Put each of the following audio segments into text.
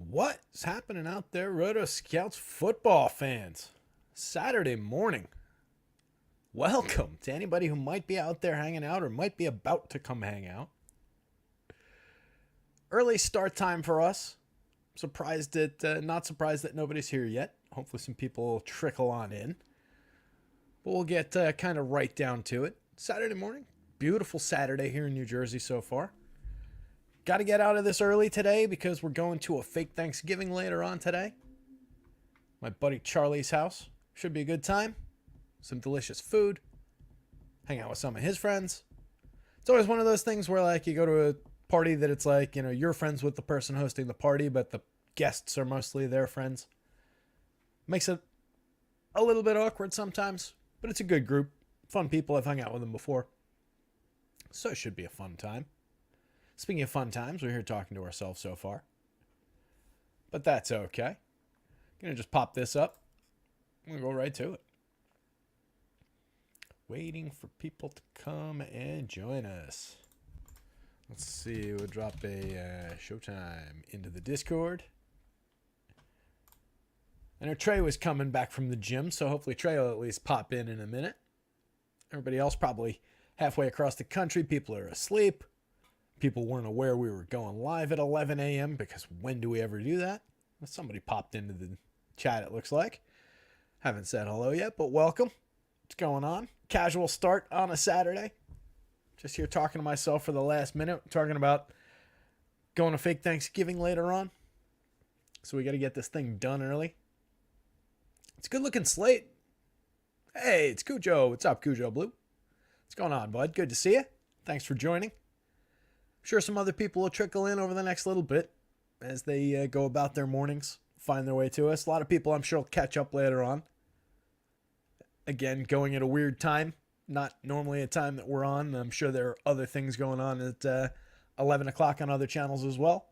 What's happening out there, rotoscouts football fans? Saturday morning. Welcome to anybody who might be out there hanging out or might be about to come hang out. Early start time for us. Not surprised that nobody's here yet. Hopefully some people will trickle on in. But we'll get kind of right down to it. Saturday morning. Beautiful Saturday here in New Jersey so far. Got to get out of this early today because we're going to a fake Thanksgiving later on today. My buddy Charlie's house. Should be a good time. Some delicious food. Hang out with some of his friends. It's always one of those things where like you go to a party that it's like, you're friends with the person hosting the party, but the guests are mostly their friends. Makes it a little bit awkward sometimes, but it's a good group. Fun people. I've hung out with them before. So it should be a fun time. Speaking of fun times, we're here talking to ourselves so far. But that's okay. Gonna just pop this up. I'm gonna go right to it. Waiting for people to come and join us. Let's see, we'll drop a Showtime into the Discord. I know Trey was coming back from the gym, so hopefully Trey will at least pop in a minute. Everybody else probably halfway across the country. People are asleep. People weren't aware we were going live at 11 a.m. because when do we ever do that? Well, somebody popped into the chat, it looks like. Haven't said hello yet, but welcome. What's going on? Casual start on a Saturday. Just here talking to myself for the last minute. Talking about going to fake Thanksgiving later on. So we got to get this thing done early. It's a good looking slate. Hey, it's Cujo. What's up, Cujo Blue? What's going on, bud? Good to see you. Thanks for joining. Sure, some other people will trickle in over the next little bit as they go about their mornings, find their way to us. A lot of people I'm sure will catch up later on. Again, going at a weird time, not normally a time that we're on. I'm sure there are other things going on at 11 o'clock on other channels as well.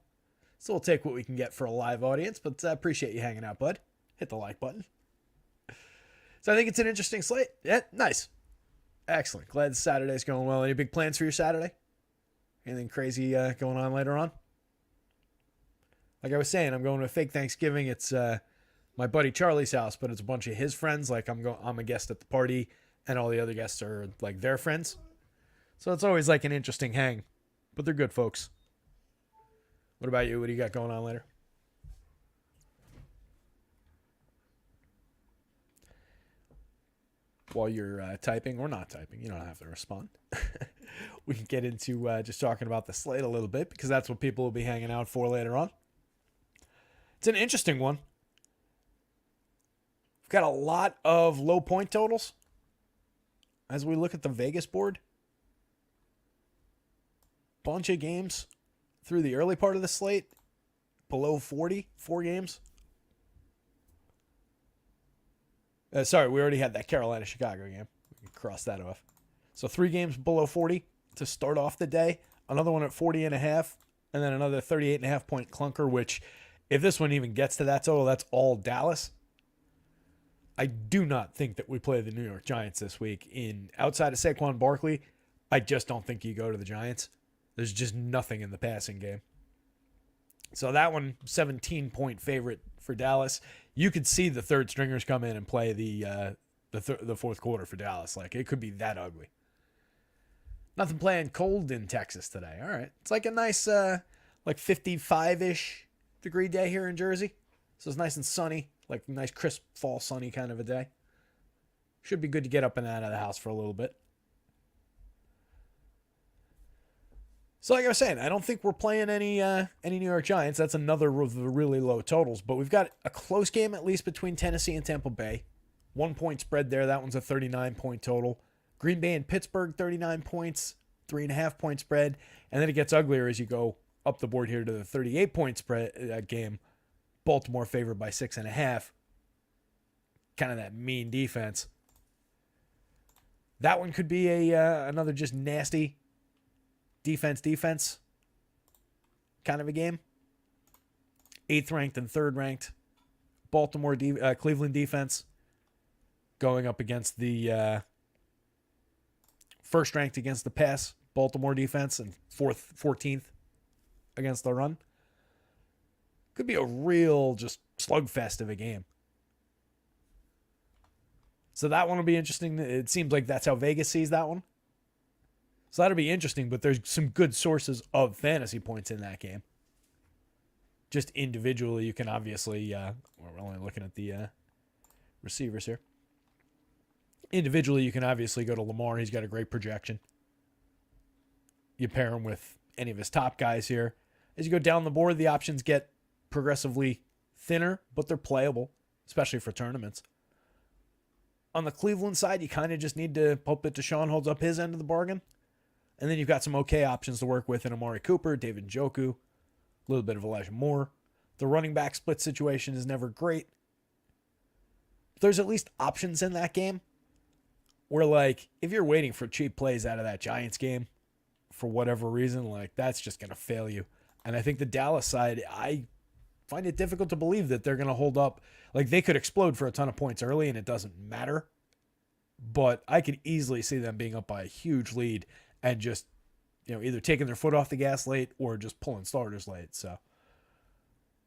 So we'll take what we can get for a live audience, but I appreciate you hanging out, bud. Hit the like button. So I think it's an interesting slate. Yeah, nice. Excellent. Glad the Saturday's going well. Any big plans for your Saturday? Anything crazy going on later on? Like I was saying, I'm going to a fake Thanksgiving. It's my buddy Charlie's house, but it's a bunch of his friends. Like I'm a guest at the party, and all the other guests are like their friends. So it's always like an interesting hang, but they're good folks. What about you? What do you got going on later? While you're typing or not typing, you don't have to respond. We can get into just talking about the slate a little bit because that's what people will be hanging out for later on. It's an interesting one. We've got a lot of low point totals as we look at the Vegas board. Bunch of games through the early part of the slate below 40, 4 games. Sorry, we already had that Carolina-Chicago game. We can cross that off. So 3 games below 40 to start off the day. Another one at 40.5, and then another 38.5 point clunker, which if this one even gets to that total, that's all Dallas. I do not think that we play the New York Giants this week. Outside of Saquon Barkley, I just don't think you go to the Giants. There's just nothing in the passing game. So that one, 17-point favorite for Dallas. You could see the third stringers come in and play the fourth quarter for Dallas. Like, it could be that ugly. Nothing playing cold in Texas today. All right. It's like a nice, like 55-ish degree day here in Jersey. So it's nice and sunny, like nice crisp fall sunny kind of a day. Should be good to get up and out of the house for a little bit. So like I was saying, I don't think we're playing any New York Giants. That's another of the really low totals. But we've got a close game at least between Tennessee and Tampa Bay. 1 point spread there. That one's a 39-point total. Green Bay and Pittsburgh, 39 points, 3.5 point spread. And then it gets uglier as you go up the board here to the 38-point spread game. Baltimore favored by 6.5. Kind of that mean defense. That one could be another just nasty defense kind of a game. 8th ranked and 3rd ranked Cleveland defense going up against the first ranked against the pass Baltimore defense and 14th against the run. Could be a real just slugfest of a game. So that one will be interesting. It seems like that's how Vegas sees that one. So that'll be interesting, but there's some good sources of fantasy points in that game. Just individually, you can obviously, we're only looking at the receivers here. Individually, you can obviously go to Lamar. He's got a great projection. You pair him with any of his top guys here. As you go down the board, the options get progressively thinner, but they're playable, especially for tournaments. On the Cleveland side, you kind of just need to hope that Deshaun holds up his end of the bargain. And then you've got some okay options to work with in Amari Cooper, David Njoku, a little bit of Elijah Moore. The running back split situation is never great. There's at least options in that game where, like, if you're waiting for cheap plays out of that Giants game for whatever reason, like, that's just going to fail you. And I think the Dallas side, I find it difficult to believe that they're going to hold up. Like, they could explode for a ton of points early and it doesn't matter. But I could easily see them being up by a huge lead and just, either taking their foot off the gas late or just pulling starters late. So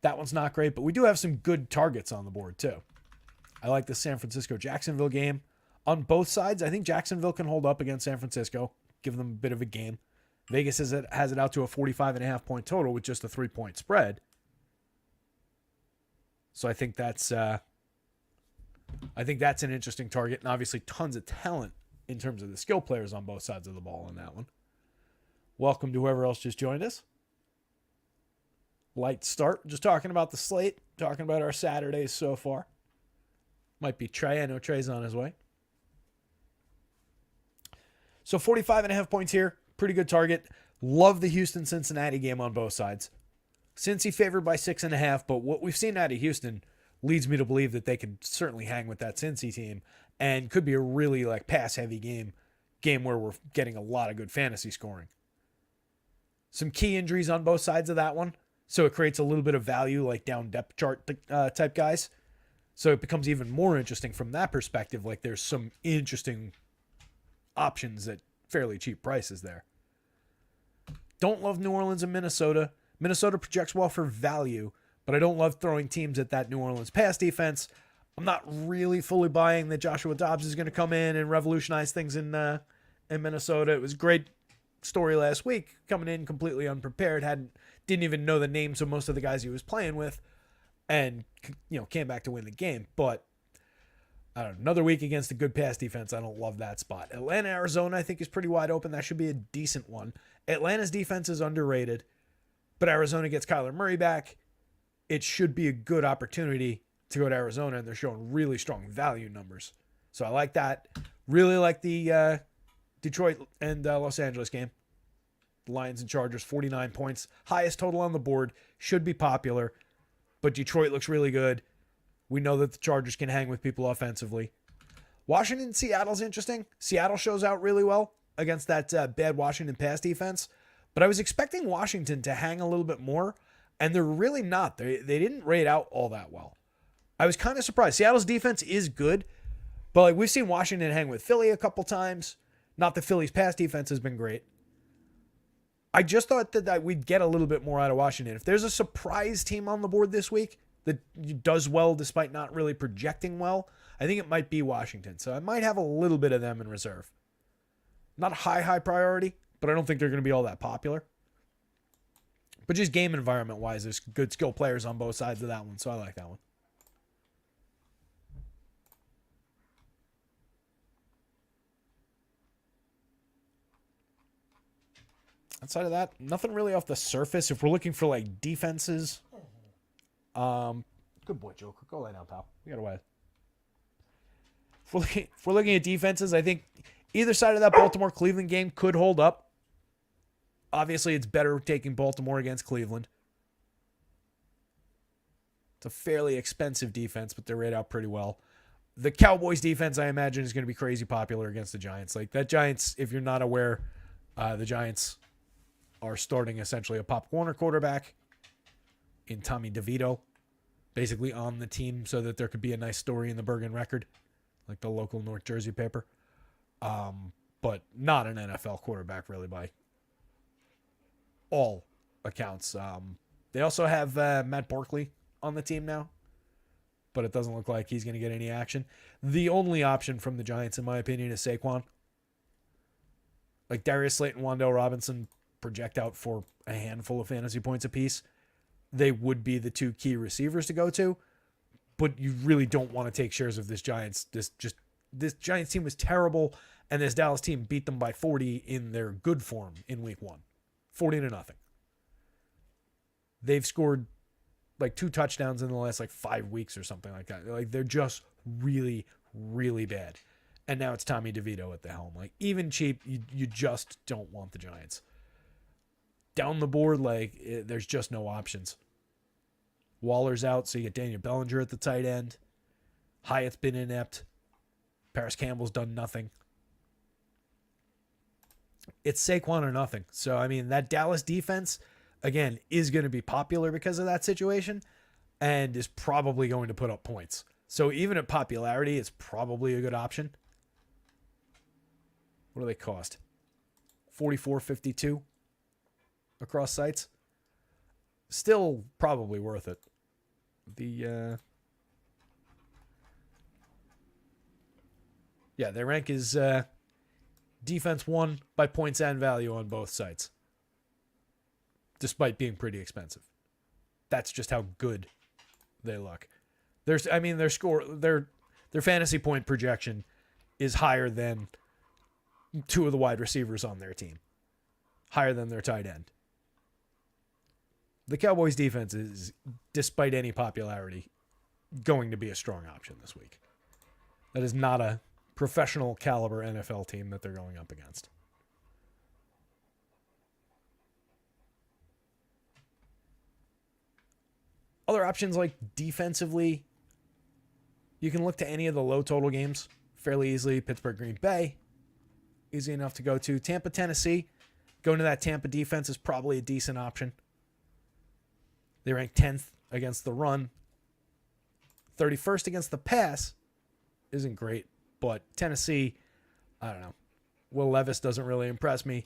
that one's not great, but we do have some good targets on the board too. I like the San Francisco-Jacksonville game. On both sides, I think Jacksonville can hold up against San Francisco, give them a bit of a game. Vegas has it out to a 45.5 point total with just a 3-point spread. So I think that's an interesting target, and obviously tons of talent in terms of the skill players on both sides of the ball in that one. Welcome to whoever else just joined us. Light start. Just talking about the slate, talking about our Saturdays so far. Might be Trey. I know Trey's on his way. So 45.5 points here. Pretty good target. Love the Houston-Cincinnati game on both sides. Cincy favored by 6.5, but what we've seen out of Houston leads me to believe that they could certainly hang with that Cincy team and could be a really pass-heavy game where we're getting a lot of good fantasy scoring. Some key injuries on both sides of that one, so it creates a little bit of value down depth chart type guys. So it becomes even more interesting from that perspective. There's some interesting options at fairly cheap prices there. Don't love New Orleans and Minnesota. Minnesota projects well for value, but I don't love throwing teams at that New Orleans pass defense. I'm not really fully buying that Joshua Dobbs is going to come in and revolutionize things in Minnesota. It was a great story last week, coming in completely unprepared, didn't even know the names of most of the guys he was playing with, and came back to win the game. But I don't know, another week against a good pass defense, I don't love that spot. Atlanta, Arizona, I think is pretty wide open. That should be a decent one. Atlanta's defense is underrated, but Arizona gets Kyler Murray back. It should be a good opportunity to go to Arizona, and they're showing really strong value numbers. So I like that. Really like the Detroit and Los Angeles game. Lions and Chargers, 49 points. Highest total on the board. Should be popular, but Detroit looks really good. We know that the Chargers can hang with people offensively. Washington, Seattle's interesting. Seattle shows out really well against that bad Washington pass defense, but I was expecting Washington to hang a little bit more, and they're really not. They didn't rate out all that well. I was kind of surprised. Seattle's defense is good, but we've seen Washington hang with Philly a couple times. Not that Philly's pass defense has been great. I just thought that we'd get a little bit more out of Washington. If there's a surprise team on the board this week that does well despite not really projecting well, I think it might be Washington. So I might have a little bit of them in reserve. Not high priority, but I don't think they're going to be all that popular. But just game environment-wise, there's good skill players on both sides of that one, so I like that one. Outside of that, nothing really off the surface. If we're looking for defenses, good boy, Joker. Go lay down, pal. We got away. If we're looking at defenses, I think either side of that Baltimore-Cleveland game could hold up. Obviously, it's better taking Baltimore against Cleveland. It's a fairly expensive defense, but they're rated out pretty well. The Cowboys defense, I imagine, is going to be crazy popular against the Giants. That Giants, if you're not aware, the Giants are starting essentially a Pop Warner quarterback in Tommy DeVito, basically on the team so that there could be a nice story in the Bergen Record, like the local North Jersey paper. But not an NFL quarterback really by all accounts. They also have Matt Barkley on the team now, but it doesn't look like he's going to get any action. The only option from the Giants, in my opinion, is Saquon. Like Darius Slate and Wan'Dale Robinson project out for a handful of fantasy points apiece. They would be the two key receivers to go to, but you really don't want to take shares of this Giants. This Giants team was terrible, and this Dallas team beat them by 40 in their good form in week 1. 40-0. They've scored like 2 touchdowns in the last like 5 weeks or something like that. Like they're just really, really bad. And now it's Tommy DeVito at the helm. Like even cheap, you just don't want the Giants. Down the board, there's just no options. Waller's out, so you get Daniel Bellinger at the tight end. Hyatt's been inept. Paris Campbell's done nothing. It's Saquon or nothing. So, I mean, that Dallas defense, again, is going to be popular because of that situation and is probably going to put up points. So, even at popularity, it's probably a good option. What do they cost? $44.52 across sites. Still probably worth it. Their rank is defense 1 by points and value on both sites, despite being pretty expensive. That's just how good they look. Their fantasy point projection is higher than 2 of the wide receivers on their team, higher than their tight end. The Cowboys defense is, despite any popularity, going to be a strong option this week. That is not a professional caliber NFL team that they're going up against. Other options like defensively, you can look to any of the low total games fairly easily. Pittsburgh, Green Bay, easy enough to go to. Tampa, Tennessee, going to that Tampa defense is probably a decent option. They rank 10th against the run. 31st against the pass isn't great, but Tennessee, I don't know. Will Levis doesn't really impress me.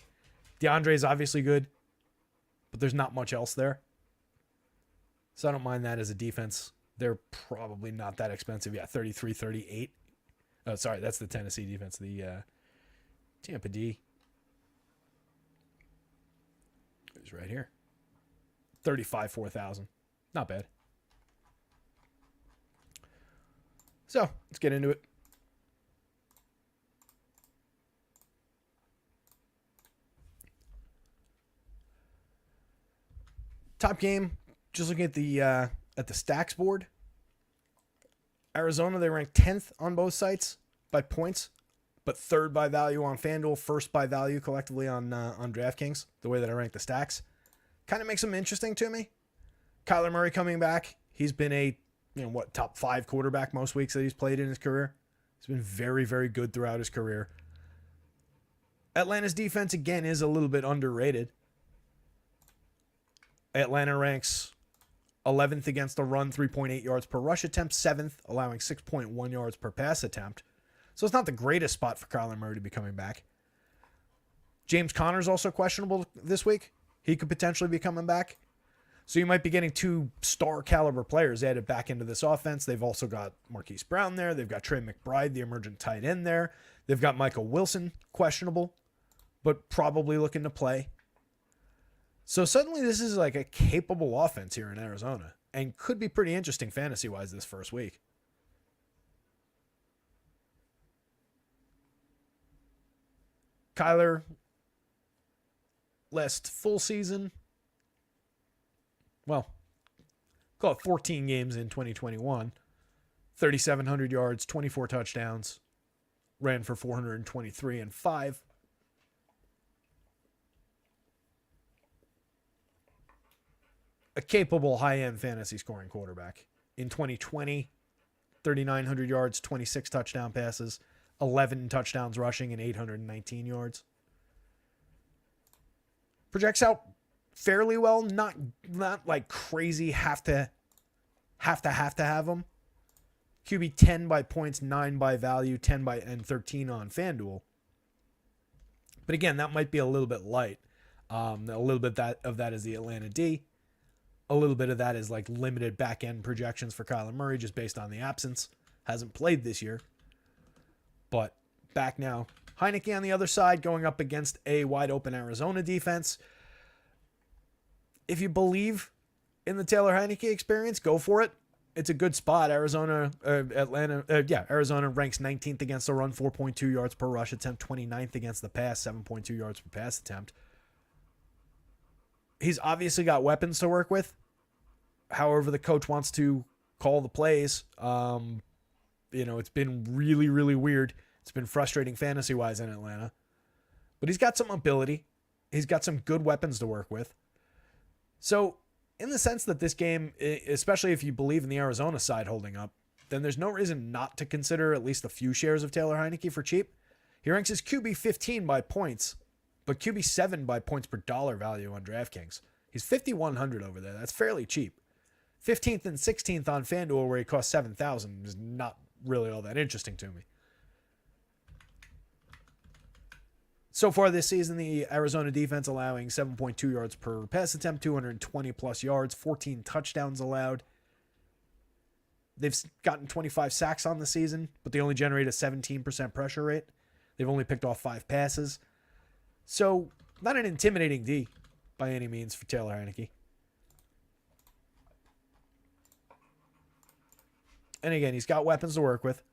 DeAndre is obviously good, but there's not much else there. So I don't mind that as a defense. They're probably not that expensive. Yeah, 33-38. Oh, sorry, that's the Tennessee defense. The Tampa D is right here. 4,000. Not bad. So, let's get into it. Top game, just looking at the stacks board. Arizona, they rank 10th on both sites by points, but 3rd by value on FanDuel, 1st by value collectively on DraftKings, the way that I rank the stacks. Kind of makes them interesting to me. Kyler Murray coming back. He's been a, top 5 quarterback most weeks that he's played in his career. He's been very, very good throughout his career. Atlanta's defense, again, is a little bit underrated. Atlanta ranks 11th against the run, 3.8 yards per rush attempt, 7th, allowing 6.1 yards per pass attempt. So it's not the greatest spot for Kyler Murray to be coming back. James Conner's also questionable this week. He could potentially be coming back. So you might be getting 2 star caliber players added back into this offense. They've also got Marquise Brown there. They've got Trey McBride, the emergent tight end there. They've got Michael Wilson, questionable, but probably looking to play. So suddenly this is like a capable offense here in Arizona and could be pretty interesting fantasy-wise this first week. Kyler, last full season, well, call it 14 games in 2021, 3,700 yards, 24 touchdowns, ran for 423 and 5. A capable high-end fantasy scoring quarterback. In 2020, 3,900 yards, 26 touchdown passes, 11 touchdowns rushing, and 819 yards. Projects out fairly well, not like crazy have to have them. QB 10 by points, 9 by value, 10 by and 13 on FanDuel. But again, that might be a little bit light. A little bit of that is the Atlanta D. A little bit of that is like limited back end projections for Kyler Murray just based on the absence. Hasn't played this year. But back now. Heineke on the other side going up against a wide open Arizona defense. If you believe in the Taylor Heineke experience, go for it. It's a good spot. Arizona ranks 19th against the run, 4.2 yards per rush attempt, 29th against the pass, 7.2 yards per pass attempt. He's obviously got weapons to work with. However, the coach wants to call the plays. It's been really, really weird. It's been frustrating fantasy-wise in Atlanta. But he's got some ability. He's got some good weapons to work with. So, in the sense that this game, especially if you believe in the Arizona side holding up, then there's no reason not to consider at least a few shares of Taylor Heineke for cheap. He ranks as QB 15 by points, but QB 7 by points per dollar value on DraftKings. He's 5,100 over there. That's fairly cheap. 15th and 16th on FanDuel, where he costs 7,000, is not really all that interesting to me. So far this season, the Arizona defense allowing 7.2 yards per pass attempt, 220 plus yards, 14 touchdowns allowed. They've gotten 25 sacks on the season, but they only generate a 17% pressure rate. They've only picked off 5 passes. So, not an intimidating D by any means for Taylor Heineke. And again, he's got weapons to work with.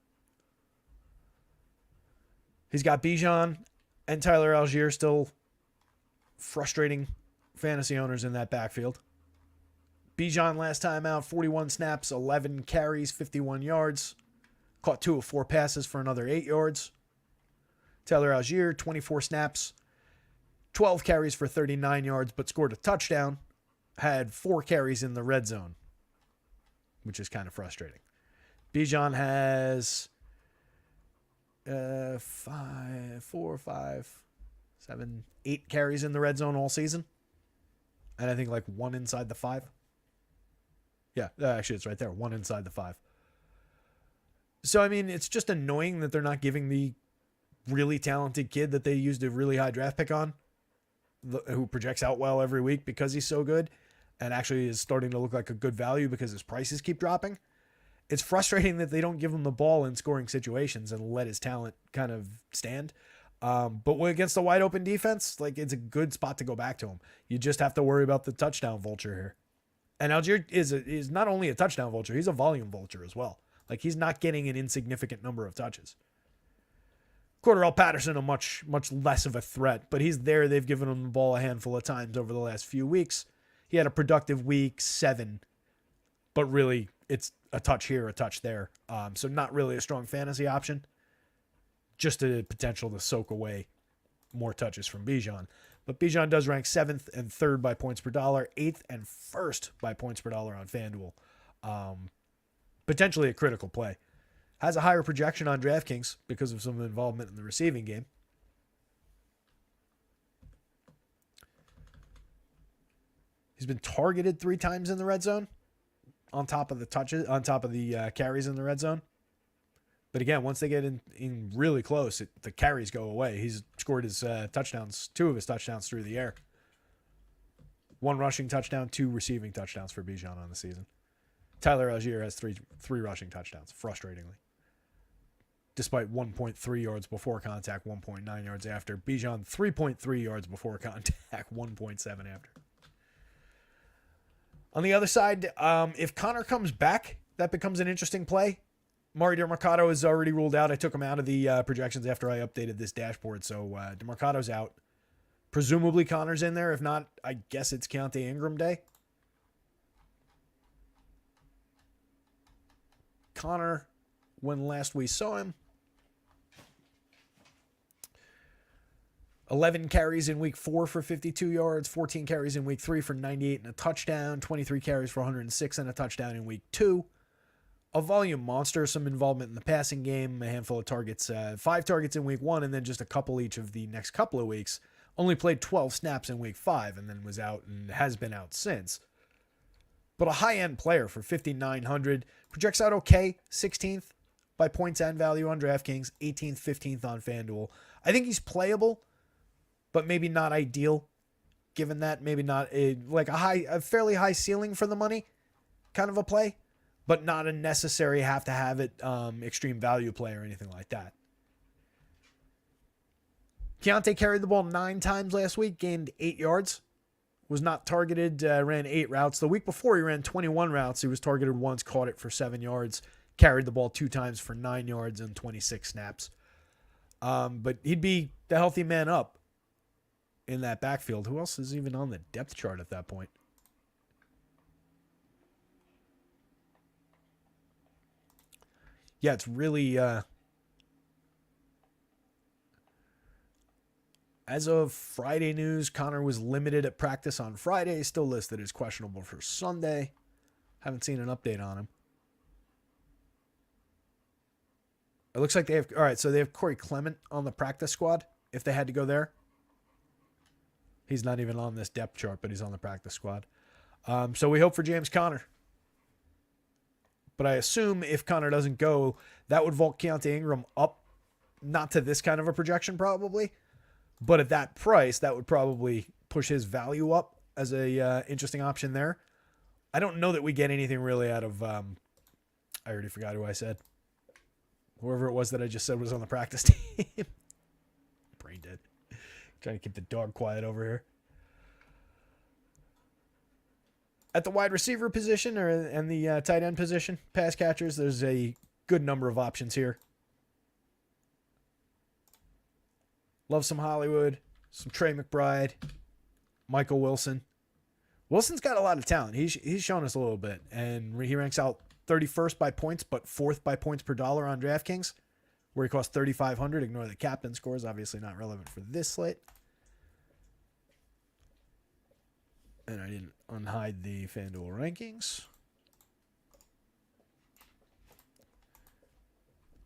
He's got Bijan and Tyler Algier still frustrating fantasy owners in that backfield. Bijan last time out, 41 snaps, 11 carries, 51 yards. Caught 2 of 4 passes for another 8 yards. Tyler Algier, 24 snaps, 12 carries for 39 yards, but scored a touchdown. Had 4 carries in the red zone, which is kind of frustrating. Bijan has 8 carries in the red zone all season. And I think like 1 inside the 5. Yeah, actually it's right there. 1 inside the 5. So, I mean, it's just annoying that they're not giving the really talented kid that they used a really high draft pick on, who projects out well every week because he's so good and actually is starting to look like a good value because his prices keep dropping. It's frustrating that they don't give him the ball in scoring situations and let his talent kind of stand. But against a wide open defense, like, it's a good spot to go back to him. You just have to worry about the touchdown vulture here. And Algier is not only a touchdown vulture, he's a volume vulture as well. Like, he's not getting an insignificant number of touches. Cordarrelle Patterson, a much, much less of a threat, but he's there. They've given him the ball a handful of times over the last few weeks. He had a productive week 7, but really it's a touch here, a touch there. So not really a strong fantasy option. Just a potential to soak away more touches from Bijan. But Bijan does rank 7th and 3rd by points per dollar, 8th and 1st by points per dollar on FanDuel. Potentially a critical play. Has a higher projection on DraftKings because of some involvement in the receiving game. He's been targeted 3 times in the red zone, on top of the touches, on top of the carries in the red zone. But again, once they get in really close, the carries go away. He's scored his touchdowns, 2 of his touchdowns through the air. 1 rushing touchdown, 2 receiving touchdowns for Bijan on the season. Tyler Algier has three rushing touchdowns, frustratingly. Despite 1.3 yards before contact, 1.9 yards after. Bijan, 3.3 yards before contact, 1.7 after. On the other side, if Connor comes back, that becomes an interesting play. Mari DeMarcado is already ruled out. I took him out of the projections after I updated this dashboard, so DeMarcado's out. Presumably Connor's in there. If not, I guess it's Keontae Ingram day. Connor, when last we saw him, 11 carries in week 4 for 52 yards, 14 carries in week 3 for 98 and a touchdown, 23 carries for 106 and a touchdown in week 2. A volume monster, some involvement in the passing game, a handful of targets, 5 targets in week 1, and then just a couple each of the next couple of weeks. Only played 12 snaps in week 5 and then was out and has been out since. But a high-end player for 5,900. Projects out okay, 16th by points and value on DraftKings, 18th, 15th on FanDuel. I think he's playable, but maybe not ideal. given that maybe not a fairly high ceiling for the money kind of a play, but not a necessary have to have it extreme value play or anything like that. Keontae carried the ball 9 times last week, gained 8 yards, was not targeted, ran 8 routes. The week before he ran 21 routes. He was targeted once, caught it for 7 yards, carried the ball 2 times for 9 yards and 26 snaps. But he'd be the healthy man up in that backfield. Who else is even on the depth chart at that point? Yeah, it's really... as of Friday news, Connor was limited at practice on Friday. Still listed as questionable for Sunday. Haven't seen an update on him. It looks like they have... All right, so they have Corey Clement on the practice squad, if they had to go there. He's not even on this depth chart, but he's on the practice squad. So we hope for James Conner. But I assume if Connor doesn't go, that would vault Keontae Ingram up, not to this kind of a projection probably, but at that price, that would probably push his value up as a interesting option there. I don't know that we get anything really out of, I already forgot who I said. Whoever it was that I just said was on the practice team. Brain dead. Trying to keep the dog quiet over here. At the wide receiver position and the tight end position, pass catchers, there's a good number of options here. Love some Hollywood, some Trey McBride, Michael Wilson. Wilson's got a lot of talent. He's shown us a little bit, and he ranks out 31st by points, but 4th by points per dollar on DraftKings, where he costs $3,500. Ignore the captain scores, obviously not relevant for this slate. And I didn't unhide the FanDuel rankings.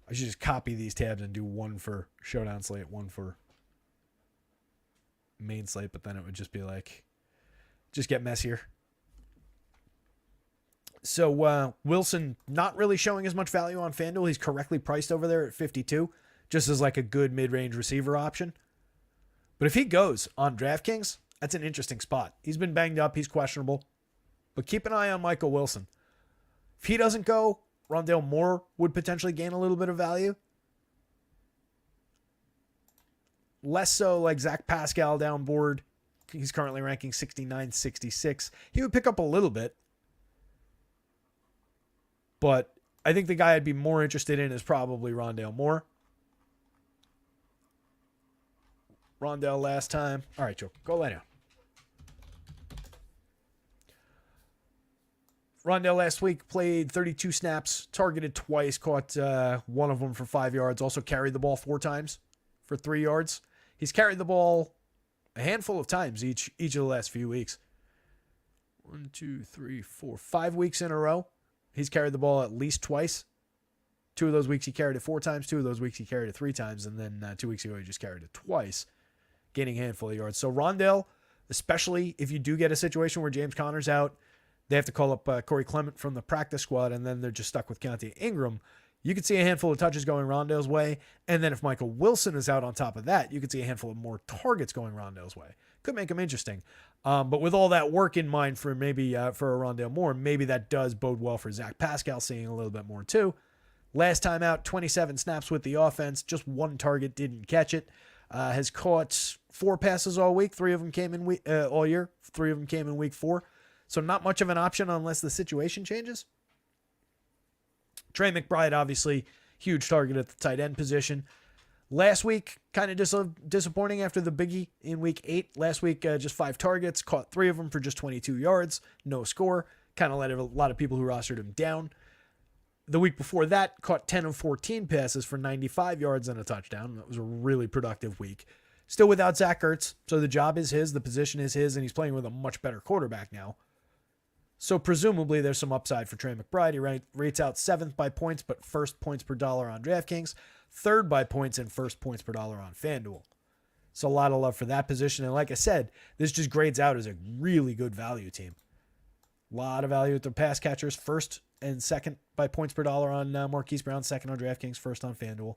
I should just copy these tabs and do one for Showdown slate, one for main slate, but then it would just be like, just get messier. So Wilson not really showing as much value on FanDuel. He's correctly priced over there at 52, just as like a good mid-range receiver option. But if he goes on DraftKings, that's an interesting spot. He's been banged up. He's questionable. But keep an eye on Michael Wilson. If he doesn't go, Rondale Moore would potentially gain a little bit of value. Less so like Zach Pascal down board. He's currently ranking 69, 66. He would pick up a little bit. But I think the guy I'd be more interested in is probably Rondale Moore. Rondale last time. All right, Joe, go lay down. Rondale last week played 32 snaps, targeted twice, caught one of them for 5 yards, also carried the ball 4 times for 3 yards. He's carried the ball a handful of times each of the last few weeks. 1, 2, 3, 4, 5 weeks in a row. He's carried the ball at least twice. 2 of those weeks he carried it 4 times. 2 of those weeks he carried it 3 times. And then 2 weeks ago he just carried it twice, gaining a handful of yards. So Rondale, especially if you do get a situation where James Conner's out, they have to call up Corey Clement from the practice squad, and then they're just stuck with Keontae Ingram. You could see a handful of touches going Rondale's way. And then if Michael Wilson is out on top of that, you could see a handful of more targets going Rondale's way. Could make him interesting. But with all that work in mind for maybe for a Rondale Moore, maybe that does bode well for Zach Pascal seeing a little bit more too. Last time out, 27 snaps with the offense, just 1 target, didn't catch it. Has caught 4 passes all week. 3 of them came in all year. 3 of them came in week 4. So not much of an option unless the situation changes. Trey McBride, obviously, huge target at the tight end position. Last week, kind of disappointing after the biggie in week 8. Last week, just 5 targets, caught 3 of them for just 22 yards, no score. Kind of let a lot of people who rostered him down. The week before that, caught 10 of 14 passes for 95 yards and a touchdown. That was a really productive week. Still without Zach Ertz, so the job is his, the position is his, and he's playing with a much better quarterback now. So presumably there's some upside for Trey McBride. He rates out 7th by points, but 1st points per dollar on DraftKings, 3rd by points, and 1st points per dollar on FanDuel. So a lot of love for that position. And like I said, this just grades out as a really good value team. A lot of value at the pass catchers, 1st and 2nd by points per dollar on Marquise Brown, 2nd on DraftKings, 1st on FanDuel.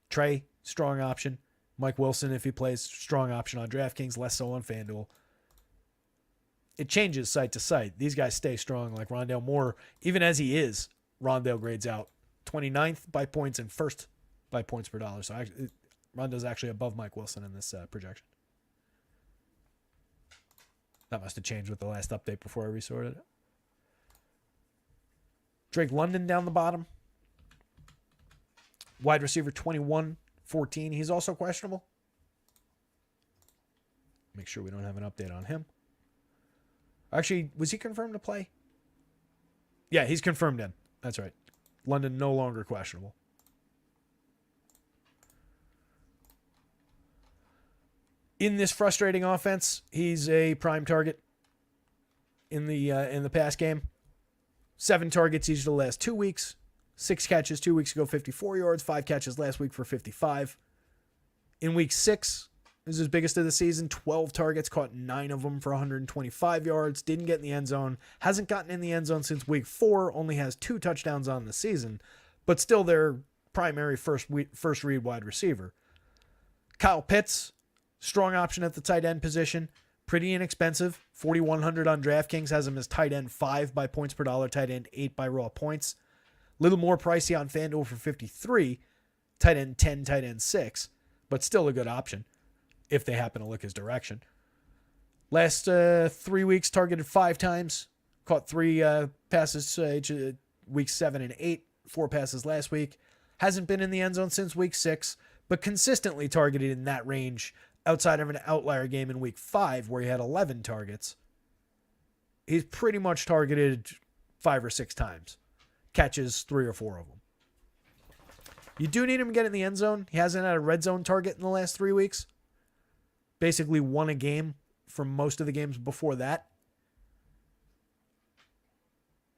Trey, strong option. Mike Wilson, if he plays, strong option on DraftKings, less so on FanDuel. It changes site to site. These guys stay strong, like Rondale Moore. Even as he is, Rondale grades out 29th by points and first by points per dollar. So Rondale's actually above Mike Wilson in this projection. That must have changed with the last update before I resorted it. Drake London down the bottom. Wide receiver 21, 14. He's also questionable. Make sure we don't have an update on him. Actually, was he confirmed to play? Yeah, he's confirmed in. That's right. London no longer questionable. In this frustrating offense, he's a prime target in the pass game. 7 targets each of the last 2 weeks. 6 catches 2 weeks ago, 54 yards. 5 catches last week for 55. In week 6, this is his biggest of the season. 12 targets, caught 9 of them for 125 yards. Didn't get in the end zone. Hasn't gotten in the end zone since week 4. Only has 2 touchdowns on the season. But still their primary first read wide receiver. Kyle Pitts, strong option at the tight end position. Pretty inexpensive. 4,100 on DraftKings. Has him as tight end 5 by points per dollar. Tight end 8 by raw points. Little more pricey on FanDuel for 53. Tight end 10, tight end 6. But still a good option if they happen to look his direction. Last 3 weeks, targeted 5 times. Caught 3 passes weeks 7 and 8. 4 passes last week. Hasn't been in the end zone since week 6, but consistently targeted in that range outside of an outlier game in week 5 where he had 11 targets. He's pretty much targeted 5 or 6 times. Catches 3 or 4 of them. You do need him to get in the end zone. He hasn't had a red zone target in the last 3 weeks. Basically won a game from most of the games before that.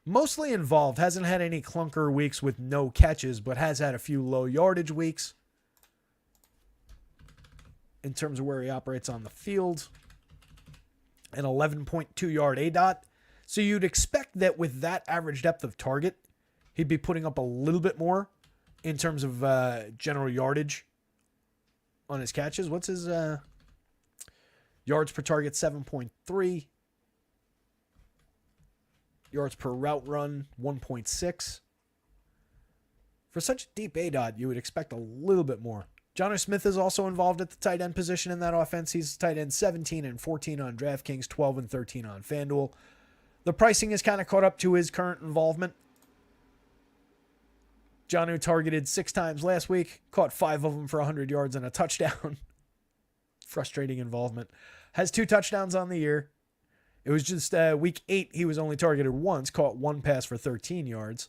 Mostly involved. Hasn't had any clunker weeks with no catches, but has had a few low yardage weeks. In terms of where he operates on the field. An 11.2 yard ADOT. So you'd expect that with that average depth of target, he'd be putting up a little bit more in terms of general yardage on his catches. What's his yards per target? 7.3. Yards per route run, 1.6. For such a deep ADOT, you would expect a little bit more. Jonnu Smith is also involved at the tight end position in that offense. He's tight end 17 and 14 on DraftKings, 12 and 13 on FanDuel. The pricing is kind of caught up to his current involvement. Jonnu targeted 6 times last week, caught 5 of them for 100 yards and a touchdown. Frustrating involvement. Has 2 touchdowns on the year. It was just week 8, he was only targeted once, caught 1 pass for 13 yards.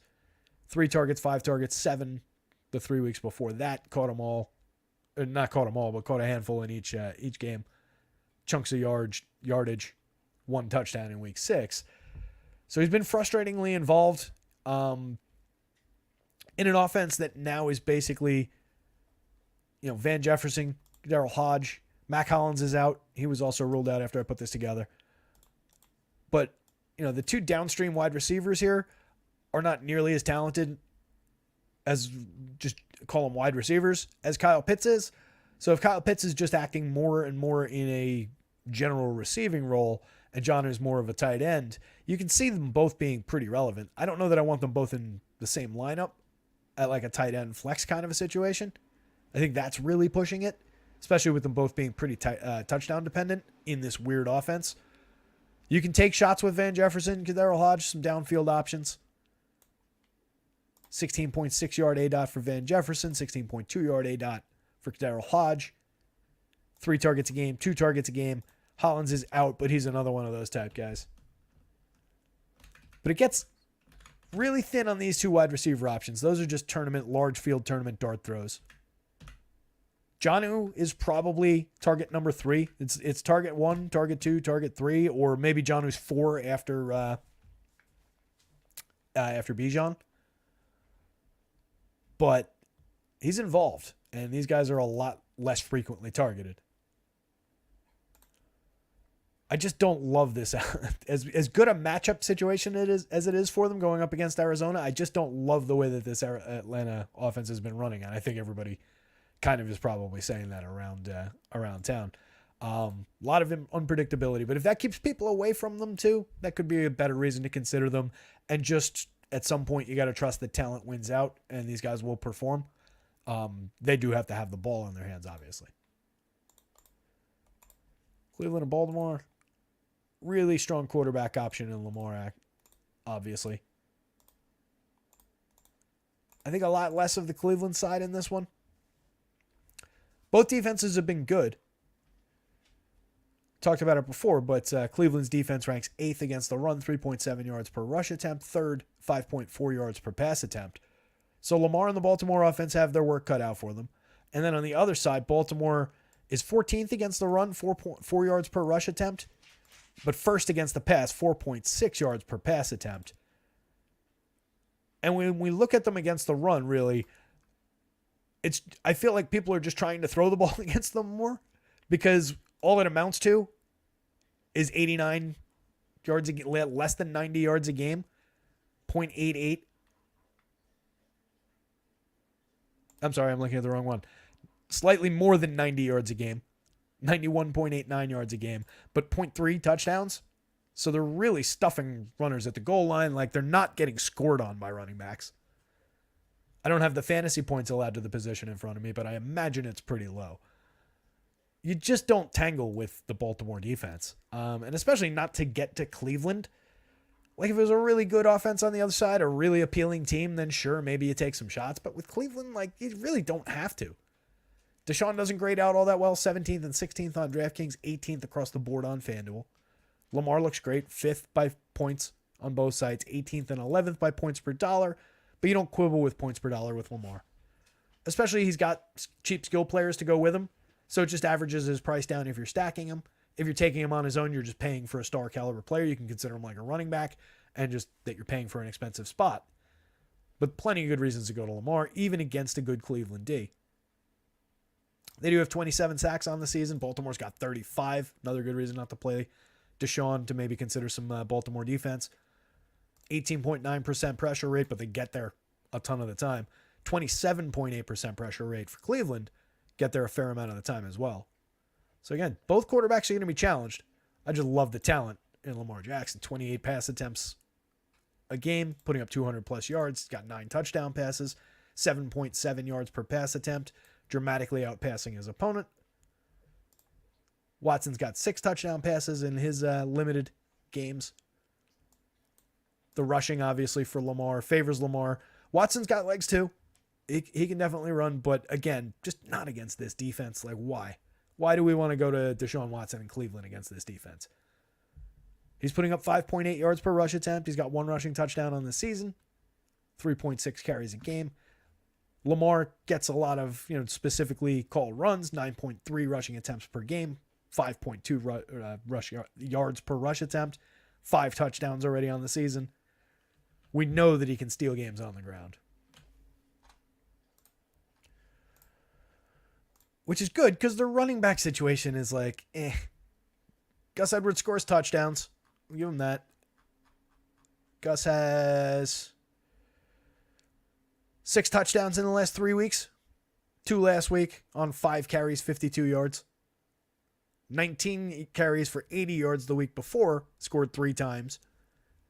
3 targets, 5 targets, 7 the 3 weeks before that. Caught them all. Not caught them all, but caught a handful in each game. Chunks of yardage, 1 touchdown in week 6. So he's been frustratingly involved in an offense that now is basically, Van Jefferson, Darrell Hodge, Mac Hollins is out. He was also ruled out after I put this together. But, the 2 downstream wide receivers here are not nearly as talented as just call them wide receivers as Kyle Pitts is. So if Kyle Pitts is just acting more and more in a general receiving role and John is more of a tight end, you can see them both being pretty relevant. I don't know that I want them both in the same lineup at like a tight end flex kind of a situation. I think that's really pushing it, especially with them both being pretty touchdown dependent in this weird offense. You can take shots with Van Jefferson, Darrell Hodge, some downfield options. 16.6 yard ADOT for Van Jefferson, 16.2 yard ADOT for Darrell Hodge. 3 targets a game, 2 targets a game. Hollins is out, but he's another one of those type guys. But it gets really thin on these 2 wide receiver options. Those are just large field tournament dart throws. Jonnu is probably target number 3. It's target 1, target 2, target 3, or maybe Jonnu's 4 after Bijan. But he's involved, and these guys are a lot less frequently targeted. I just don't love this. As good a matchup situation as it is for them going up against Arizona, I just don't love the way that this Atlanta offense has been running. And I think everybody kind of is probably saying that around town. A lot of unpredictability, but if that keeps people away from them too, that could be a better reason to consider them. And just at some point, you got to trust that talent wins out, and these guys will perform. They do have to have the ball in their hands, obviously. Cleveland and Baltimore, really strong quarterback option in Lamar, obviously. I think a lot less of the Cleveland side in this one. Both defenses have been good. Talked about it before, but Cleveland's defense ranks 8th against the run, 3.7 yards per rush attempt, 3rd, 5.4 yards per pass attempt. So Lamar and the Baltimore offense have their work cut out for them. And then on the other side, Baltimore is 14th against the run, 4.4 yards per rush attempt, but first against the pass, 4.6 yards per pass attempt. And when we look at them against the run, really, I feel like people are just trying to throw the ball against them more, because all it amounts to is 89 yards, less than 90 yards a game, 0.88. I'm sorry, I'm looking at the wrong one. Slightly more than 90 yards a game, 91.89 yards a game, but 0.3 touchdowns. So they're really stuffing runners at the goal line. Like, they're not getting scored on by running backs. I don't have the fantasy points allowed to the position in front of me, but I imagine it's pretty low. You just don't tangle with the Baltimore defense. And especially not to get to Cleveland. Like, if it was a really good offense on the other side, a really appealing team, then sure, maybe you take some shots. But with Cleveland, like, you really don't have to. Deshaun doesn't grade out all that well. 17th and 16th on DraftKings, 18th across the board on FanDuel. Lamar looks great, 5th by points on both sides, 18th and 11th by points per dollar. But you don't quibble with points per dollar with Lamar. Especially he's got cheap skill players to go with him. So it just averages his price down if you're stacking him. If you're taking him on his own, you're just paying for a star caliber player. You can consider him like a running back, and just that you're paying for an expensive spot. But plenty of good reasons to go to Lamar, even against a good Cleveland D. They do have 27 sacks on the season. Baltimore's got 35. Another good reason not to play Deshaun, to maybe consider some Baltimore defense. 18.9% pressure rate, but they get there a ton of the time. 27.8% pressure rate for Cleveland, get there a fair amount of the time as well. So again, both quarterbacks are going to be challenged. I just love the talent in Lamar Jackson. 28 pass attempts a game, putting up 200 plus yards. He's got 9 touchdown passes, 7.7 yards per pass attempt, dramatically outpassing his opponent. Watson's got 6 touchdown passes in his limited games. The rushing, obviously, for Lamar favors Lamar. Watson's got legs too. He can definitely run, but again, just not against this defense. Like, why? Why do we want to go to Deshaun Watson in Cleveland against this defense? He's putting up 5.8 yards per rush attempt. He's got 1 rushing touchdown on the season, 3.6 carries a game. Lamar gets a lot of, specifically called runs, 9.3 rushing attempts per game, 5.2 yards per rush attempt, 5 touchdowns already on the season. We know that he can steal games on the ground, which is good because their running back situation is like, Gus Edwards scores touchdowns. I'll give him that. Gus has 6 touchdowns in the last 3 weeks. 2 last week on 5 carries, 52 yards. 19 carries for 80 yards the week before, scored 3 times.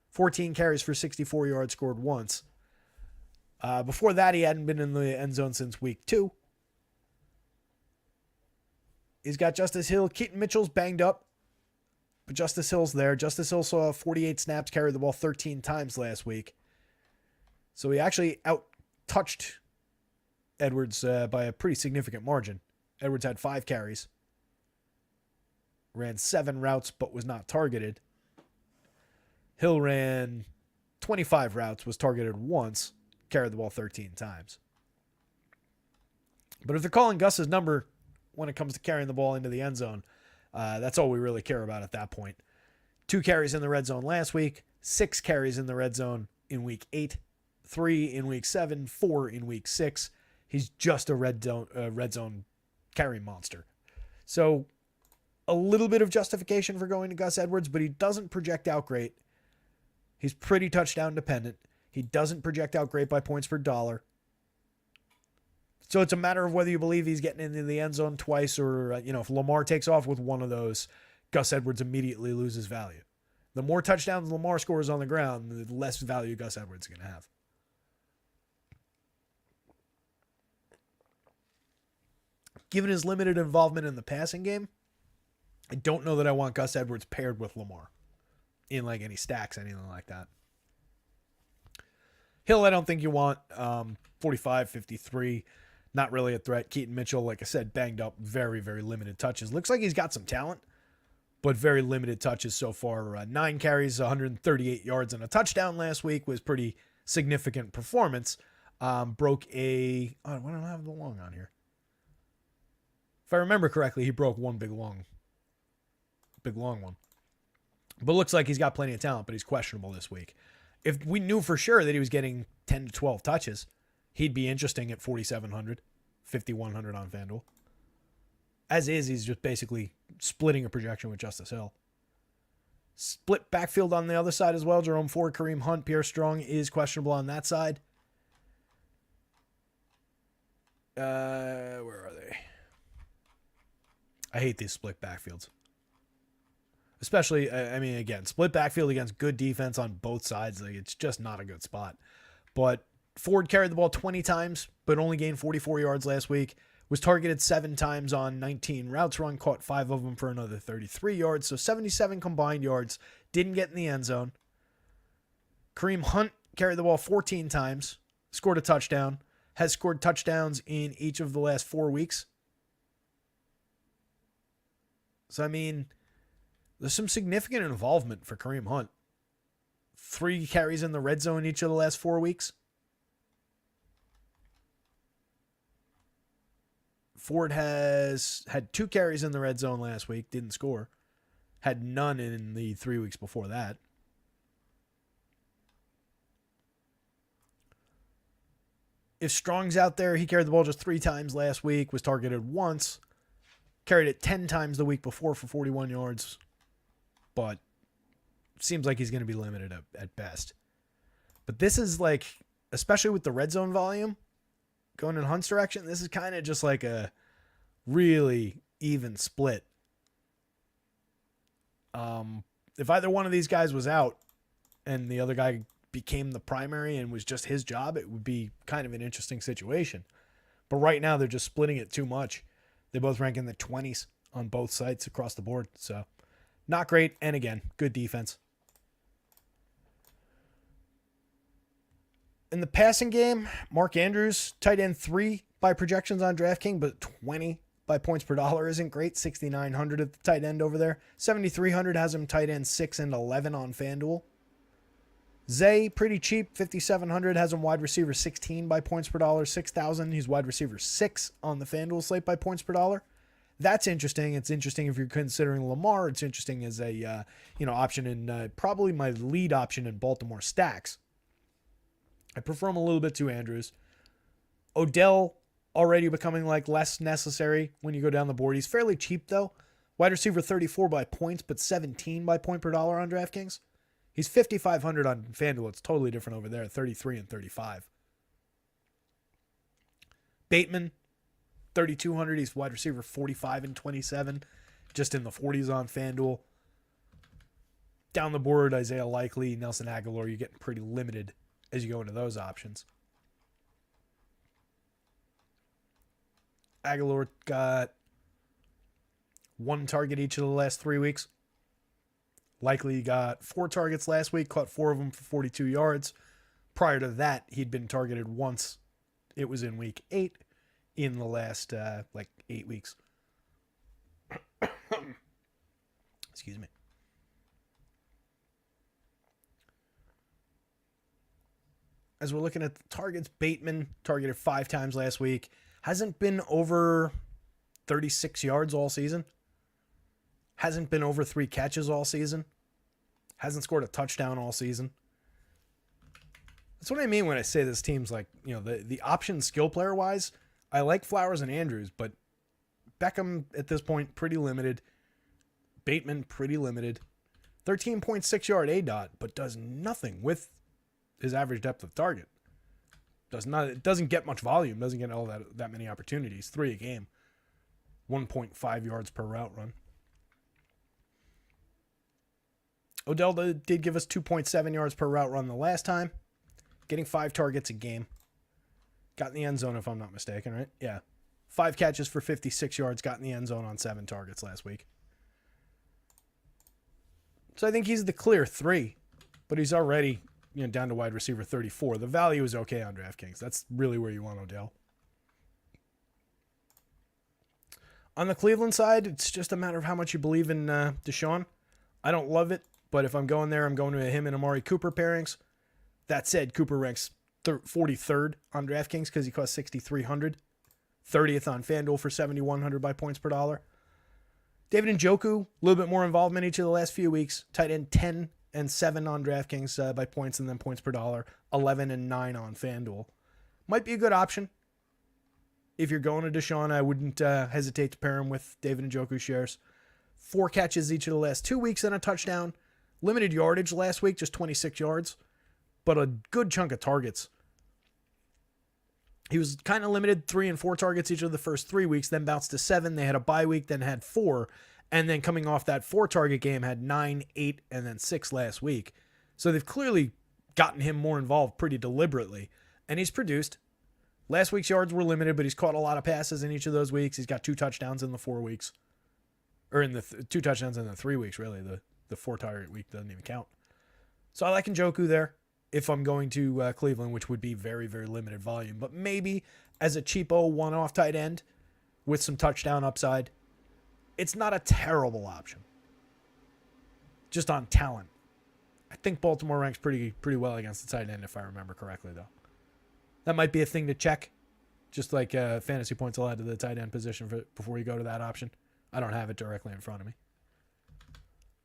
14 carries for 64 yards, scored once. Before that, he hadn't been in the end zone since week 2. He's got Justice Hill. Keaton Mitchell's banged up, but Justice Hill's there. Justice Hill saw 48 snaps, carried the ball 13 times last week. So he actually out-touched Edwards by a pretty significant margin. Edwards had 5 carries, ran 7 routes, but was not targeted. Hill ran 25 routes, was targeted once, carried the ball 13 times. But if they're calling Gus's number when it comes to carrying the ball into the end zone, that's all we really care about at that point. 2 carries in the red zone last week, 6 carries in the red zone in week 8, 3 in week 7, 4 in week 6. He's just a red zone carry monster. So a little bit of justification for going to Gus Edwards, but he doesn't project out great. He's pretty touchdown dependent. He doesn't project out great by points per dollar. So it's a matter of whether you believe he's getting into the end zone twice or, if Lamar takes off with one of those, Gus Edwards immediately loses value. The more touchdowns Lamar scores on the ground, the less value Gus Edwards is going to have. Given his limited involvement in the passing game, I don't know that I want Gus Edwards paired with Lamar in like any stacks, anything like that. Hill, I don't think you want. 45, 53, not really a threat. Keaton Mitchell, like I said, banged up, very, very limited touches. Looks like he's got some talent, but very limited touches so far. 9 carries, 138 yards, and a touchdown last week was pretty significant performance. Broke a... Oh, I don't have the long on here. If I remember correctly, he broke one big long one. But looks like he's got plenty of talent, but he's questionable this week. If we knew for sure that he was getting 10 to 12 touches, he'd be interesting at 4,700, 5,100 on FanDuel. As is, he's just basically splitting a projection with Justice Hill. Split backfield on the other side as well. Jerome Ford, Kareem Hunt, Pierre Strong is questionable on that side. Where are they? I hate these split backfields. Especially, again, split backfield against good defense on both sides. Like, it's just not a good spot. But Ford carried the ball 20 times, but only gained 44 yards last week. Was targeted 7 times on 19 routes run, caught 5 of them for another 33 yards. So 77 combined yards. Didn't get in the end zone. Kareem Hunt carried the ball 14 times, scored a touchdown, has scored touchdowns in each of the last 4 weeks. So, there's some significant involvement for Kareem Hunt. 3 carries in the red zone each of the last 4 weeks. Ford has had 2 carries in the red zone last week, didn't score. Had none in the 3 weeks before that. If Strong's out there, he carried the ball just 3 times last week, was targeted once. Carried it 10 times the week before for 41 yards. But seems like he's going to be limited at best. But this is like, especially with the red zone volume going in Hunt's direction, this is kind of just like a really even split. If either one of these guys was out and the other guy became the primary and was just his job, it would be kind of an interesting situation. But right now they're just splitting it too much. They both rank in the 20s on both sides across the board. So not great. And again, good defense. In the passing game, Mark Andrews, tight end 3 by projections on DraftKings, but 20 by points per dollar isn't great. 6,900 at the tight end over there. 7,300 has him tight end 6 and 11 on FanDuel. Zay, pretty cheap. 5,700 has him wide receiver 16 by points per dollar. 6,000, he's wide receiver 6 on the FanDuel slate by points per dollar. That's interesting. It's interesting if you're considering Lamar. It's interesting as a option in probably my lead option in Baltimore stacks. I prefer him a little bit to Andrews. Odell already becoming like less necessary when you go down the board. He's fairly cheap though. Wide receiver 34 by points, but 17 by point per dollar on DraftKings. He's 5,500 on FanDuel. It's totally different over there, 33 and 35. Bateman, 3,200. He's wide receiver 45 and 27, just in the 40s on FanDuel. Down the board, Isaiah Likely, Nelson Aguilar. You're getting pretty limited as you go into those options. Aguilar got 1 target each of the last 3 weeks. Likely got 4 targets last week, caught 4 of them for 42 yards. Prior to that, he'd been targeted once. It was in week 8 in the last 8 weeks. Excuse me. As we're looking at the targets, Bateman targeted 5 times last week. Hasn't been over 36 yards all season. Hasn't been over 3 catches all season. Hasn't scored a touchdown all season. That's what I mean when I say this team's like, the option skill player wise, I like Flowers and Andrews, but Beckham at this point, pretty limited. Bateman, pretty limited. 13.6 yard ADOT, but does nothing with his average depth of target. It doesn't get much volume, doesn't get all that many opportunities. 3 a game. 1.5 yards per route run. Odell did give us 2.7 yards per route run the last time. Getting 5 targets a game. Got in the end zone if I'm not mistaken, right? Yeah. 5 catches for 56 yards. Got in the end zone on 7 targets last week. So I think he's the clear 3. But he's already down to wide receiver 34. The value is okay on DraftKings. That's really where you want Odell. On the Cleveland side, it's just a matter of how much you believe in Deshaun. I don't love it, but if I'm going there, I'm going to him and Amari Cooper pairings. That said, Cooper ranks 43rd on DraftKings because he costs $6,300. 30th on FanDuel for $7,100 by points per dollar. David Njoku, a little bit more involvement each of the last few weeks. Tight end 10 and 7 on DraftKings by points and then points per dollar. 11 and 9 on FanDuel. Might be a good option. If you're going to Deshaun, I wouldn't hesitate to pair him with David Njoku shares. 4 catches each of the last 2 weeks and a touchdown. Limited yardage last week, just 26 yards. But a good chunk of targets. He was kind of limited, 3 and 4 targets each of the first 3 weeks, then bounced to 7. They had a bye week, then had 4. And then coming off that 4-target game, had 9, 8, and then 6 last week. So they've clearly gotten him more involved pretty deliberately. And he's produced. Last week's yards were limited, but he's caught a lot of passes in each of those weeks. He's got 2 touchdowns in the 4 weeks. Or in the 2 touchdowns in the 3 weeks, really. The 4-target week doesn't even count. So I like Njoku there if I'm going to Cleveland, which would be very, very limited volume. But maybe as a cheapo one-off tight end with some touchdown upside, it's not a terrible option. Just on talent. I think Baltimore ranks pretty well against the tight end, if I remember correctly, though. That might be a thing to check, just like fantasy points allowed to the tight end position before you go to that option. I don't have it directly in front of me.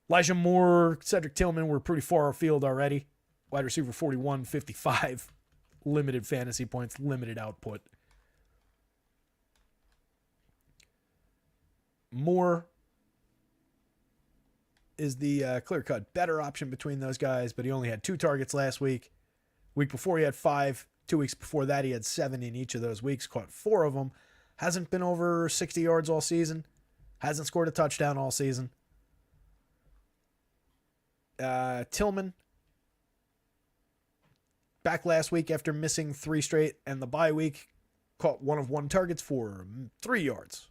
Elijah Moore, Cedric Tillman were pretty far afield already. Wide receiver 41, 55. Limited fantasy points, limited output. Moore is the clear-cut better option between those guys, but he only had 2 targets last week. Week before he had 5. 2 weeks before that he had 7 in each of those weeks, caught 4 of them. Hasn't been over 60 yards all season. Hasn't scored a touchdown all season. Tillman, back last week after missing 3 straight and the bye week, caught 1 of 1 targets for 3 yards.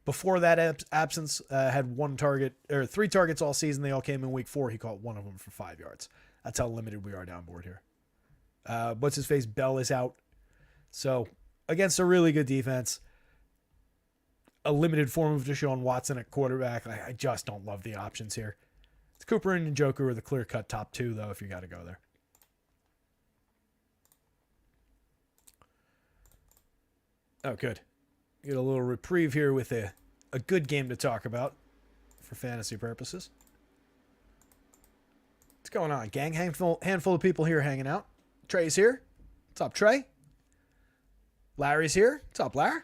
Before that absence, had 1 target or 3 targets all season. They all came in week 4. He caught 1 of them for 5 yards. That's how limited we are down board here. What's his face? Bell is out. So against a really good defense, a limited form of Deshaun Watson at quarterback. I just don't love the options here. It's Cooper and Njoku are the clear-cut top 2, though, if you got to go there. Oh, good. Get a little reprieve here with a good game to talk about for fantasy purposes. What's going on, gang? Handful of people here hanging out. Trey's here. What's up, Trey? Larry's here. What's up, Larry?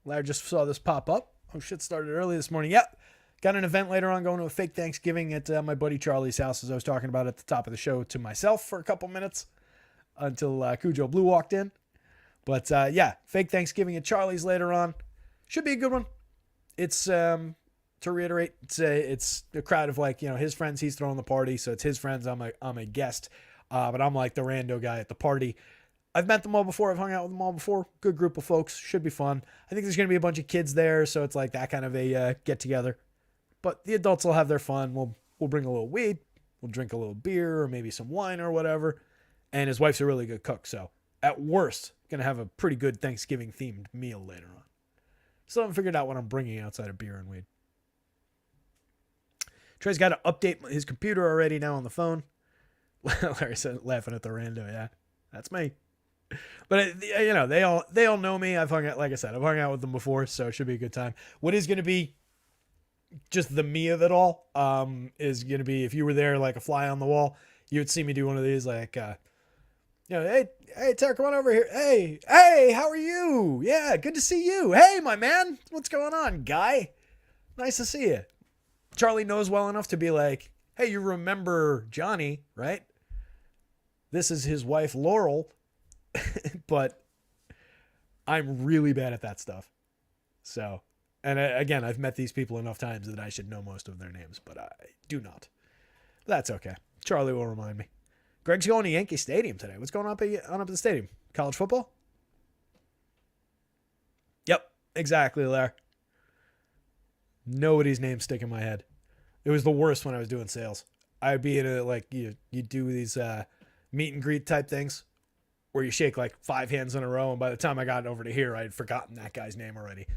Larry just saw this pop up. Oh, shit, started early this morning. Yep. Got an event later on, going to a fake Thanksgiving at my buddy Charlie's house, as I was talking about at the top of the show, to myself for a couple minutes until Cujo Blue walked in. But yeah, fake Thanksgiving at Charlie's later on. Should be a good one. It's, to reiterate, it's a crowd of his friends. He's throwing the party, so it's his friends. I'm a guest, but I'm like the rando guy at the party. I've met them all before. I've hung out with them all before. Good group of folks. Should be fun. I think there's going to be a bunch of kids there, so it's like that kind of a get together. But the adults will have their fun. We'll bring a little weed. We'll drink a little beer or maybe some wine or whatever. And his wife's a really good cook, so at worst, going to have a pretty good Thanksgiving-themed meal later on. Still haven't figured out what I'm bringing outside of beer and weed. Trey's got to update his computer already now on the phone. Larry said, laughing at the rando. Yeah, that's me. But they all know me. I've hung out, like I said, I've hung out with them before, so it should be a good time. What is going to be just the me of it all is going to be, if you were there like a fly on the wall, you would see me do one of these hey, Tara, come on over here. Hey, how are you? Yeah, good to see you. Hey, my man, what's going on, guy? Nice to see you. Charlie knows well enough to be like, hey, you remember Johnny, right? This is his wife, Laurel. but I'm really bad at that stuff. So, and again, I've met these people enough times that I should know most of their names, but I do not. That's okay. Charlie will remind me. Greg's going to Yankee Stadium today. What's going on up at the stadium? College football? Yep, exactly, Larry. Nobody's name stick in my head. It was the worst when I was doing sales. I'd be in you do these meet and greet type things where you shake like 5 hands in a row, and by the time I got over to here, I had forgotten that guy's name already.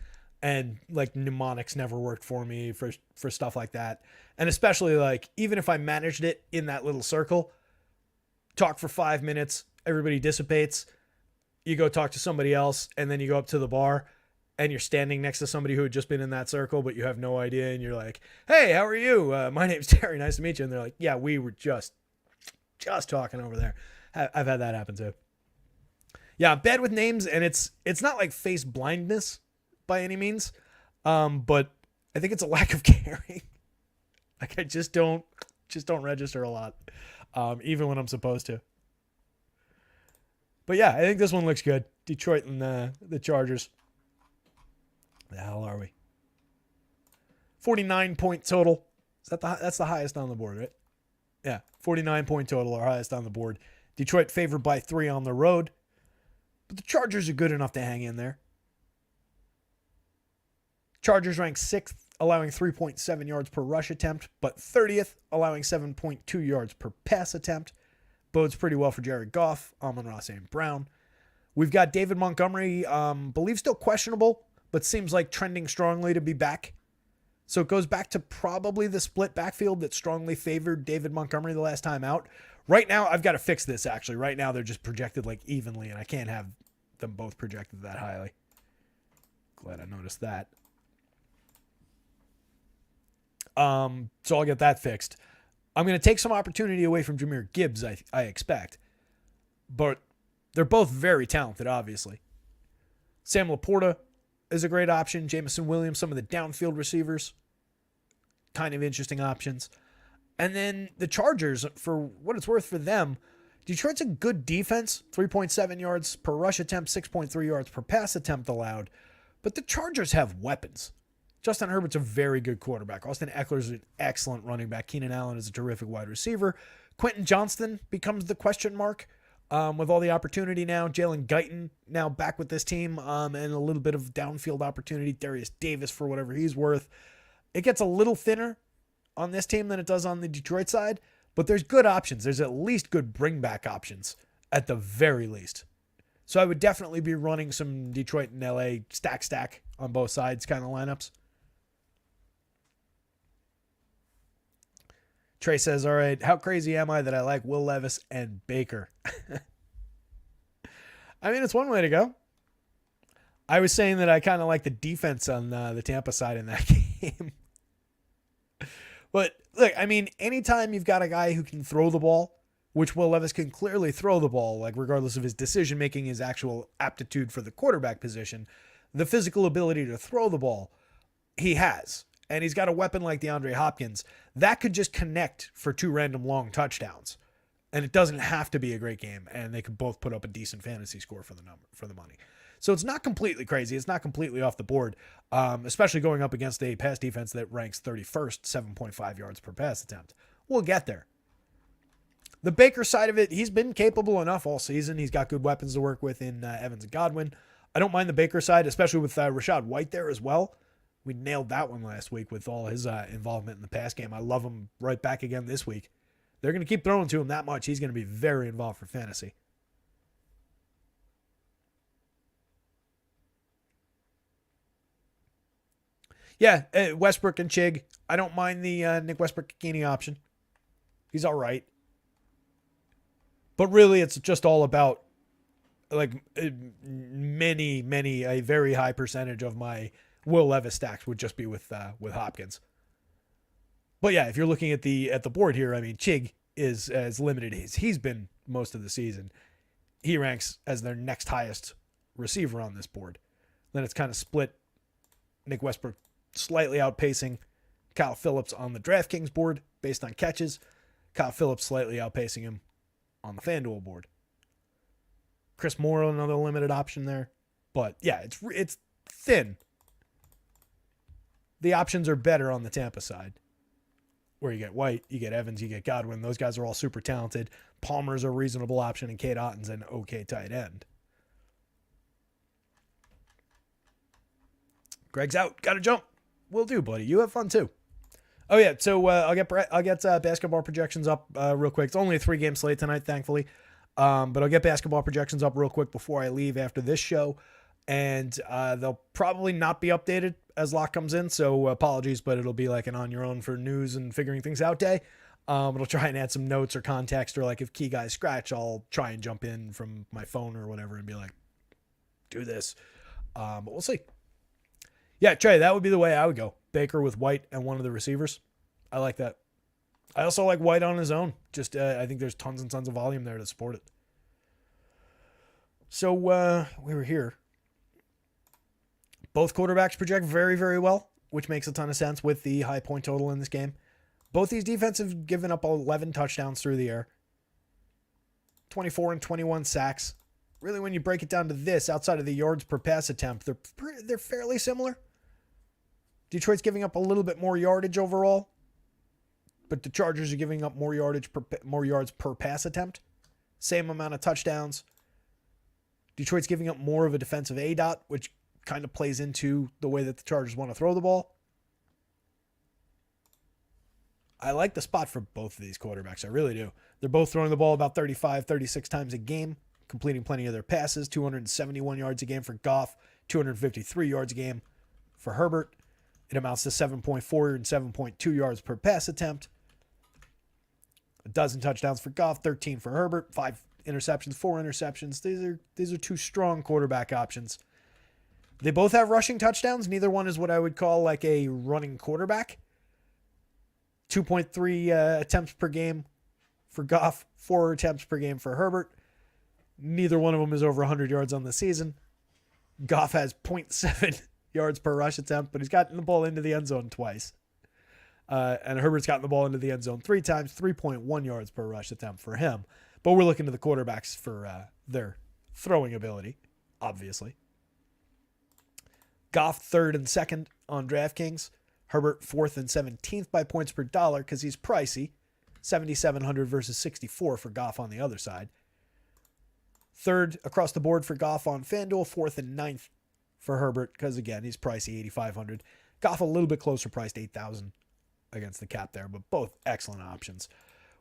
And like mnemonics never worked for me for stuff like that. And especially like even if I managed it in that little circle, talk for 5 minutes, everybody dissipates, you go talk to somebody else, and then you go up to the bar and you're standing next to somebody who had just been in that circle, but you have no idea. And you're like, hey, how are you? My name's Terry. Nice to meet you. And they're like, yeah, we were just talking over there. I've had that happen too. Yeah, I'm bad with names, and it's not like face blindness by any means, but I think it's a lack of caring. Like I just don't register a lot, even when I'm supposed to. But yeah, I think this one looks good. Detroit and the Chargers. The hell are we? 49-point total. That's the highest on the board, right? Yeah, 49-point total, our highest on the board. Detroit favored by 3 on the road, but the Chargers are good enough to hang in there. Chargers rank 6th, allowing 3.7 yards per rush attempt, but 30th, allowing 7.2 yards per pass attempt. Bodes pretty well for Jared Goff, Amon-Ra St. Brown. We've got David Montgomery, believe still questionable, but seems like trending strongly to be back. So it goes back to probably the split backfield that strongly favored David Montgomery the last time out. Right now, I've got to fix this, actually. Right now, they're just projected like evenly, and I can't have them both projected that highly. Glad I noticed that. So I'll get that fixed. I'm going to take some opportunity away from Jahmyr Gibbs, I expect. But they're both very talented, obviously. Sam Laporta is a great option. Jameson Williams, some of the downfield receivers. Kind of interesting options. And then the Chargers, for what it's worth for them, Detroit's a good defense. 3.7 yards per rush attempt, 6.3 yards per pass attempt allowed. But the Chargers have weapons. Justin Herbert's a very good quarterback. Austin Eckler's an excellent running back. Keenan Allen is a terrific wide receiver. Quentin Johnston becomes the question mark with all the opportunity now. Jalen Guyton now back with this team and a little bit of downfield opportunity. Darius Davis for whatever he's worth. It gets a little thinner on this team than it does on the Detroit side, but there's good options. There's at least good bring back options at the very least. So I would definitely be running some Detroit and LA stack on both sides kind of lineups. Trey says, all right, how crazy am I that I like Will Levis and Baker? I mean, it's one way to go. I was saying that I kind of like the defense on the Tampa side in that game. But look, I mean, anytime you've got a guy who can throw the ball, which Will Levis can clearly throw the ball, like regardless of his decision-making, his actual aptitude for the quarterback position, the physical ability to throw the ball, he has. And he's got a weapon like DeAndre Hopkins that could just connect for 2 random long touchdowns. And it doesn't have to be a great game. And they could both put up a decent fantasy score for the money. So it's not completely crazy. It's not completely off the board, especially going up against a pass defense that ranks 31st, 7.5 yards per pass attempt. We'll get there. The Baker side of it, he's been capable enough all season. He's got good weapons to work with in Evans and Godwin. I don't mind the Baker side, especially with Rachaad White there as well. We nailed that one last week with all his involvement in the pass game. I love him right back again this week. They're going to keep throwing to him that much. He's going to be very involved for fantasy. Yeah, Westbrook and Chig. I don't mind the Nick Westbrook-Kikini option. He's all right. But really, it's just all about like a very high percentage of my Will Levis stacks would just be with Hopkins. But yeah, if you're looking at the board here, I mean, Chig is as limited as he's been most of the season. He ranks as their next highest receiver on this board. Then it's kind of split. Nick Westbrook slightly outpacing Kyle Phillips on the DraftKings board based on catches. Kyle Phillips slightly outpacing him on the FanDuel board. Chris Moore, another limited option there. But yeah, it's thin. The options are better on the Tampa side, where you get White, you get Evans, you get Godwin. Those guys are all super talented. Palmer's a reasonable option, and Cade Otton's an okay tight end. Greg's out. Got to jump. Will do, buddy. You have fun too. Oh yeah, so I'll get basketball projections up real quick. It's only a 3-game slate tonight, thankfully, but I'll get basketball projections up real quick before I leave after this show, and they'll probably not be updated as lock comes in. So apologies, but it'll be like an on your own for news and figuring things out day. It'll try and add some notes or context, or like if key guys scratch, I'll try and jump in from my phone or whatever and be like, do this. But we'll see. Yeah, Trey, that would be the way I would go. Baker with White and one of the receivers. I like that. I also like White on his own. Just I think there's tons and tons of volume there to support it. So we were here. Both quarterbacks project very, very well, which makes a ton of sense with the high point total in this game. Both these defenses have given up 11 touchdowns through the air. 24 and 21 sacks. Really, when you break it down to this, outside of the yards per pass attempt, they're fairly similar. Detroit's giving up a little bit more yardage overall, but the Chargers are giving up more yards per pass attempt. Same amount of touchdowns. Detroit's giving up more of a defensive ADOT, which kind of plays into the way that the Chargers want to throw the ball. I like the spot for both of these quarterbacks. I really do. They're both throwing the ball about 35, 36 times a game, completing plenty of their passes. 271 yards a game for Goff, 253 yards a game for Herbert. It amounts to 7.4 and 7.2 yards per pass attempt. 12 touchdowns for Goff, 13 for Herbert, 5 interceptions, 4 interceptions. These are two strong quarterback options. They both have rushing touchdowns. Neither one is what I would call like a running quarterback. 2.3 attempts per game for Goff, 4 attempts per game for Herbert. Neither one of them is over 100 yards on the season. Goff has 0.7 yards per rush attempt, but he's gotten the ball into the end zone twice. And Herbert's gotten the ball into the end zone 3 times, 3.1 yards per rush attempt for him. But we're looking to the quarterbacks for their throwing ability, obviously. Goff 3rd and 2nd on DraftKings. Herbert 4th and 17th by points per dollar because he's pricey. 7,700 versus 64 for Goff on the other side. 3rd across the board for Goff on FanDuel. 4th and 9th for Herbert because, again, he's pricey, 8,500. Goff a little bit closer priced, 8,000 against the cap there, but both excellent options.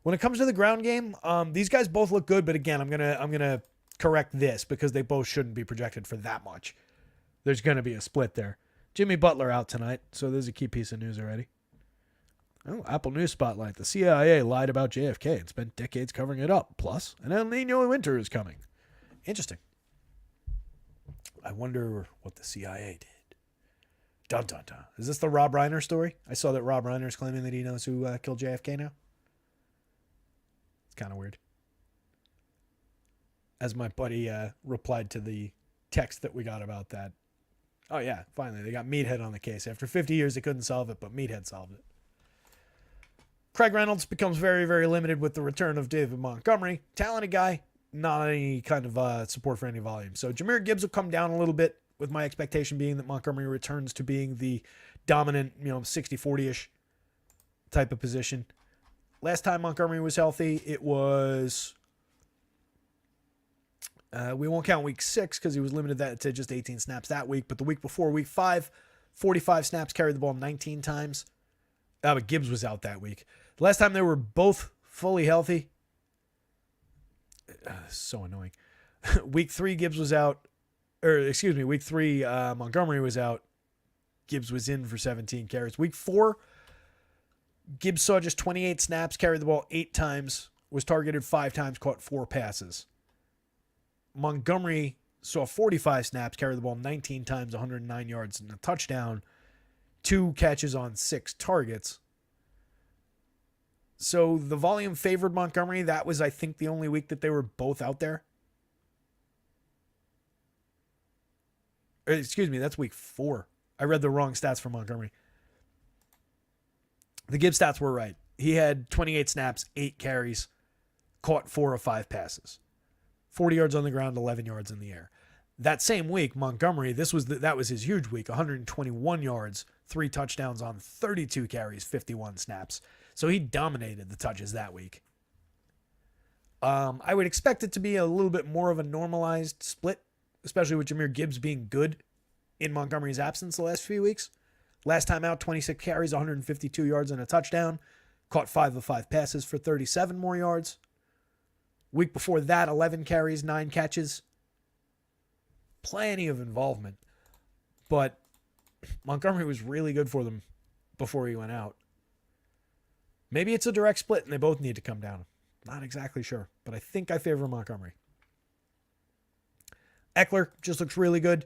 When it comes to the ground game, these guys both look good, but again, I'm gonna correct this because they both shouldn't be projected for that much. There's gonna be a split there. Jimmy Butler out tonight, so there's a key piece of news already. Oh, Apple News Spotlight. The CIA lied about JFK and spent decades covering it up. Plus, an El Nino winter is coming. Interesting. I wonder what the CIA did. Dun, dun, dun. Is this the Rob Reiner story? I saw that Rob Reiner is claiming that he knows who killed JFK now. It's kind of weird. As my buddy replied to the text that we got about that. Oh, yeah, finally. They got Meathead on the case. After 50 years, they couldn't solve it, but Meathead solved it. Craig Reynolds becomes very, very limited with the return of David Montgomery. Talented guy, not any kind of support for any volume. So Jahmyr Gibbs will come down a little bit, with my expectation being that Montgomery returns to being the dominant, 60-40-ish type of position. Last time Montgomery was healthy, it was... we won't count week 6 because he was limited to just 18 snaps that week. But the week before, week 5, 45 snaps, carried the ball 19 times. But Gibbs was out that week. The last time they were both fully healthy. So annoying. Week 3, Gibbs was out. Week 3, Montgomery was out. Gibbs was in for 17 carries. Week 4, Gibbs saw just 28 snaps, carried the ball 8 times, was targeted 5 times, caught 4 passes. Montgomery saw 45 snaps, carried the ball 19 times, 109 yards and a touchdown, 2 catches on 6 targets. So the volume favored Montgomery. That was, I think, the only week that they were both out there. Excuse me, that's week 4. I read the wrong stats for Montgomery. The Gibbs stats were right. He had 28 snaps, 8 carries, caught 4 of 5 passes. 40 yards on the ground, 11 yards in the air. That same week, Montgomery, that was his huge week, 121 yards, 3 touchdowns on 32 carries, 51 snaps. So he dominated the touches that week. I would expect it to be a little bit more of a normalized split, especially with Jahmyr Gibbs being good in Montgomery's absence the last few weeks. Last time out, 26 carries, 152 yards and a touchdown. Caught 5 of 5 passes for 37 more yards. Week before that, 11 carries, 9 catches. Plenty of involvement. But Montgomery was really good for them before he went out. Maybe it's a direct split and they both need to come down. Not exactly sure, but I think I favor Montgomery. Eckler just looks really good.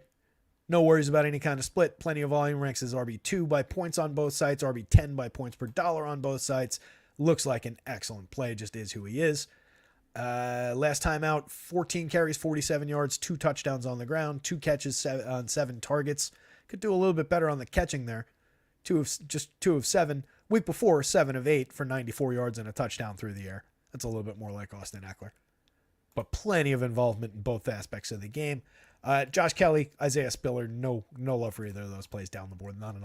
No worries about any kind of split. Plenty of volume. Ranks as RB2 by points on both sites. RB10 by points per dollar on both sites. Looks like an excellent play. Just is who he is. Last time out, 14 carries, 47 yards, 2 touchdowns on the ground, 2 catches on 7 targets. Could do a little bit better on the catching there. 2 of 7. Week before, 7 of 8 for 94 yards and a touchdown through the air. That's a little bit more like Austin Eckler. But plenty of involvement in both aspects of the game. Josh Kelly, Isaiah Spiller, no love for either of those plays down the board. Not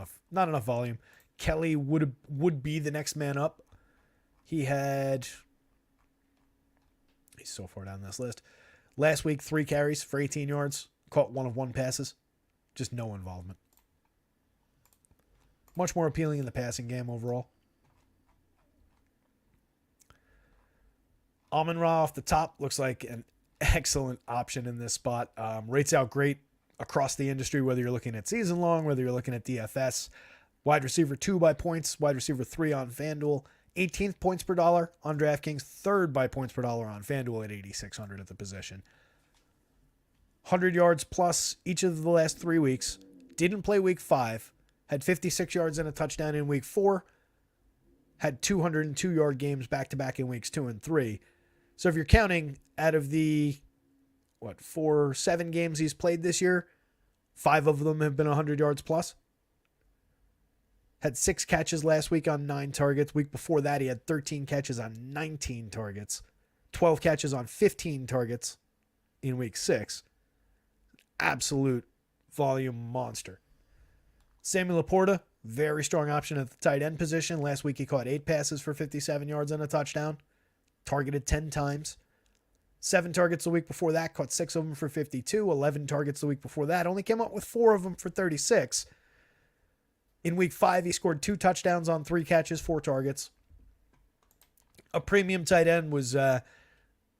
enough volume. Kelly would be the next man up. He's so far down this list. Last week, 3 carries for 18 yards. Caught 1 of 1 passes. Just no involvement. Much more appealing in the passing game overall. Amon-Ra off the top looks like an excellent option in this spot. Rates out great across the industry, whether you're looking at season long, whether you're looking at DFS. Wide receiver 2 by points, wide receiver 3 on FanDuel, 18th points per dollar on DraftKings, 3rd by points per dollar on FanDuel at 8,600 at the position. 100 yards plus each of the last 3 weeks. Didn't play week 5. Had 56 yards and a touchdown in week 4. Had 202-yard games back-to-back in weeks 2 and 3. So if you're counting out of the, 7 games he's played this year, 5 of them have been 100 yards plus. Had 6 catches last week on 9 targets. Week before that, he had 13 catches on 19 targets. 12 catches on 15 targets in week 6. Absolute volume monster. Samuel Laporta, very strong option at the tight end position. Last week, he caught 8 passes for 57 yards and a touchdown. Targeted 10 times. 7 targets the week before that, caught 6 of them for 52. 11 targets the week before that, only came up with 4 of them for 36. In week 5, he scored 2 touchdowns on 3 catches, 4 targets. A premium tight end was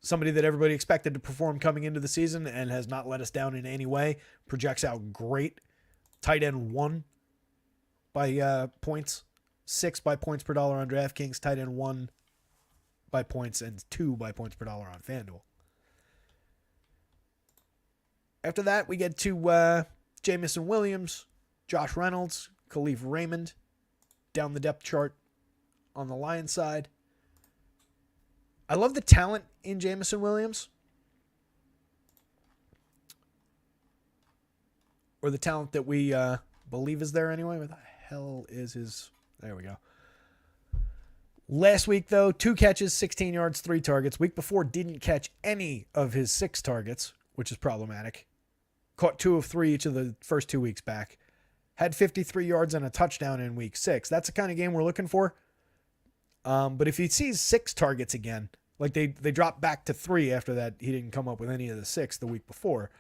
somebody that everybody expected to perform coming into the season and has not let us down in any way. Projects out great. Tight end 1 by points, 6 by points per dollar on DraftKings, tight end 1 by points, and 2 by points per dollar on FanDuel. After that, we get to Jamison Williams, Josh Reynolds, Khalif Raymond, down the depth chart on the Lions side. I love the talent in Jamison Williams. Or the talent that we believe is there anyway. What the hell is his... There we go. Last week, though, 2 catches, 16 yards, 3 targets. Week before, didn't catch any of his 6 targets, which is problematic. Caught 2 of 3 each of the first 2 weeks back. Had 53 yards and a touchdown in week 6. That's the kind of game we're looking for. But if he sees 6 targets again, like they dropped back to 3 after that, he didn't come up with any of the 6 the week before.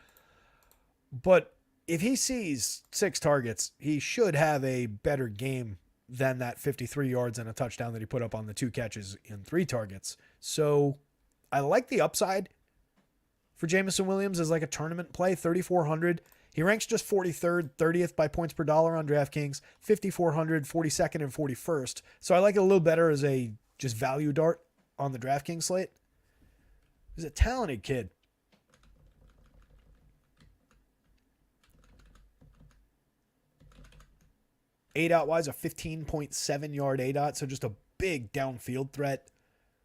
But if he sees 6 targets, he should have a better game than that 53 yards and a touchdown that he put up on the 2 catches in 3 targets. So I like the upside for Jamison Williams as like a tournament play, 3,400. He ranks just 43rd, 30th by points per dollar on DraftKings, 5,400, 42nd, and 41st. So I like it a little better as a just value dart on the DraftKings slate. He's a talented kid. ADOT wise, a 15.7 yard ADOT, so just a big downfield threat.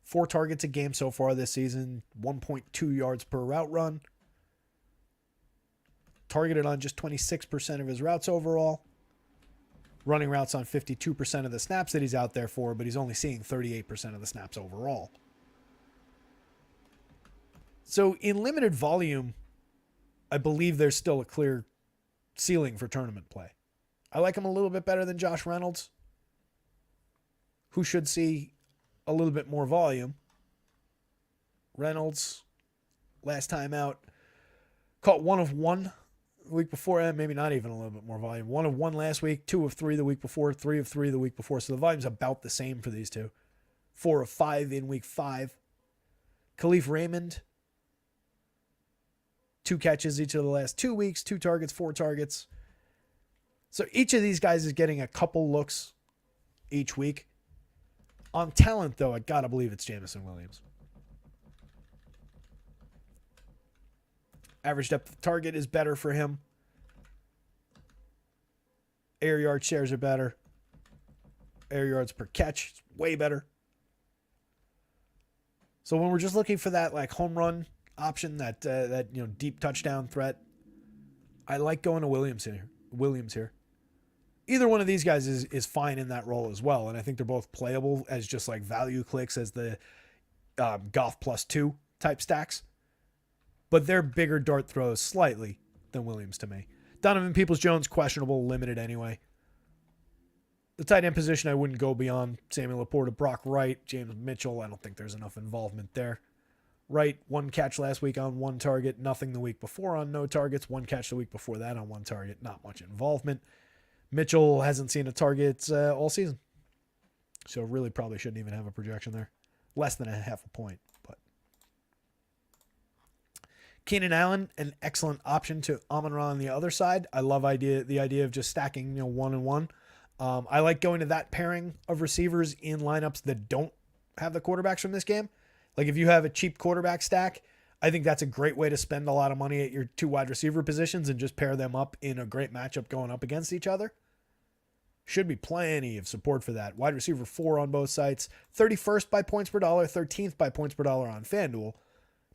4 targets a game so far this season, 1.2 yards per route run. Targeted on just 26% of his routes overall. Running routes on 52% of the snaps that he's out there for, but he's only seeing 38% of the snaps overall. So in limited volume, I believe there's still a clear ceiling for tournament play. I like him a little bit better than Josh Reynolds, who should see a little bit more volume. Reynolds, last time out, caught 1 of 1 the week before, maybe not even a little bit more volume. 1 of 1 last week, 2 of 3 the week before, 3 of 3 the week before. So the volume's about the same for these two. 4 of 5 in week 5. Khalif Raymond, 2 catches each of the last 2 weeks, 2 targets, 4 targets. So each of these guys is getting a couple looks each week. On talent, though, I got to believe it's Jameson Williams. Average depth of target is better for him. Air yard shares are better. Air yards per catch is way better. So when we're just looking for that like home run option, that deep touchdown threat, I like going to Williams here. Either one of these guys is fine in that role as well, and I think they're both playable as just like value clicks as the Goff +2 type stacks. But they're bigger dart throws slightly than Williams to me. Donovan Peoples-Jones, questionable, limited anyway. The tight end position, I wouldn't go beyond Samuel Laporta, Brock Wright, James Mitchell. I don't think there's enough involvement there. Wright, 1 catch last week on 1 target, nothing the week before on no targets, 1 catch the week before that on 1 target, not much involvement. Mitchell hasn't seen a target all season. So really probably shouldn't even have a projection there. Less than a half a point. But Keenan Allen, an excellent option to Amon-Ra on the other side. I love the idea of just stacking 1 and 1. I like going to that pairing of receivers in lineups that don't have the quarterbacks from this game. Like if you have a cheap quarterback stack, I think that's a great way to spend a lot of money at your 2 wide receiver positions and just pair them up in a great matchup going up against each other. Should be plenty of support for that. Wide receiver 4 on both sites. 31st by points per dollar, 13th by points per dollar on FanDuel.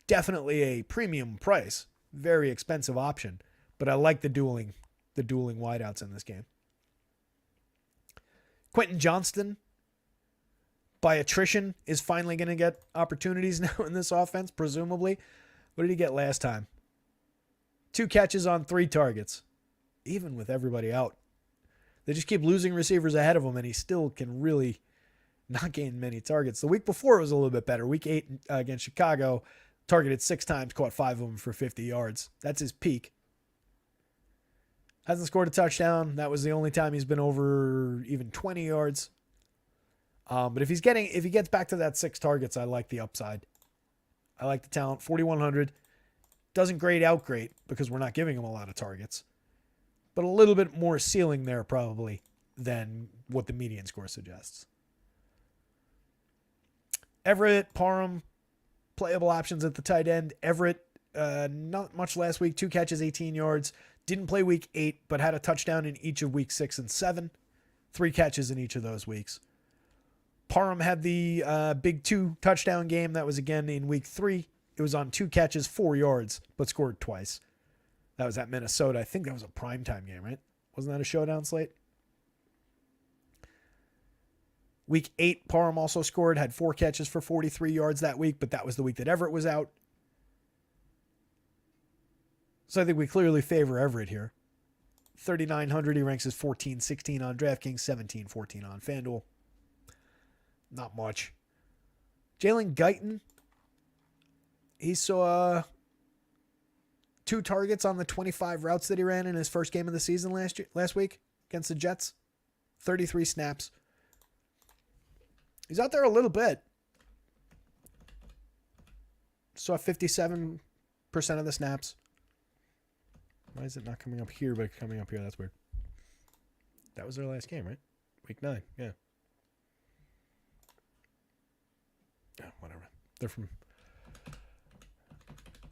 Definitely a premium price. Very expensive option. But I like the dueling wideouts in this game. Quentin Johnston, by attrition, is finally going to get opportunities now in this offense, presumably. What did he get last time? 2 catches on 3 targets, even with everybody out. They just keep losing receivers ahead of him, and he still can really not gain many targets. The week before it was a little bit better. Week 8 against Chicago, targeted 6 times, caught 5 of them for 50 yards. That's his peak. Hasn't scored a touchdown. That was the only time he's been over even 20 yards. But if he gets back to that 6 targets, I like the upside. I like the talent. 4,100. Doesn't grade out great because we're not giving him a lot of targets. But a little bit more ceiling there probably than what the median score suggests. Everett, Parham, playable options at the tight end. Everett, not much last week. 2 catches, 18 yards. Didn't play week 8, but had a touchdown in each of week 6 and 7. 3 catches in each of those weeks. Parham had the big 2 touchdown game. That was again in week 3. It was on 2 catches, 4 yards, but scored twice. That was at Minnesota. I think that was a primetime game, right? Wasn't that a showdown slate? Week 8, Parham also scored, had 4 catches for 43 yards that week, but that was the week that Everett was out. So I think we clearly favor Everett here. 3,900, he ranks as 14-16 on DraftKings, 17-14 on FanDuel. Not much. Jalen Guyton, he saw 2 targets on the 25 routes that he ran in his first game of the season last week against the Jets. 33 snaps. He's out there a little bit. Saw 57% of the snaps. Why is it not coming up here, but coming up here? That's weird. That was their last game, right? Week 9, yeah. Yeah, whatever. They're from...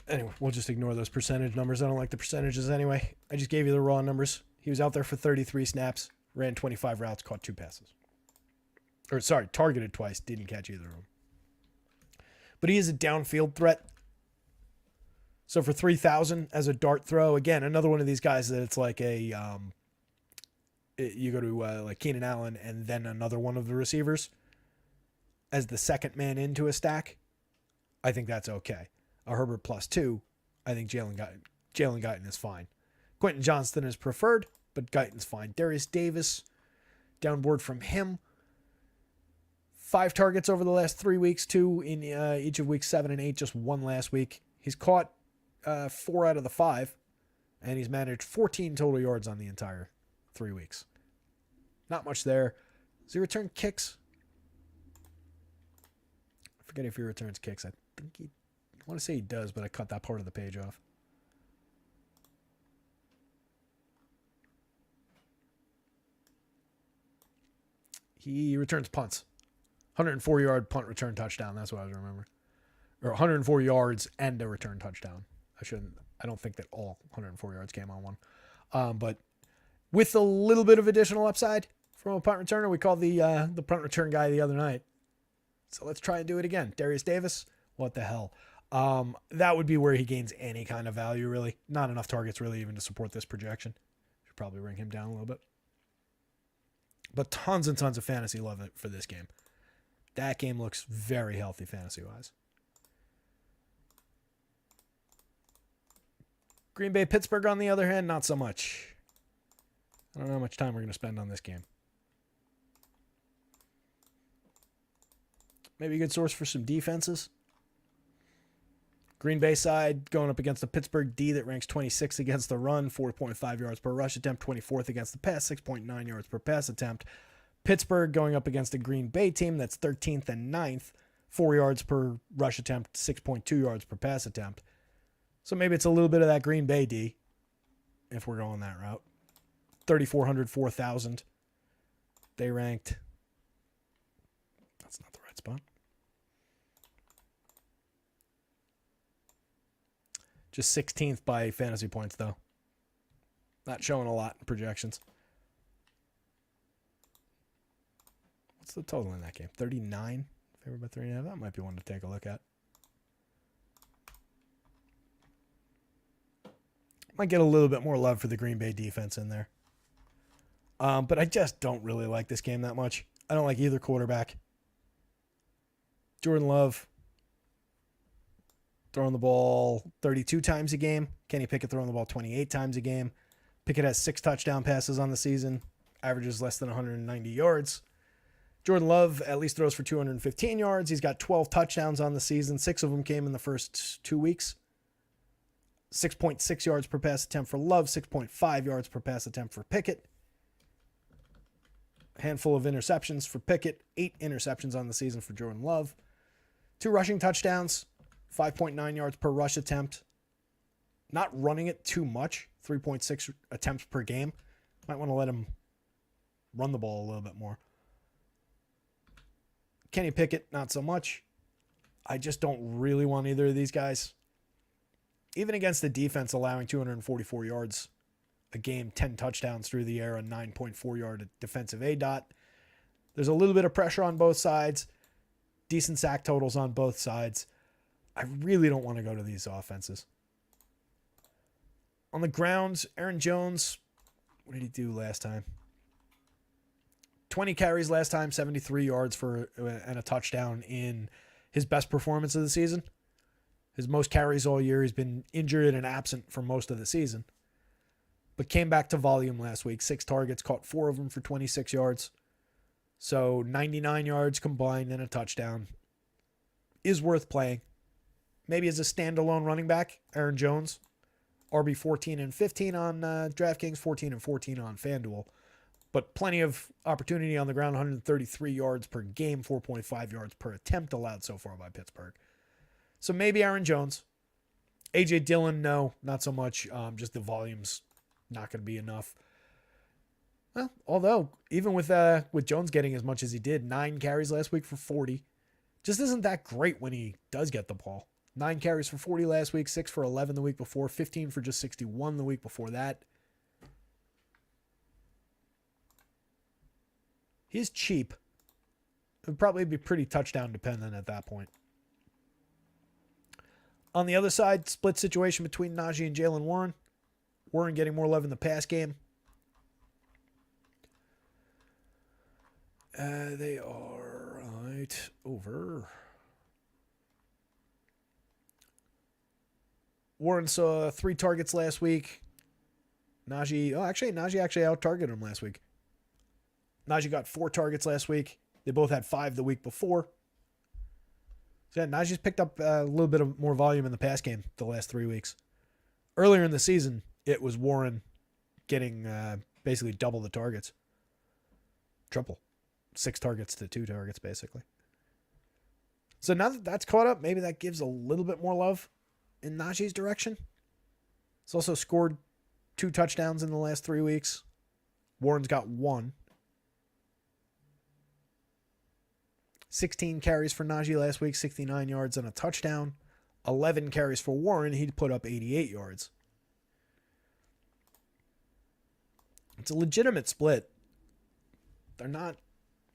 Anyway, we'll just ignore those percentage numbers. I don't like the percentages anyway. I just gave you the raw numbers. He was out there for 33 snaps, ran 25 routes, caught 2 passes. Or, sorry, targeted twice, didn't catch either of them. But he is a downfield threat. So for 3,000 as a dart throw, again, another one of these guys that it's like a... you go to like Keenan Allen and then another one of the receivers as the second man into a stack. I think that's okay. a Herbert +2, I think Jalen Guyton is fine. Quentin Johnston is preferred, but Guyton's fine. Darius Davis, downboard from him. 5 targets over the last 3 weeks, 2 in each of weeks 7 and 8, just 1 last week. He's caught 4 out of the 5, and he's managed 14 total yards on the entire 3 weeks. Not much there. Does he return kicks? I forget if he returns kicks. I want to say he does, but I cut that part of the page off. He returns punts. 104-yard punt return touchdown. That's what I was remembering. Or 104 yards and a return touchdown. I don't think that all 104 yards came on one. But with a little bit of additional upside from a punt returner, we called the punt return guy the other night. So let's try and do it again. Darius Davis, what the hell? That would be where he gains any kind of value, really. Not enough targets, really, even to support this projection. Should probably bring him down a little bit. But tons and tons of fantasy love it for this game. That game looks very healthy fantasy-wise. Green Bay, Pittsburgh, on the other hand, not so much. I don't know how much time we're going to spend on this game. Maybe a good source for some defenses. Green Bay side going up against the Pittsburgh D that ranks 26th against the run, 4.5 yards per rush attempt, 24th against the pass, 6.9 yards per pass attempt. Pittsburgh going up against a Green Bay team that's 13th and 9th, 4 yards per rush attempt, 6.2 yards per pass attempt. So maybe it's a little bit of that Green Bay D if we're going that route. 3,400, 4,000. They ranked. That's not the right spot. Just 16th by fantasy points, though. Not showing a lot in projections. What's the total in that game? 39? Favored by 39? That might be one to take a look at. Might get a little bit more love for the Green Bay defense in there. But I just don't really like this game that much. I don't like either quarterback. Jordan Love throwing the ball 32 times a game. Kenny Pickett throwing the ball 28 times a game. Pickett has 6 touchdown passes on the season. Averages less than 190 yards. Jordan Love at least throws for 215 yards. He's got 12 touchdowns on the season. 6 of them came in the first 2 weeks. 6.6 yards per pass attempt for Love. 6.5 yards per pass attempt for Pickett. A handful of interceptions for Pickett. 8 interceptions on the season for Jordan Love. 2 rushing touchdowns. 5.9 yards per rush attempt. Not running it too much. 3.6 attempts per game. Might want to let him run the ball a little bit more. Kenny Pickett, not so much. I just don't really want either of these guys. Even against the defense allowing 244 yards a game, 10 touchdowns through the air, a 9.4 yard defensive ADOT. There's a little bit of pressure on both sides. Decent sack totals on both sides. I really don't want to go to these offenses. On the ground, Aaron Jones, what did he do last time? 20 carries last time, 73 yards and a touchdown in his best performance of the season. His most carries all year. He's been injured and absent for most of the season. But came back to volume last week. 6 targets, caught 4 of them for 26 yards. So 99 yards combined and a touchdown. Is worth playing. Maybe as a standalone running back, Aaron Jones. RB 14 and 15 on DraftKings, 14 and 14 on FanDuel. But plenty of opportunity on the ground, 133 yards per game, 4.5 yards per attempt allowed so far by Pittsburgh. So maybe Aaron Jones. A.J. Dillon, no, not so much. Just the volume's not going to be enough. Well, although, even with Jones getting as much as he did, 9 carries last week for 40, just isn't that great when he does get the ball. 9 carries for 40 last week, 6 for 11 the week before, 15 for just 61 the week before that. He's cheap. It would probably be pretty touchdown dependent at that point. On the other side, split situation between Najee and Jaylen Warren. Warren getting more love in the pass game. They are right over Warren saw 3 targets last week. Najee actually out-targeted him last week. Najee got 4 targets last week. They both had 5 the week before. So yeah, Najee's picked up a little bit of more volume in the pass game the last 3 weeks. Earlier in the season, it was Warren getting basically double the targets. Triple. 6 targets to 2 targets, basically. So now that that's caught up, maybe that gives a little bit more love in Najee's direction. He's also scored 2 touchdowns in the last 3 weeks. Warren's got 1. 16 carries for Najee last week, 69 yards and a touchdown. 11 carries for Warren. He'd put up 88 yards. It's a legitimate split. They're not,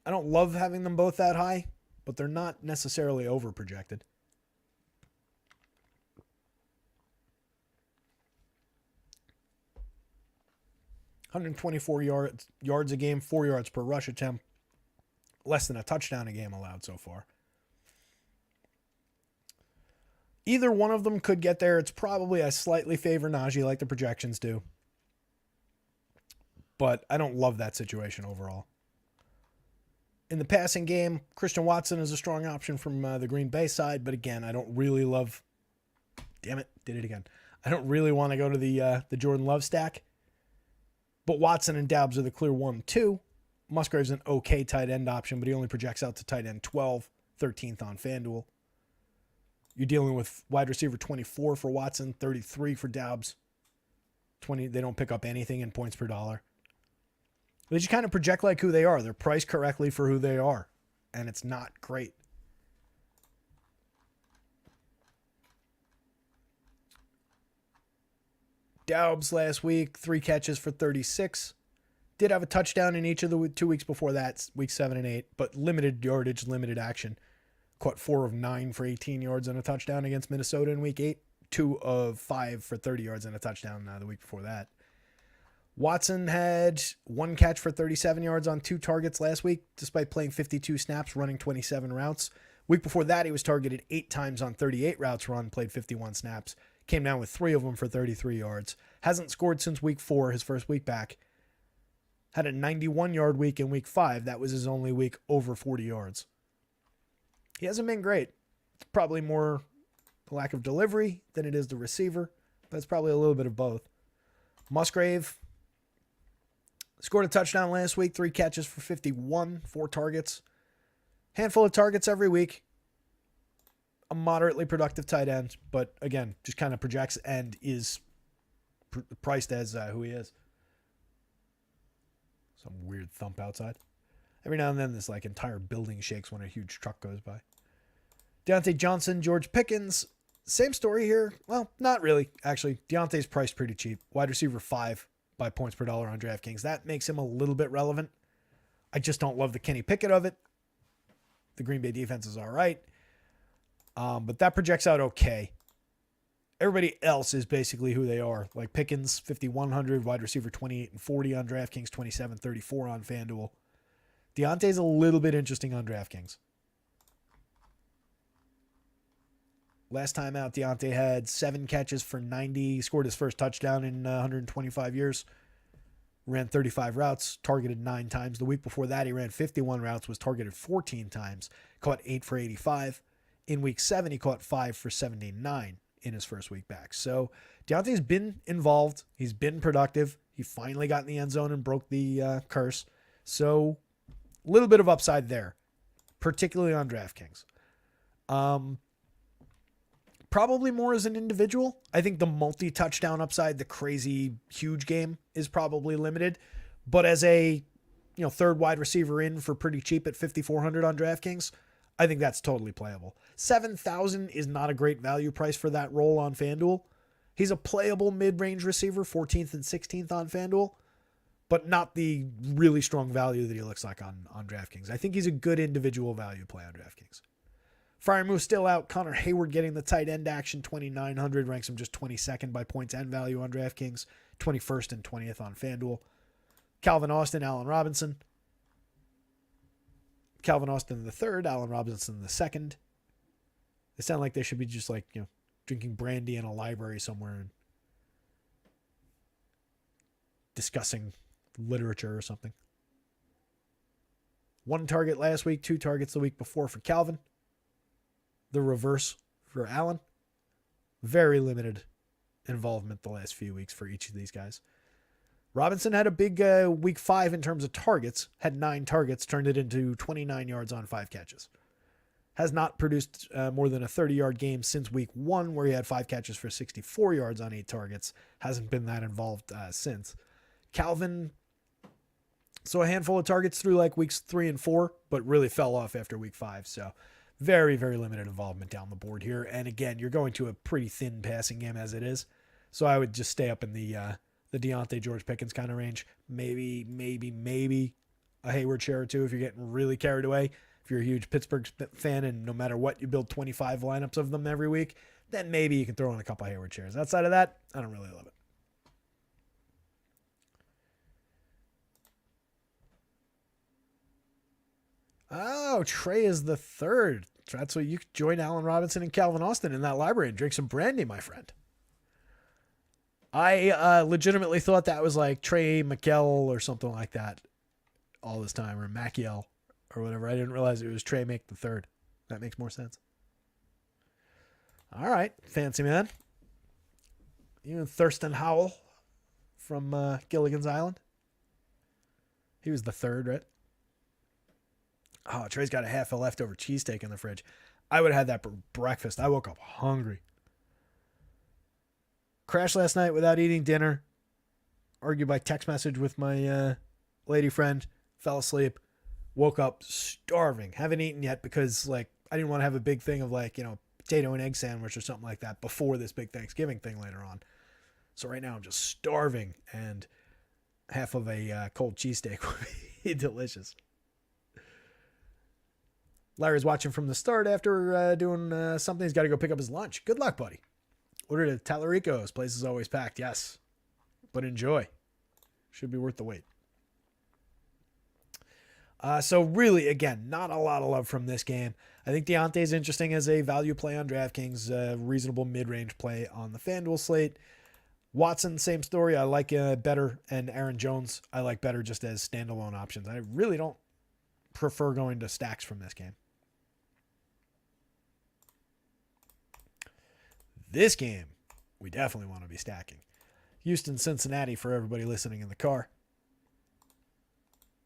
I don't love having them both that high, but they're not necessarily over projected. $124 yards a game, 4 yards per rush attempt. Less than a touchdown a game allowed so far. Either one of them could get there. It's probably I slightly favor Najee like the projections do. But I don't love that situation overall. In the passing game, Christian Watson is a strong option from the Green Bay side. But again, I don't really love... Damn it, did it again. I don't really want to go to the Jordan Love stack. But Watson and Doubs are the clear 1-2. Musgrave's an okay tight end option, but he only projects out to tight end 12, 13th on FanDuel. You're dealing with wide receiver 24 for Watson, 33 for Doubs. 20, they don't pick up anything in points per dollar. They just kind of project like who they are. They're priced correctly for who they are, and it's not great. Doubs last week, 3 catches for 36. Did have a touchdown in each of the 2 weeks before that, week 7 and 8, but limited yardage, limited action. Caught 4 of 9 for 18 yards and a touchdown against Minnesota in week 8. 2 of 5 for 30 yards and a touchdown the week before that. Watson had 1 catch for 37 yards on 2 targets last week, despite playing 52 snaps, running 27 routes. Week before that, he was targeted 8 times on 38 routes run, played 51 snaps. Came down with 3 of them for 33 yards. Hasn't scored since week 4, his first week back. Had a 91-yard week in week 5. That was his only week over 40 yards. He hasn't been great. It's probably more the lack of delivery than it is the receiver, but it's probably a little bit of both. Musgrave scored a touchdown last week, 3 catches for 51, 4 targets. Handful of targets every week. A moderately productive tight end, but again, just kind of projects and is priced as who he is. Some weird thump outside. Every now and then this like entire building shakes when a huge truck goes by. Deontay Johnson, George Pickens. Same story here. Well, not really, actually. Deontay's priced pretty cheap. Wide receiver 5 by points per dollar on DraftKings. That makes him a little bit relevant. I just don't love the Kenny Pickett of it. The Green Bay defense is all right. But that projects out okay. Everybody else is basically who they are. Like Pickens, 5,100, wide receiver 28 and 40 on DraftKings, 27.34 on FanDuel. Deontay's a little bit interesting on DraftKings. Last time out, Deontay had 7 catches for 90. He scored his first touchdown in 125 years. Ran 35 routes, targeted 9 times. The week before that, he ran 51 routes, was targeted 14 times. Caught 8 for 85. In week 7, he caught 5 for 79 in his first week back. So Deontay's been involved. He's been productive. He finally got in the end zone and broke the curse. So a little bit of upside there, particularly on DraftKings. Probably more as an individual. I think the multi-touchdown upside, the crazy huge game is probably limited. But as a third wide receiver in for pretty cheap at 5,400 on DraftKings, I think that's totally playable. 7,000 is not a great value price for that role on FanDuel. He's a playable mid-range receiver, 14th and 16th on FanDuel, but not the really strong value that he looks like on DraftKings. I think he's a good individual value play on DraftKings. Freiermuth still out. Connor Hayward getting the tight end action, 2,900, ranks him just 22nd by points and value on DraftKings, 21st and 20th on FanDuel. Calvin Austin, Allen Robinson. Calvin Austin the third, Allen Robinson the second. They sound like they should be just drinking brandy in a library somewhere and discussing literature or something. 1 target last week, 2 targets the week before for Calvin. The reverse for Allen. Very limited involvement the last few weeks for each of these guys. Robinson had a big week 5 in terms of targets. Had 9 targets, turned it into 29 yards on 5 catches. Has not produced more than a 30-yard game since week 1, where he had 5 catches for 64 yards on 8 targets. Hasn't been that involved since. Calvin, so a handful of targets through like weeks 3 and 4, but really fell off after week 5. So very, very limited involvement down the board here. And again, you're going to a pretty thin passing game as it is. So I would just stay up in the Deontay, George Pickens kind of range. Maybe a Hayward share or 2 if you're getting really carried away. If you're a huge Pittsburgh fan and no matter what, you build 25 lineups of them every week, then maybe you can throw in a couple of Hayward shares. Outside of that, I don't really love it. Oh, Trey is the third. That's what you could join Allen Robinson and Calvin Austin in that library and drink some brandy, my friend. I legitimately thought that was like Trey McKell or something like that all this time, or Maciel or whatever. I didn't realize it was Trey Make the third. That makes more sense. All right, fancy man. You and Thurston Howell from Gilligan's Island. He was the third, right? Oh, Trey's got a half a leftover cheesesteak in the fridge. I would have had that for breakfast. I woke up hungry. Crashed last night without eating dinner. Argued by text message with my lady friend. Fell asleep. Woke up starving. Haven't eaten yet because I didn't want to have a big thing of potato and egg sandwich or something like that before this big Thanksgiving thing later on. So right now I'm just starving, and half of a cold cheesesteak would be delicious. Larry's watching from the start after doing something. He's got to go pick up his lunch. Good luck, buddy. Ordered at Tallarico's. Place is always packed, yes. But enjoy. Should be worth the wait. So really, again, not a lot of love from this game. I think Deontay's interesting as a value play on DraftKings, reasonable mid-range play on the FanDuel slate. Watson, same story. I like better, and Aaron Jones, I like better just as standalone options. I really don't prefer going to stacks from this game. This game, we definitely want to be stacking. Houston, Cincinnati for everybody listening in the car.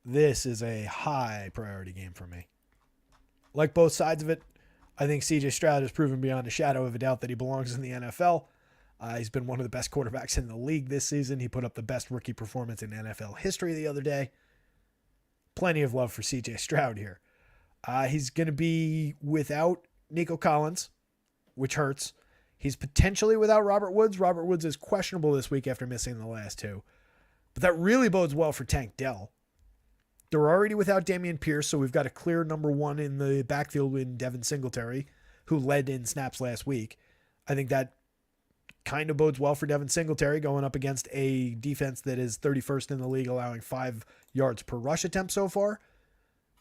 This is a high priority game for me. Like both sides of it, I think CJ Stroud has proven beyond a shadow of a doubt that he belongs in the NFL. He's been one of the best quarterbacks in the league this season. He put up the best rookie performance in NFL history the other day. Plenty of love for CJ Stroud here. He's going to be without Nico Collins, which hurts. He's potentially without Robert Woods. Robert Woods is questionable this week after missing the last 2. But that really bodes well for Tank Dell. They're already without Dameon Pierce, so we've got a clear number 1 in the backfield in Devin Singletary, who led in snaps last week. I think that kind of bodes well for Devin Singletary going up against a defense that is 31st in the league, allowing 5 yards per rush attempt so far.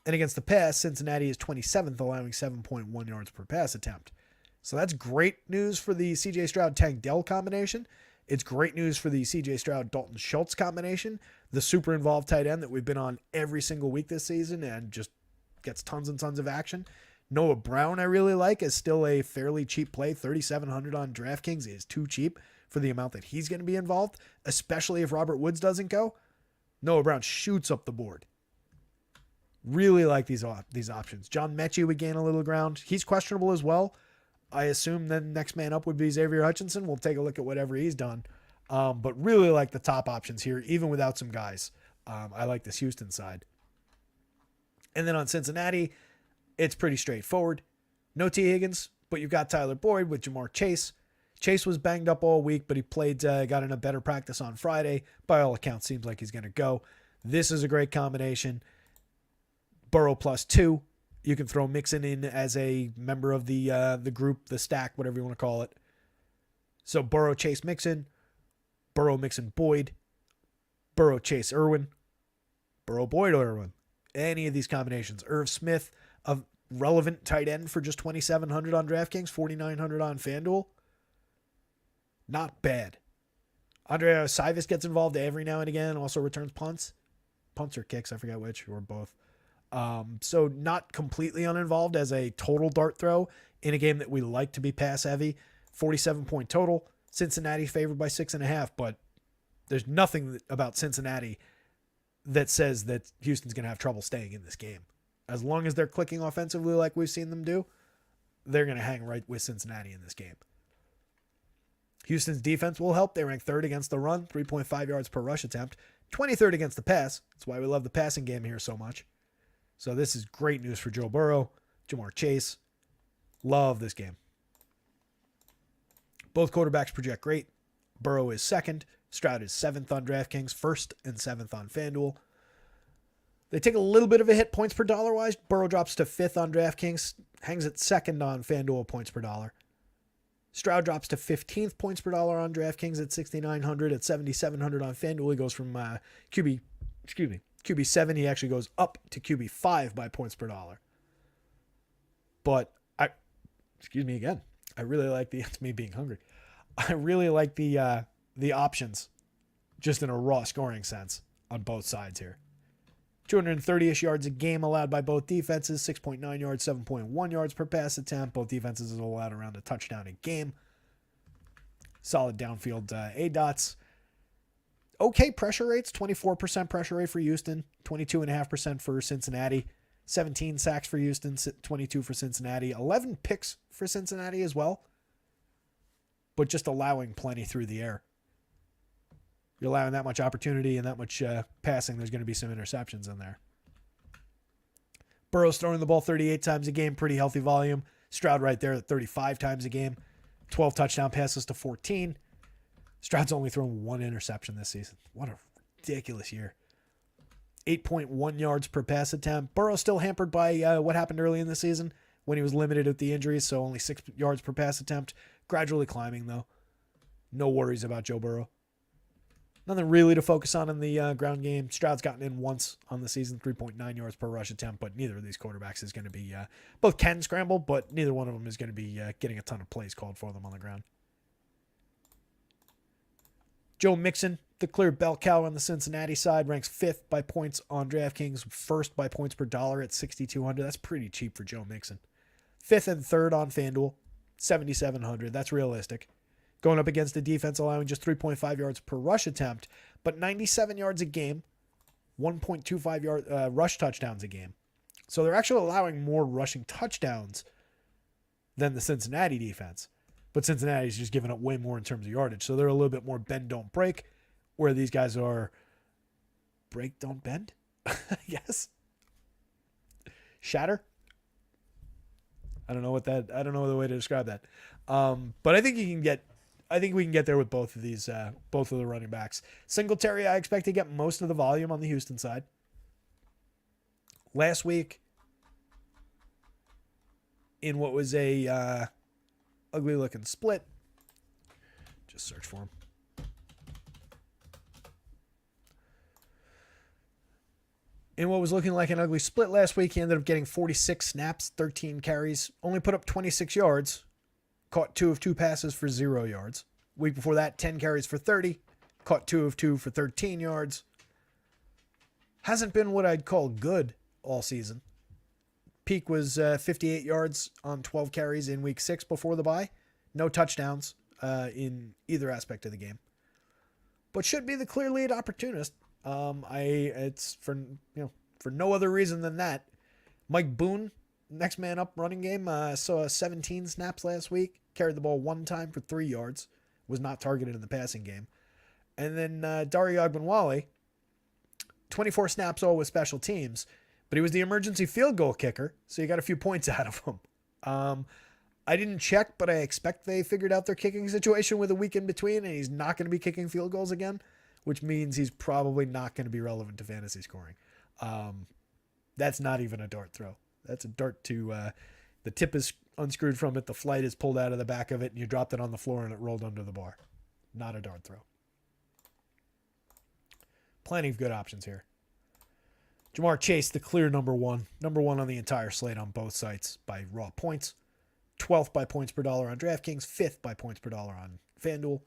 And against the pass, Cincinnati is 27th, allowing 7.1 yards per pass attempt. So that's great news for the CJ Stroud-Tank Dell combination. It's great news for the CJ Stroud-Dalton Schultz combination, the super involved tight end that we've been on every single week this season and just gets tons and tons of action. Noah Brown I really like is still a fairly cheap play. $3,700 on DraftKings is too cheap for the amount that he's going to be involved, especially if Robert Woods doesn't go. Noah Brown shoots up the board. Really like these options. John Mechie would gain a little ground. He's questionable as well. I assume then next man up would be Xavier Hutchinson. We'll take a look at whatever he's done. But really like the top options here, even without some guys. I like this Houston side. And then on Cincinnati, it's pretty straightforward. No T. Higgins, but you've got Tyler Boyd with Jamar Chase. Chase was banged up all week, but he got in a better practice on Friday. By all accounts, seems like he's going to go. This is a great combination. Burrow +2. You can throw Mixon in as a member of the group, the stack, whatever you want to call it. So Burrow, Chase, Mixon. Burrow, Mixon, Boyd. Burrow, Chase, Irwin. Burrow, Boyd, Irwin. Any of these combinations. Irv Smith, a relevant tight end for just $2,700 on DraftKings, $4,900 on FanDuel. Not bad. Andrea Sivas gets involved every now and again, also returns punts. Punts or kicks, I forget which, or both. So not completely uninvolved as a total dart throw in a game that we like to be pass heavy. 47-point total. Cincinnati favored by 6.5, but there's nothing about Cincinnati that says that Houston's going to have trouble staying in this game. As long as they're clicking offensively like we've seen them do, they're going to hang right with Cincinnati in this game. Houston's defense will help. They rank third against the run, 3.5 yards per rush attempt, 23rd against the pass. That's why we love the passing game here so much. So this is great news for Joe Burrow, Jamar Chase. Love this game. Both quarterbacks project great. Burrow is second. Stroud is 7th on DraftKings, 1st and 7th on FanDuel. They take a little bit of a hit points per dollar wise. Burrow drops to 5th on DraftKings, hangs at 2nd on FanDuel points per dollar. Stroud drops to 15th points per dollar on DraftKings at 6,900. At 7,700 on FanDuel, he goes from QB7. He actually goes up to QB5 by points per dollar. But I really like it's me being hungry. I really like the options just in a raw scoring sense on both sides here. 230-ish yards a game allowed by both defenses, 6.9 yards, 7.1 yards per pass attempt. Both defenses are allowed around a touchdown a game. Solid downfield ADOTs. Okay pressure rates, 24% pressure rate for Houston, 22.5% for Cincinnati, 17 sacks for Houston, 22 for Cincinnati, 11 picks for Cincinnati as well, but just allowing plenty through the air. You're allowing that much opportunity and that much passing, there's going to be some interceptions in there. Burrow's throwing the ball 38 times a game, pretty healthy volume. Stroud right there at 35 times a game, 12 touchdown passes to 14. Stroud's only thrown 1 interception this season. What a ridiculous year. 8.1 yards per pass attempt. Burrow still hampered by what happened early in the season when he was limited with the injuries, so only 6 yards per pass attempt. Gradually climbing, though. No worries about Joe Burrow. Nothing really to focus on in the ground game. Stroud's gotten in once on the season, 3.9 yards per rush attempt, but neither of these quarterbacks is going to be, both can scramble, but neither one of them is going to be getting a ton of plays called for them on the ground. Joe Mixon, the clear bell cow on the Cincinnati side, ranks 5th by points on DraftKings, 1st by points per dollar at 6,200. That's pretty cheap for Joe Mixon. 5th and 3rd on FanDuel, 7,700. That's realistic. Going up against a defense allowing just 3.5 yards per rush attempt, but 97 yards a game, 1.25 yard rush touchdowns a game. So they're actually allowing more rushing touchdowns than the Cincinnati defense. But Cincinnati's just giving up way more in terms of yardage. So they're a little bit more bend, don't break, where these guys are break, don't bend, I guess. Shatter. I don't know the way to describe that. But I think we can get there with both of these, both of the running backs. Singletary, I expect to get most of the volume on the Houston side. Last week, in what was a ugly looking split, just search for him. In what was looking like an ugly split last week, he ended up getting 46 snaps, 13 carries, only put up 26 yards, caught 2 of 2 passes for 0 yards. Week before that, 10 carries for 30, caught 2 of 2 for 13 yards. Hasn't been what I'd call good all season. Peak was 58 yards on 12 carries in week 6 before the bye. No touchdowns in either aspect of the game. But should be the clear lead opportunist. It's for no other reason than that. Mike Boone, next man up running game, saw 17 snaps last week, carried the ball 1 time for 3 yards, was not targeted in the passing game. And then Dario Ogunbowale, 24 snaps all with special teams, but he was the emergency field goal kicker, so you got a few points out of him. I didn't check, but I expect they figured out their kicking situation with a week in between, and he's not going to be kicking field goals again, which means he's probably not going to be relevant to fantasy scoring. That's not even a dart throw. That's a dart to the tip is unscrewed from it, the flight is pulled out of the back of it, and you dropped it on the floor and it rolled under the bar. Not a dart throw. Plenty of good options here. Jamar Chase, the clear number one on the entire slate on both sites by raw points. 12th by points per dollar on DraftKings, 5th by points per dollar on FanDuel.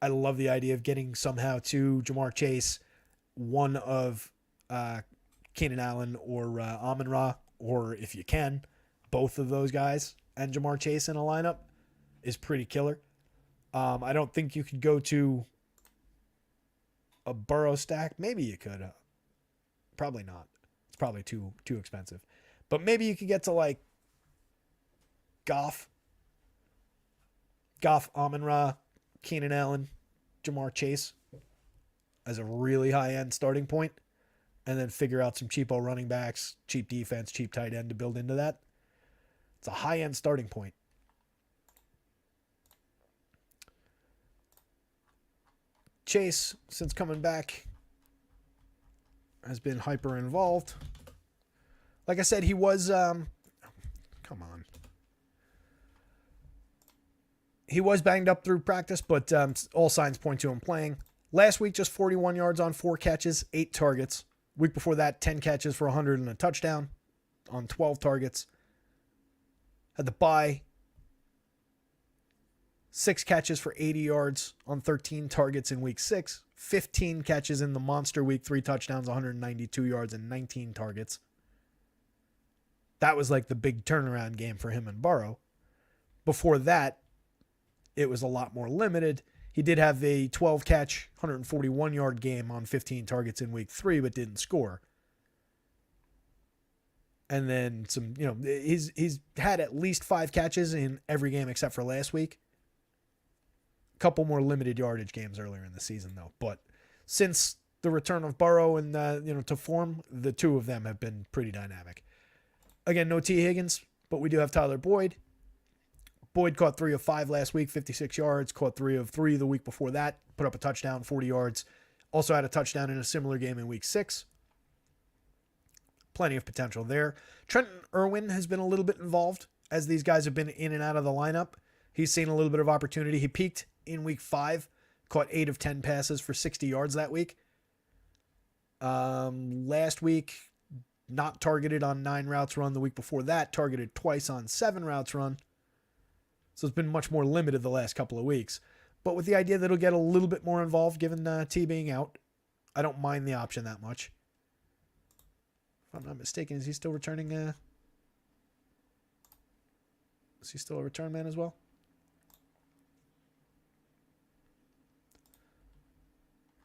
I love the idea of getting somehow to Jamar Chase, one of Keenan Allen or Amon-Ra, or if you can, both of those guys and Jamar Chase in a lineup is pretty killer. I don't think you could go to a Burrow stack. Maybe you could. Probably not. It's probably too expensive. But maybe you could get to like Goff, Amon-Ra, Keenan Allen, Jamar Chase as a really high-end starting point, and then figure out some cheapo running backs, cheap defense, cheap tight end to build into that. It's a high-end starting point. Chase, since coming back, has been hyper involved. Like I said, he was he was banged up through practice, but all signs point to him playing. Last week, just 41 yards on 4 catches, 8 targets. Week before that, 10 catches for 100 and a touchdown on 12 targets. Had the bye. 6 catches for 80 yards on 13 targets in week 6. 15 catches in the monster week, 3 touchdowns, 192 yards, and 19 targets. That was like the big turnaround game for him and Burrow. Before that, it was a lot more limited. He did have a 12-catch, 141-yard game on 15 targets in week 3, but didn't score. And then some, he's had at least 5 catches in every game except for last week. Couple more limited yardage games earlier in the season, though. But since the return of Burrow and to form, the two of them have been pretty dynamic. Again, no T. Higgins, but we do have Tyler Boyd. Boyd caught 3 of 5 last week, 56 yards. Caught 3 of 3 the week before that. Put up a touchdown, 40 yards. Also had a touchdown in a similar game in week 6. Plenty of potential there. Trenton Irwin has been a little bit involved as these guys have been in and out of the lineup. He's seen a little bit of opportunity. He peaked in week 5, caught 8 of 10 passes for 60 yards that week. Last week, not targeted on 9 routes run. The week before that, targeted twice on 7 routes run. So it's been much more limited the last couple of weeks. But with the idea that he'll get a little bit more involved given T being out, I don't mind the option that much. If I'm not mistaken, is he still returning? Is he still a return man as well?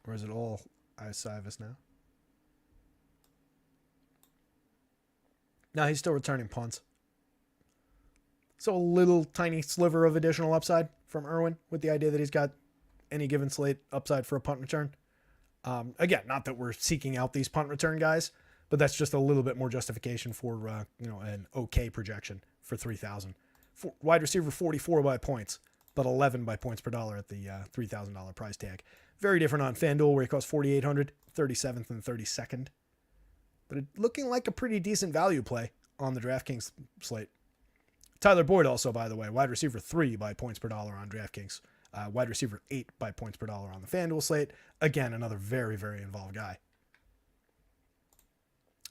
Or is it all Isivis now? No, he's still returning punts. So a little tiny sliver of additional upside from Irwin with the idea that he's got any given slate upside for a punt return. Again, not that we're seeking out these punt return guys, but that's just a little bit more justification for an okay projection for 3,000. Wide receiver 44 by points, but 11 by points per dollar at the $3,000 price tag. Very different on FanDuel where he costs 4,800, 37th and 32nd. But looking like a pretty decent value play on the DraftKings slate. Tyler Boyd also, by the way, wide receiver 3 by points per dollar on DraftKings. Wide receiver 8 by points per dollar on the FanDuel slate. Again, another very, very involved guy.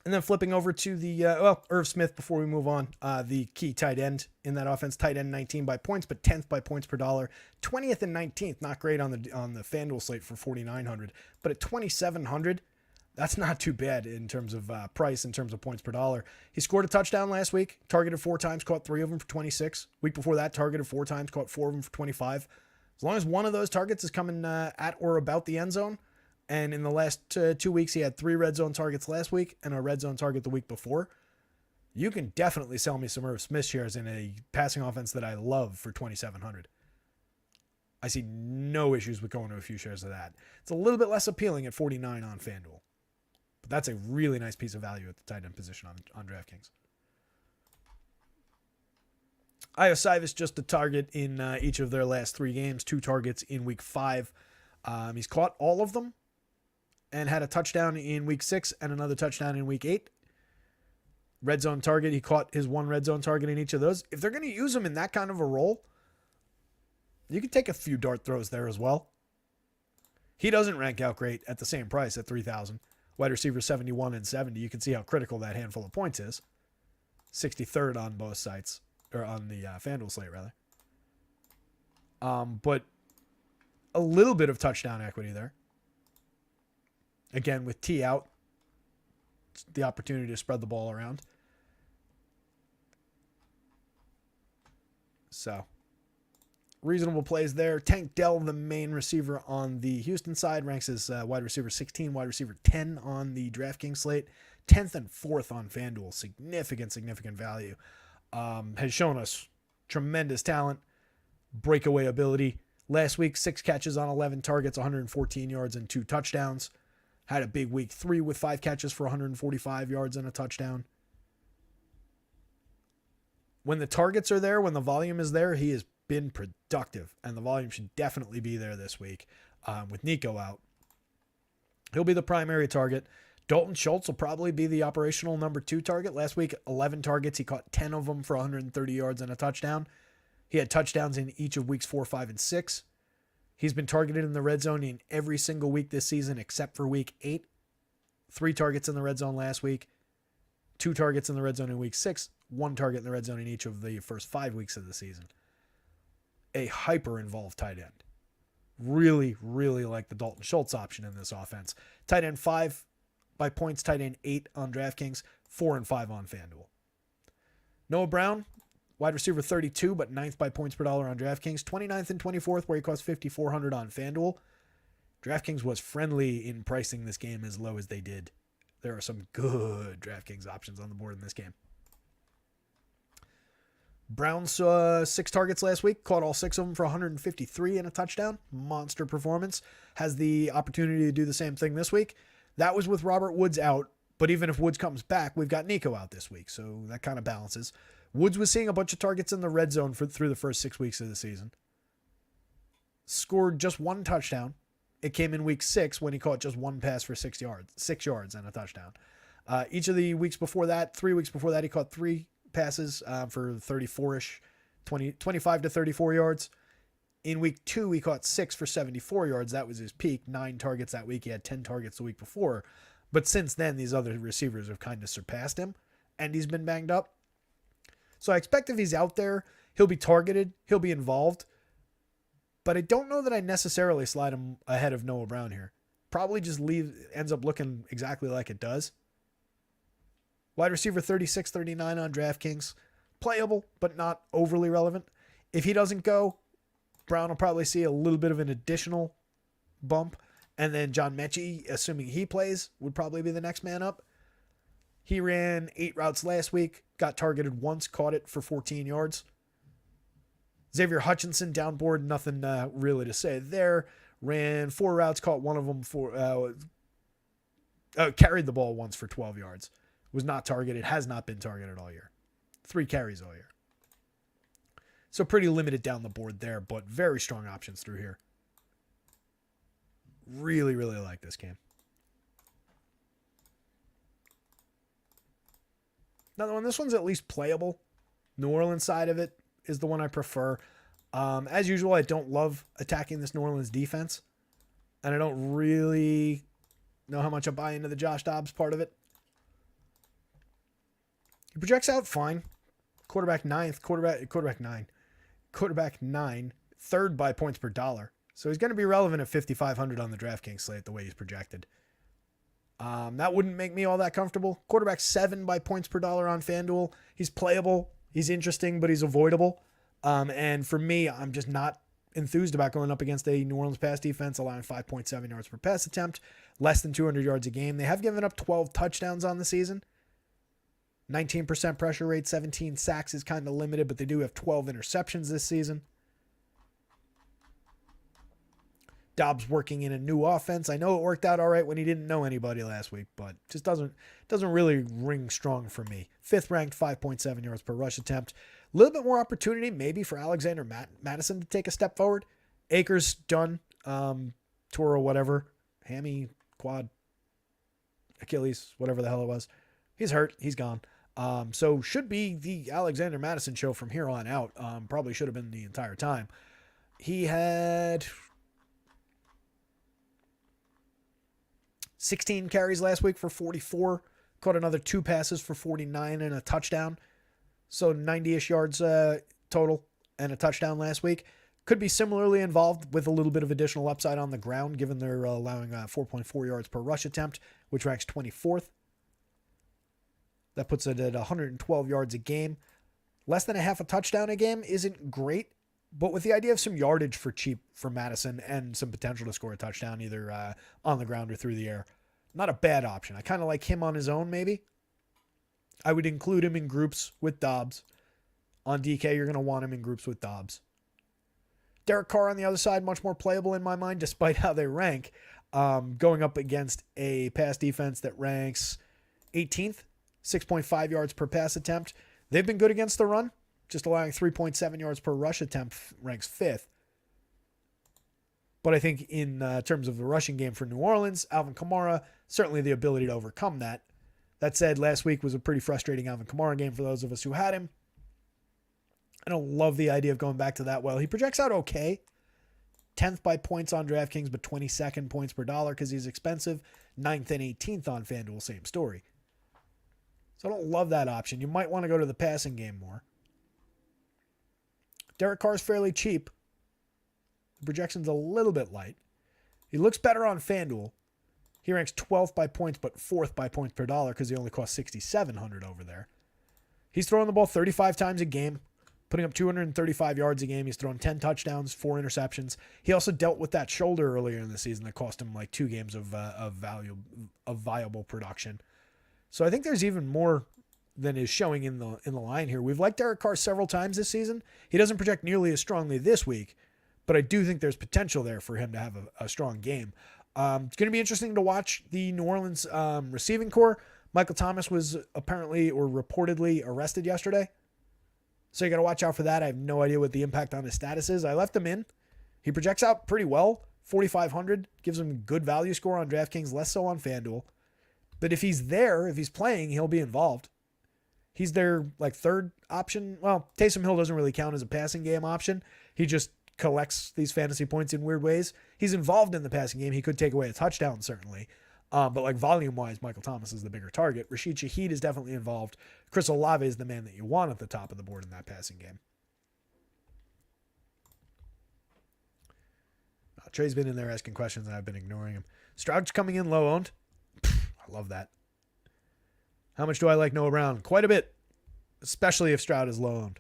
And then flipping over to the, Irv Smith before we move on. The key tight end in that offense. Tight end 19 by points, but 10th by points per dollar. 20th and 19th, not great on the FanDuel slate for 4,900. But at 2,700, that's not too bad in terms of price, in terms of points per dollar. He scored a touchdown last week, targeted 4 times, caught 3 of them for 26. Week before that, targeted 4 times, caught 4 of them for 25. As long as one of those targets is coming at or about the end zone, and in the last 2 weeks, he had 3 red zone targets last week and a red zone target the week before, you can definitely sell me some Irv Smith shares in a passing offense that I love for 2,700. I see no issues with going to a few shares of that. It's a little bit less appealing at 49 on FanDuel. But that's a really nice piece of value at the tight end position on DraftKings. Isivis just a target in each of their last 3 games. 2 targets in week 5. He's caught all of them and had a touchdown in week 6 and another touchdown in week 8. Red zone target. He caught his 1 red zone target in each of those. If they're going to use him in that kind of a role, you can take a few dart throws there as well. He doesn't rank out great at the same price at 3,000. Wide receiver 71 and 70. You can see how critical that handful of points is. 63rd on both sites. or on the FanDuel slate rather. But a little bit of touchdown equity there. Again, with T out, the opportunity to spread the ball around. So, reasonable plays there. Tank Dell, the main receiver on the Houston side, ranks as wide receiver 16, wide receiver 10 on the DraftKings slate, 10th and 4th on FanDuel. Significant value. Has shown us tremendous talent, breakaway ability. Last week, 6 catches on 11 targets, 114 yards and 2 touchdowns. Had a big week 3 with 5 catches for 145 yards and a touchdown. When the targets are there, when the volume is there, he has been productive, and the volume should definitely be there this week. With Nico out, he'll be the primary target. Dalton Schultz will probably be the operational number 2 target. Last week, 11 targets. He caught 10 of them for 130 yards and a touchdown. He had touchdowns in each of weeks 4, 5, and 6. He's been targeted in the red zone in every single week this season except for week 8. 3 targets in the red zone last week. 2 targets in the red zone in week 6. 1 target in the red zone in each of the first 5 weeks of the season. A hyper-involved tight end. Really like the Dalton Schultz option in this offense. Tight end 5 by points, tight end 8 on DraftKings, 4 and 5 on FanDuel. Noah Brown, wide receiver 32, but 9th by points per dollar on DraftKings, 29th and 24th, where he costs $5,400 on FanDuel. DraftKings was friendly in pricing this game as low as they did. There are some good DraftKings options on the board in this game. Brown's 6 targets last week, caught all 6 of them for 153 and a touchdown. Monster performance. Has the opportunity to do the same thing this week. That was with Robert Woods out, but even if Woods comes back, we've got Nico out this week, so that kind of balances. Woods was seeing a bunch of targets in the red zone through the first 6 weeks of the season. Scored just 1 touchdown. It came in week 6 when he caught just 1 pass for 6 yards and a touchdown. Each of the weeks before that, 3 weeks before that, he caught 3 passes for 34-ish, 25 to 34 yards. In week 2, he caught 6 for 74 yards. That was his peak. 9 targets that week. He had 10 targets the week before. But since then, these other receivers have kind of surpassed him, and he's been banged up. So I expect if he's out there, he'll be targeted, he'll be involved. But I don't know that I necessarily slide him ahead of Noah Brown here. Probably just ends up looking exactly like it does. Wide receiver 36, 39 on DraftKings. Playable, but not overly relevant. If he doesn't go, Brown will probably see a little bit of an additional bump. And then John Mechie, assuming he plays, would probably be the next man up. He ran 8 routes last week, got targeted once, caught it for 14 yards. Xavier Hutchinson downboard, nothing really to say there. Ran 4 routes, caught one of them carried the ball once for 12 yards. Was not targeted, has not been targeted all year. 3 carries all year. So pretty limited down the board there, but very strong options through here. Really like this game. Another one, this one's at least playable. New Orleans side of it is the one I prefer. As usual, I don't love attacking this New Orleans defense. And I don't really know how much I buy into the Josh Dobbs part of it. He projects out fine. Quarterback 9, 3rd by points per dollar. So he's going to be relevant at 5,500 on the DraftKings slate the way he's projected. That wouldn't make me all that comfortable. Quarterback 7 by points per dollar on FanDuel. He's playable. He's interesting, but he's avoidable. And for me, I'm just not enthused about going up against a New Orleans pass defense, allowing 5.7 yards per pass attempt, less than 200 yards a game. They have given up 12 touchdowns on the season. 19% pressure rate, 17 sacks is kind of limited, but they do have 12 interceptions this season. Dobbs working in a new offense. I know it worked out all right when he didn't know anybody last week, but just doesn't really ring strong for me. 5th ranked, 5.7 yards per rush attempt. A little bit more opportunity maybe for Alexander Madison to take a step forward. Akers done, tour or whatever, hammy, quad, Achilles, whatever the hell it was. He's hurt. He's gone. So should be the Alexander Madison show from here on out. Probably should have been the entire time. He had 16 carries last week for 44. Caught another 2 passes for 49 and a touchdown. So 90-ish yards total and a touchdown last week. Could be similarly involved with a little bit of additional upside on the ground, given they're allowing 4.4 yards per rush attempt, which ranks 24th. That puts it at 112 yards a game. Less than a half a touchdown a game isn't great, but with the idea of some yardage for cheap for Madison and some potential to score a touchdown either on the ground or through the air, not a bad option. I kind of like him on his own, maybe. I would include him in groups with Dobbs. On DK, you're going to want him in groups with Dobbs. Derek Carr on the other side, much more playable in my mind, despite how they rank. Going up against a pass defense that ranks 18th, 6.5 yards per pass attempt. They've been good against the run, just allowing 3.7 yards per rush attempt, ranks 5th. But I think in terms of the rushing game for New Orleans, Alvin Kamara, certainly the ability to overcome that. That said, last week was a pretty frustrating Alvin Kamara game for those of us who had him. I don't love the idea of going back to that well. He projects out okay. 10th by points on DraftKings, but 22nd points per dollar because he's expensive. 9th and 18th on FanDuel, same story. So I don't love that option. You might want to go to the passing game more. Derek Carr's fairly cheap. The projection's a little bit light. He looks better on FanDuel. He ranks 12th by points, but 4th by points per dollar because he only costs $6,700 over there. He's throwing the ball 35 times a game, putting up 235 yards a game. He's thrown 10 touchdowns, 4 interceptions. He also dealt with that shoulder earlier in the season that cost him like 2 games of viable production. So I think there's even more than is showing in the line here. We've liked Derek Carr several times this season. He doesn't project nearly as strongly this week, but I do think there's potential there for him to have a strong game. It's going to be interesting to watch the New Orleans receiving core. Michael Thomas was apparently or reportedly arrested yesterday. So you got to watch out for that. I have no idea what the impact on his status is. I left him in. He projects out pretty well. 4,500 gives him a good value score on DraftKings, less so on FanDuel. But if he's there, if he's playing, he'll be involved. He's their like third option. Well, Taysom Hill doesn't really count as a passing game option. He just collects these fantasy points in weird ways. He's involved in the passing game. He could take away a touchdown, certainly. But like volume-wise, Michael Thomas is the bigger target. Rashid Shaheed is definitely involved. Chris Olave is the man that you want at the top of the board in that passing game. Trey's been in there asking questions, and I've been ignoring him. Stroud's coming in low-owned. I love that. How much do I like Noah Brown? Quite a bit, especially if Stroud is low-owned.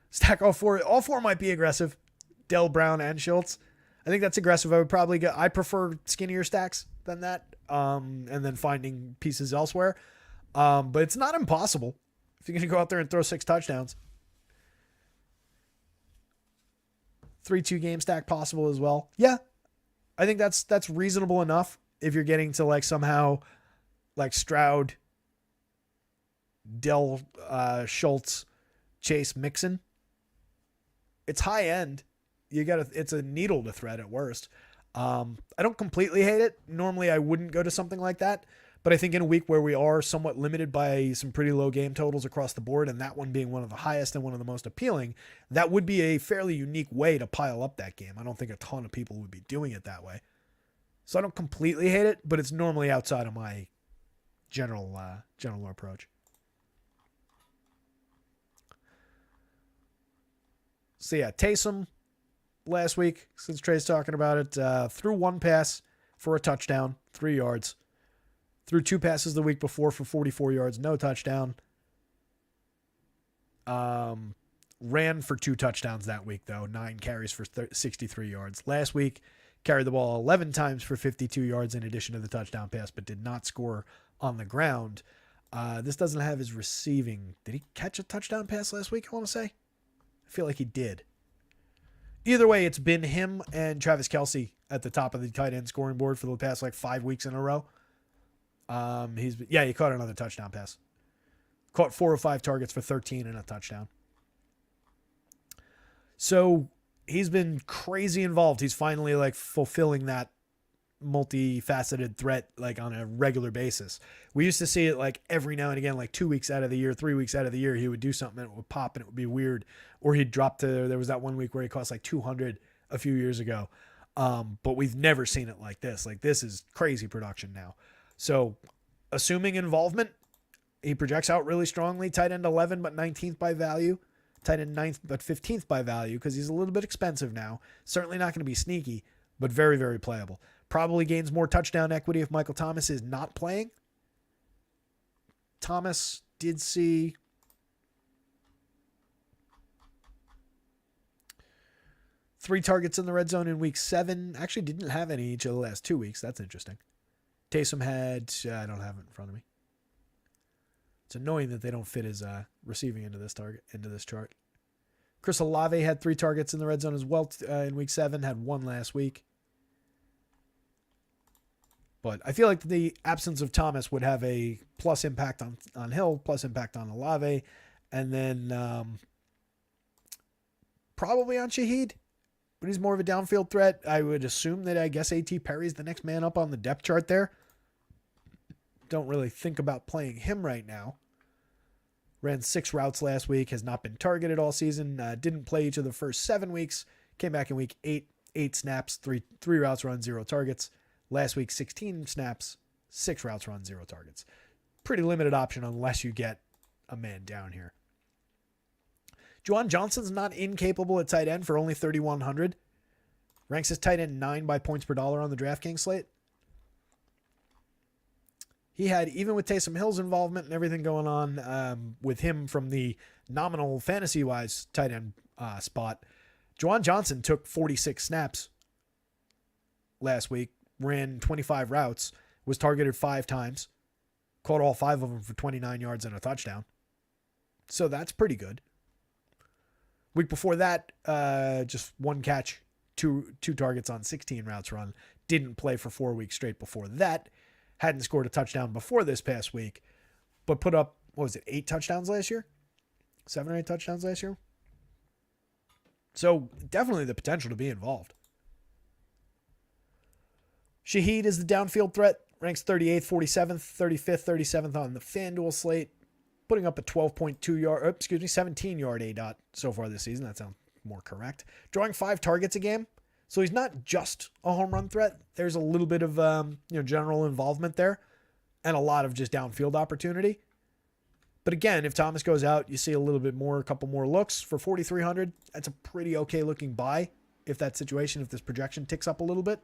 Stack all four. All four might be aggressive. Dell, Brown, and Schultz. I think that's aggressive. I would probably go. I prefer skinnier stacks than that, and then finding pieces elsewhere. But it's not impossible if you're going to go out there and throw 6 touchdowns. 3-2 game stack possible as well. Yeah, I think that's reasonable enough if you're getting to like somehow like Stroud, Dell, Schultz, Chase, Mixon. It's high end. It's a needle to thread at worst. I don't completely hate it. Normally I wouldn't go to something like that, but I think in a week where we are somewhat limited by some pretty low game totals across the board, and that one being one of the highest and one of the most appealing, that would be a fairly unique way to pile up that game. I don't think a ton of people would be doing it that way. So I don't completely hate it, but it's normally outside of my general approach. So yeah, Taysom last week, since Trey's talking about it, threw 1 pass for a touchdown, 3 yards. Threw 2 passes the week before for 44 yards, no touchdown. Ran for 2 touchdowns that week, though. 9 carries for 63 yards. Last week, carried the ball 11 times for 52 yards in addition to the touchdown pass, but did not score on the ground. This doesn't have his receiving. Did he catch a touchdown pass last week, I want to say? I feel like he did. Either way, it's been him and Travis Kelce at the top of the tight end scoring board for the past like 5 weeks in a row. He caught another touchdown pass. Caught 4 or 5 targets for 13 and a touchdown. So he's been crazy involved. He's finally like fulfilling that multifaceted threat like on a regular basis. We used to see it like every now and again, like 2 weeks out of the year, 3 weeks out of the year, he would do something and it would pop and it would be weird. Or he'd drop to, there was that 1 week where he cost like 200 a few years ago. But we've never seen it like this. Like this is crazy production now. So assuming involvement, He projects out really strongly. Tight end 11, but 19th by value. Tight end 9th, but 15th by value because he's a little bit expensive now. Certainly not going to be sneaky, but very, very playable. Probably gains more touchdown equity if Michael Thomas is not playing. Thomas did see 3 targets in the red zone in week 7. Actually didn't have any each of the last 2 weeks. That's interesting. Taysom had, I don't have it in front of me. It's annoying that they don't fit his receiving into this chart. Chris Olave had 3 targets in the red zone as well in week 7, had 1 last week. But I feel like the absence of Thomas would have a plus impact on Hill, plus impact on Olave, and then probably on Shaheed. But he's more of a downfield threat. I would assume that I guess A.T. Perry's the next man up on the depth chart there. Don't really think about playing him right now. Ran 6 routes last week, has not been targeted all season. Didn't play each of the first 7 weeks. Came back in week 8 snaps, 3 routes run, 0 targets. Last week, 16 snaps, 6 routes run, 0 targets. Pretty limited option unless you get a man down here. Juwan Johnson's not incapable at tight end for only 3,100. Ranks as tight end 9 by points per dollar on the DraftKings slate. He had, even with Taysom Hill's involvement and everything going on with him from the nominal fantasy-wise tight end spot, Juwan Johnson took 46 snaps last week, ran 25 routes, was targeted 5 times, caught all 5 of them for 29 yards and a touchdown. So that's pretty good. Week before that, just 1 catch, two targets on 16 routes run. Didn't play for 4 weeks straight before that. Hadn't scored a touchdown before this past week, but put up, 8 touchdowns last year? 7 or 8 touchdowns last year? So definitely the potential to be involved. Shaheed is the downfield threat. Ranks 38th, 47th, 35th, 37th on the FanDuel slate. Putting up a 17 yard ADOT so far this season. That sounds more correct. Drawing 5 targets a game. So he's not just a home run threat. There's a little bit of general involvement there and a lot of just downfield opportunity. But again, if Thomas goes out, you see a little bit more, a couple more looks for 4,300. That's a pretty okay looking buy if that situation, if this projection ticks up a little bit.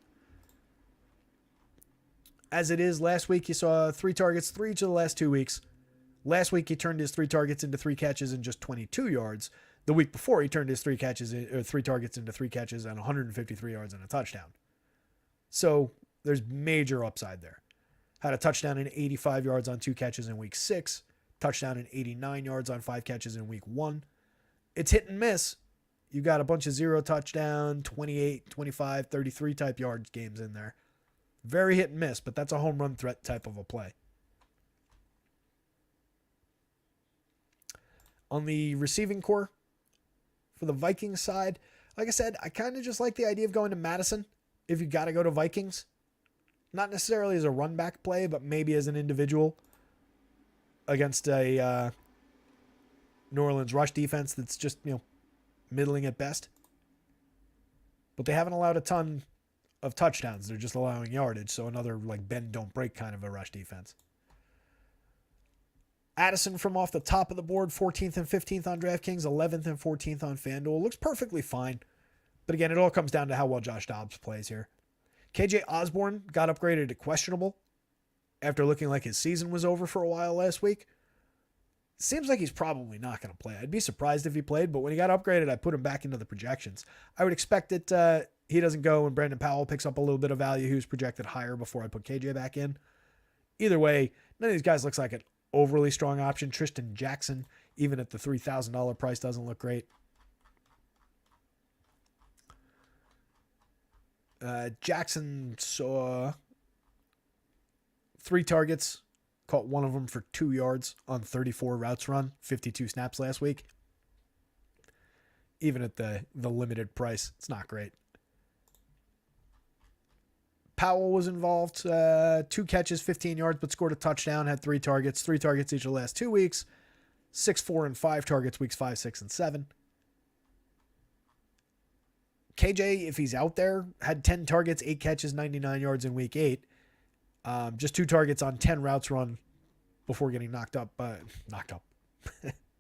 As it is, last week you saw 3 targets, 3 each of the last 2 weeks. Last week he turned his 3 targets into 3 catches and just 22 yards. The week before he turned his 3 targets into 3 catches and 153 yards and a touchdown. So there's major upside there. Had a touchdown and 85 yards on 2 catches in week 6. Touchdown and 89 yards on 5 catches in week 1. It's hit and miss. You got a bunch of 0 touchdown, 28, 25, 33 type yards games in there. Very hit and miss, but that's a home run threat type of a play. On the receiving core for the Vikings side, like I said, I kind of just like the idea of going to Madison if you got to go to Vikings. Not necessarily as a run back play, but maybe as an individual against a New Orleans rush defense that's just, middling at best. But they haven't allowed a ton of touchdowns. They're just allowing yardage, so another like bend don't break kind of a rush defense. Addison from off the top of the board, 14th and 15th on DraftKings, 11th and 14th on FanDuel. Looks perfectly fine. But again, it all comes down to how well Josh Dobbs plays here. KJ Osborne got upgraded to questionable after looking like his season was over for a while last week. Seems like he's probably not going to play. I'd be surprised if he played, but when he got upgraded, I put him back into the projections. I would expect that he doesn't go and Brandon Powell picks up a little bit of value. He was projected higher before I put KJ back in. Either way, none of these guys looks like an overly strong option. Tristan Jackson, even at the $3,000 price, doesn't look great. Jackson saw 3 targets, caught 1 of them for 2 yards on 34 routes run, 52 snaps last week. Even at the limited price, it's not great. Powell was involved, 2 catches, 15 yards, but scored a touchdown, had 3 targets each of the last 2 weeks, 6, 4, and 5 targets weeks 5, 6, and 7. KJ, if he's out there, had 10 targets, 8 catches, 99 yards in week 8. Just 2 targets on 10 routes run before getting knocked up.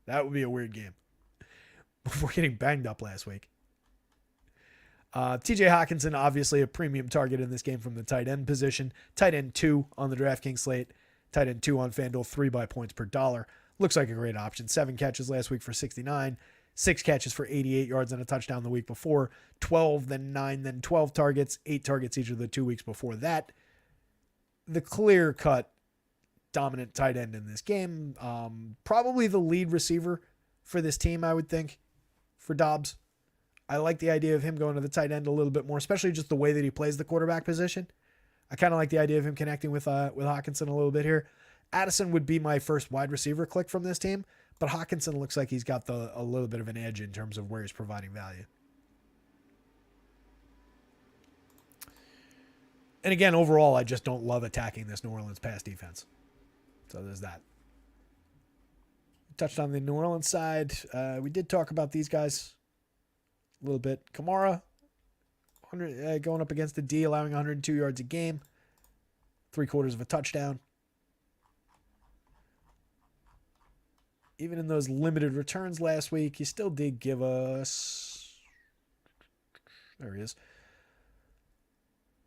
That would be a weird game. Before getting banged up last week. TJ Hawkinson, obviously a premium target in this game from the tight end position. Tight end 2 on the DraftKings slate. Tight end 2 on FanDuel, 3 by points per dollar. Looks like a great option. 7 catches last week for 69. 6 catches for 88 yards and a touchdown the week before. 12, then 9, then 12 targets. 8 targets each of the 2 weeks before that. The clear-cut dominant tight end in this game. Probably the lead receiver for this team, I would think, for Dobbs. I like the idea of him going to the tight end a little bit more, especially just the way that he plays the quarterback position. I kind of like the idea of him connecting with Hawkinson a little bit here. Addison would be my first wide receiver click from this team, but Hawkinson looks like he's got a little bit of an edge in terms of where he's providing value. And again, overall, I just don't love attacking this New Orleans pass defense. So there's that. Touched on the New Orleans side. We did talk about these guys a little bit. Kamara, going up against the D, allowing 102 yards a game. 3/4 of a touchdown. Even in those limited returns last week, he still did give us... There he is.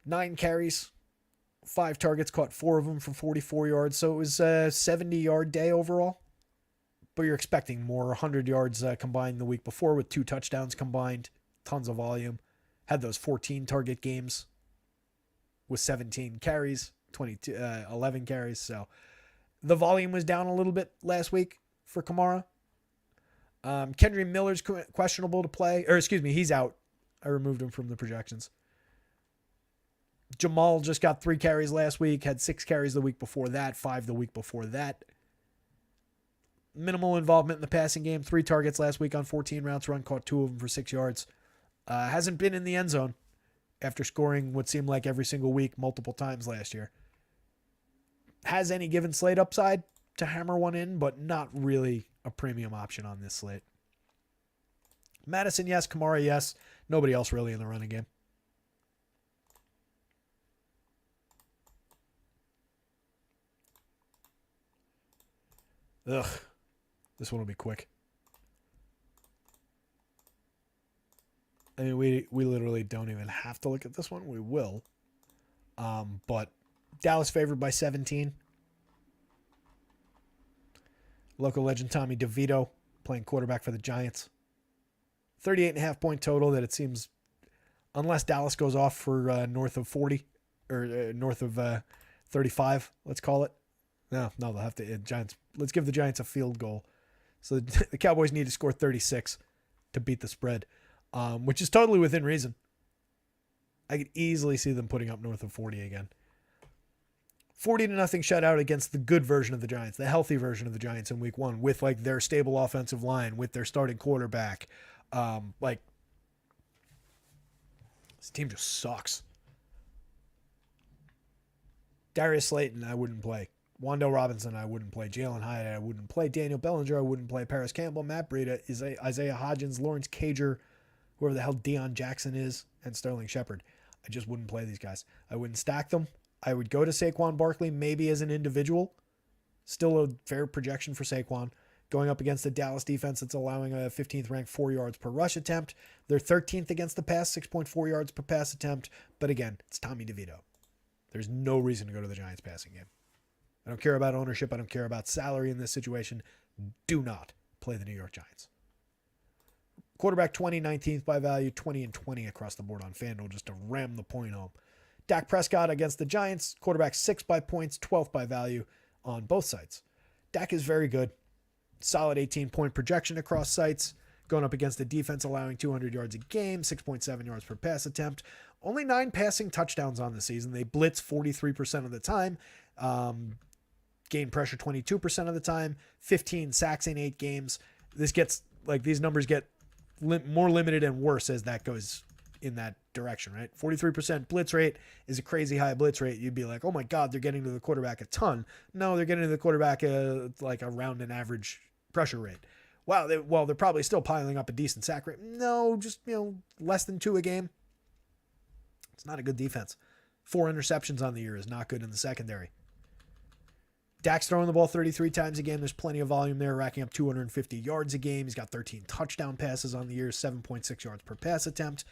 9 carries, 5 targets, caught 4 of them for 44 yards. So it was a 70-yard day overall. But you're expecting more. 100 yards combined the week before with 2 touchdowns combined. Tons of volume. Had those 14 target games with 17 carries, 11 carries. So the volume was down a little bit last week for Kamara. Kendry Miller's questionable to play. Or excuse me, he's out. I removed him from the projections. Jamal just got 3 carries last week. Had 6 carries the week before that. 5 the week before that. Minimal involvement in the passing game. 3 targets last week on 14 routes run. Caught 2 of them for 6 yards. Hasn't been in the end zone after scoring what seemed like every single week multiple times last year. Has any given slate upside to hammer one in, but not really a premium option on this slate. Madison, yes. Kamara, yes. Nobody else really in the running game. Ugh. This one will be quick. I mean, we literally don't even have to look at this one. We will. But Dallas favored by 17. Local legend Tommy DeVito playing quarterback for the Giants. 38.5 point total that it seems, unless Dallas goes off for north of 40 or north of 35, let's call it. No, they'll have to. Giants. Let's give the Giants a field goal. So the Cowboys need to score 36 to beat the spread, which is totally within reason. I could easily see them putting up north of 40 again. 40-0 shutout against the good version of the Giants, the healthy version of the Giants in week 1, with like their stable offensive line, with their starting quarterback. This team just sucks. Darius Slayton, I wouldn't play. Wandale Robinson, I wouldn't play. Jalen Hyatt, I wouldn't play. Daniel Bellinger, I wouldn't play. Paris Campbell, Matt Breida, Isaiah Hodgins, Lawrence Cager, whoever the hell Deion Jackson is, and Sterling Shepard. I just wouldn't play these guys. I wouldn't stack them. I would go to Saquon Barkley maybe as an individual. Still a fair projection for Saquon. Going up against the Dallas defense that's allowing a 15th ranked 4 yards per rush attempt. They're 13th against the pass, 6.4 yards per pass attempt. But again, it's Tommy DeVito. There's no reason to go to the Giants passing game. I don't care about ownership. I don't care about salary in this situation. Do not play the New York Giants. Quarterback 20, 19th by value, 20 and 20 across the board on FanDuel just to ram the point home. Dak Prescott against the Giants. Quarterback 6 by points, 12th by value on both sites. Dak is very good. Solid 18-point projection across sites. Going up against the defense allowing 200 yards a game, 6.7 yards per pass attempt. Only 9 passing touchdowns on the season. They blitz 43% of the time. Gain pressure 22% of the time, 15 sacks in 8 games. These numbers get more limited and worse as that goes in that direction, right? 43% blitz rate is a crazy high blitz rate. You'd be like, oh my God, they're getting to the quarterback a ton. No, they're getting to the quarterback like around an average pressure rate. Wow, they're probably still piling up a decent sack rate. No, just, less than 2 a game. It's not a good defense. 4 interceptions on the year is not good in the secondary. Dak's throwing the ball 33 times a game. There's plenty of volume there, racking up 250 yards a game. He's got 13 touchdown passes on the year, 7.6 yards per pass attempt,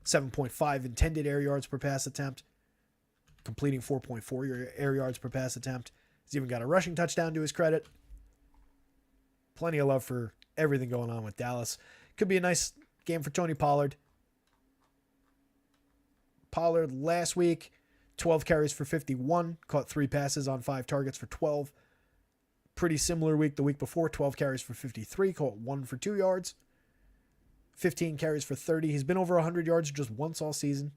7.5 intended air yards per pass attempt, completing 4.4 air yards per pass attempt. He's even got a rushing touchdown to his credit. Plenty of love for everything going on with Dallas. Could be a nice game for Tony Pollard. Pollard last week, 12 carries for 51, caught 3 passes on 5 targets for 12. Pretty similar week the week before, 12 carries for 53, caught 1 for 2 yards. 15 carries for 30. He's been over 100 yards just once all season.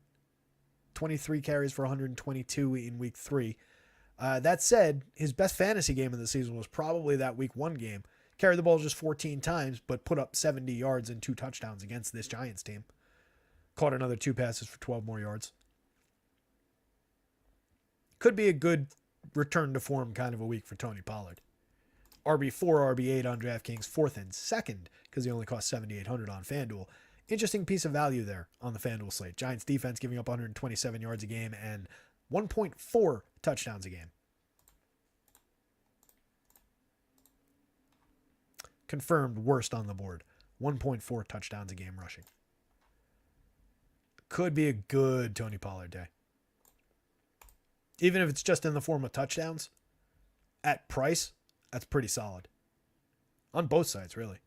23 carries for 122 in week 3. That said, his best fantasy game of the season was probably that week 1 game. Carried the ball just 14 times, but put up 70 yards and 2 touchdowns against this Giants team. Caught another 2 passes for 12 more yards. Could be a good return to form kind of a week for Tony Pollard. RB4, RB8 on DraftKings, 4th and 2nd, because he only cost $7,800 on FanDuel. Interesting piece of value there on the FanDuel slate. Giants defense giving up 127 yards a game and 1.4 touchdowns a game. Confirmed worst on the board. 1.4 touchdowns a game rushing. Could be a good Tony Pollard day. Even if it's just in the form of touchdowns, at price, that's pretty solid. On both sides, really.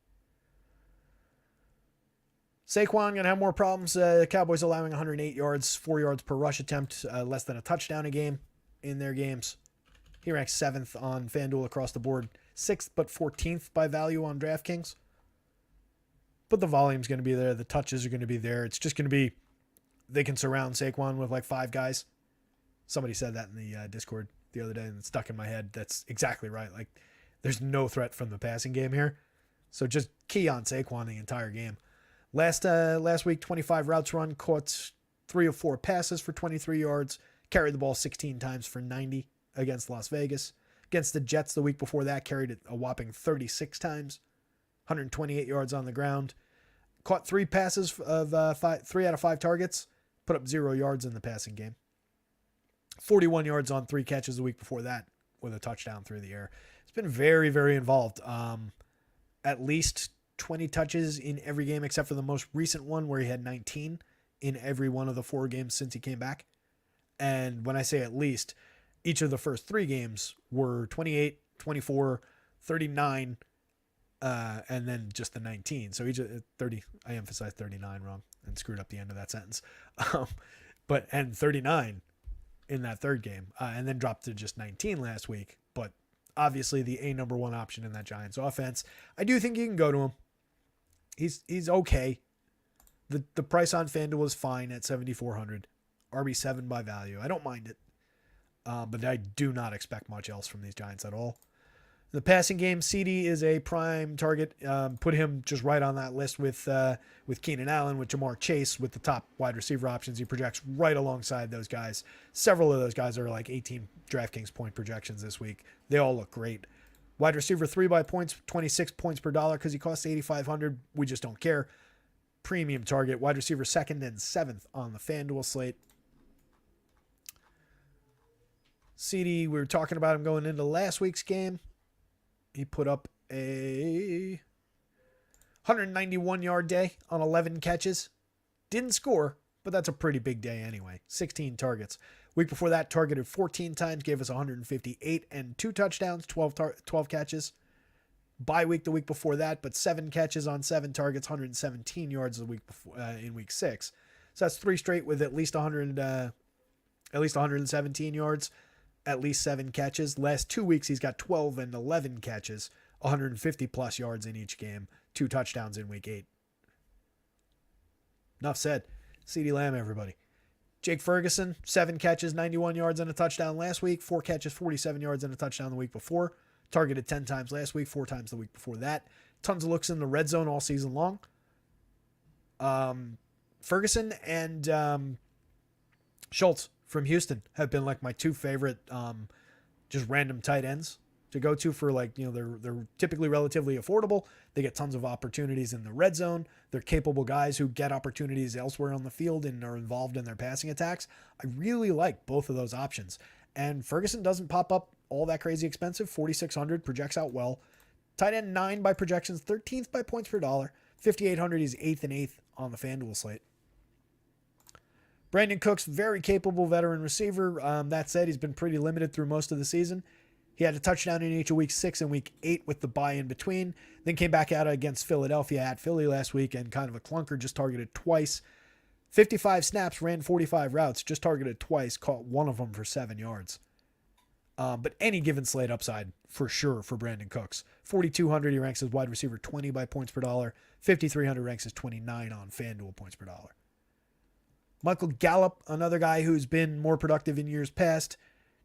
Saquon going to have more problems. The Cowboys allowing 108 yards, 4 yards per rush attempt, less than a touchdown a game in their games. He ranks 7th on FanDuel across the board, 6th but 14th by value on DraftKings. But the volume's going to be there. The touches are going to be there. It's just going to be, they can surround Saquon with like 5 guys. Somebody said that in the Discord the other day, and it stuck in my head. That's exactly right. Like, there's no threat from the passing game here. So just key on Saquon the entire game. Last week, 25 routes run, caught 3 of 4 passes for 23 yards, carried the ball 16 times for 90 against Las Vegas. Against the Jets the week before that, carried it a whopping 36 times, 128 yards on the ground. Caught 3 passes of 3 out of 5 targets, put up 0 yards in the passing game. 41 yards on 3 catches the week before that with a touchdown through the air. It's been very, very involved. At least 20 touches in every game except for the most recent one where he had 19 in every one of the 4 games since he came back. And when I say at least, each of the first 3 games were 28, 24, 39, and then just the 19. So each of 30, I emphasized 39 wrong and screwed up the end of that sentence. And 39 in that 3rd game, and then dropped to just 19 last week. But obviously the number 1 option in that Giants offense. I do think you can go to him. He's okay. The price on FanDuel is fine at $7,400. RB7 by value. I don't mind it. But I do not expect much else from these Giants at all. The passing game, CD is a prime target. Put him just right on that list with Keenan Allen, with Jamar Chase, with the top wide receiver options. He projects right alongside those guys. Several of those guys are like 18 DraftKings point projections this week. They all look great. Wide receiver 3 by points, 26 points per dollar because he costs $8,500. We just don't care. Premium target. Wide receiver 2nd and 7th on the FanDuel slate. CD, we were talking about him going into last week's game. He put up a 191-yard day on 11 catches. Didn't score, but that's a pretty big day anyway. 16 targets. Week before that, targeted 14 times, gave us 158 and 2 touchdowns, 12 catches. Bye week the week before that, but 7 catches on 7 targets, 117 yards the week before in week 6. So that's 3 straight with at least 117 yards. At least 7 catches. Last 2 weeks, he's got 12 and 11 catches, 150 plus yards in each game, 2 touchdowns in week 8. Enough said. CeeDee Lamb, everybody. Jake Ferguson, 7 catches, 91 yards and a touchdown last week, 4 catches, 47 yards and a touchdown the week before. Targeted 10 times last week, 4 times the week before that. Tons of looks in the red zone all season long. Ferguson and Schultz from Houston have been like my 2 favorite just random tight ends to go to for they're typically relatively affordable. They get tons of opportunities in the red zone. They're capable guys who get opportunities elsewhere on the field and are involved in their passing attacks. I really like both of those options. And Ferguson doesn't pop up all that crazy expensive. 4,600 projects out well. Tight end 9 by projections, 13th by points per dollar. 5,800, he's 8th and 8th on the FanDuel slate. Brandon Cooks, very capable veteran receiver. That said, he's been pretty limited through most of the season. He had a touchdown in each of week 6 and week 8 with the bye in between. Then came back out against Philadelphia at Philly last week and kind of a clunker, just targeted twice. 55 snaps, ran 45 routes, just targeted twice, caught one of them for 7 yards. But any given slate upside for sure for Brandon Cooks. 4,200, he ranks as wide receiver 20 by points per dollar. 5,300 ranks as 29 on FanDuel points per dollar. Michael Gallup, another guy who's been more productive in years past.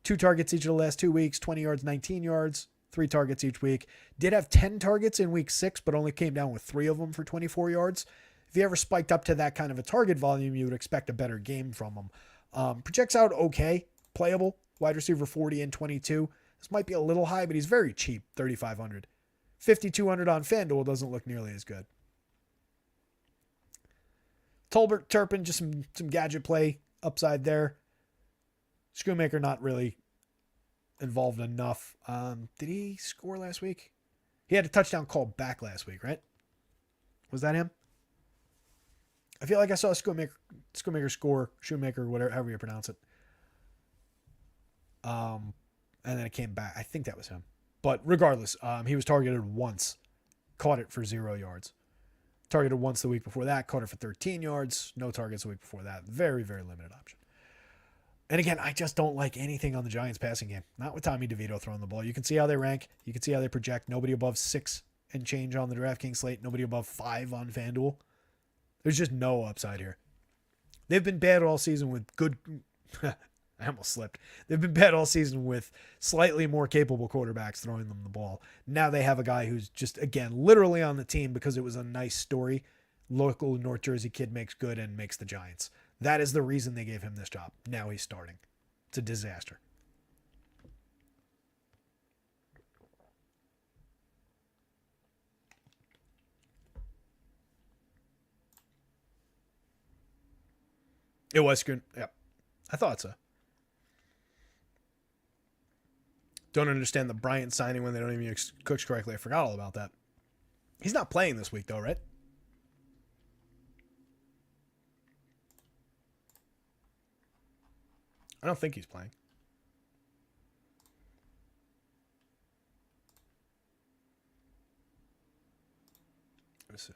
2 targets each of the last 2 weeks, 20 yards, 19 yards, 3 targets each week. Did have 10 targets in week 6, but only came down with 3 of them for 24 yards. If he ever spiked up to that kind of a target volume, you would expect a better game from him. Projects out okay, playable. Wide receiver 40 and 22. This might be a little high, but he's very cheap, 3,500. 5,200 on FanDuel doesn't look nearly as good. Tolbert, Turpin, just some gadget play upside there. Schoonmaker not really involved enough. Did he score last week? He had a touchdown called back last week, right? Was that him? I feel like I saw Schoonmaker score, Shoemaker, whatever, however you pronounce it. And then it came back. I think that was him. But regardless, he was targeted once, caught it for 0 yards. Targeted once the week before that, caught it for 13 yards. No targets the week before that. Very, very limited option. And again, I just don't like anything on the Giants passing game. Not with Tommy DeVito throwing the ball. You can see how they rank. You can see how they project. Nobody above 6 and change on the DraftKings slate. Nobody above 5 on FanDuel. There's just no upside here. They've been bad all season with good... I almost slipped. They've been bad all season with slightly more capable quarterbacks throwing them the ball. Now they have a guy who's just, again, literally on the team because it was a nice story. Local North Jersey kid makes good and makes the Giants. That is the reason they gave him this job. Now he's starting. It's a disaster. It was good. Yep. I thought so. Don't understand the Bryant signing when they don't even use Cooks correctly. I forgot all about that. He's not playing this week, though, right? I don't think he's playing. Let me see.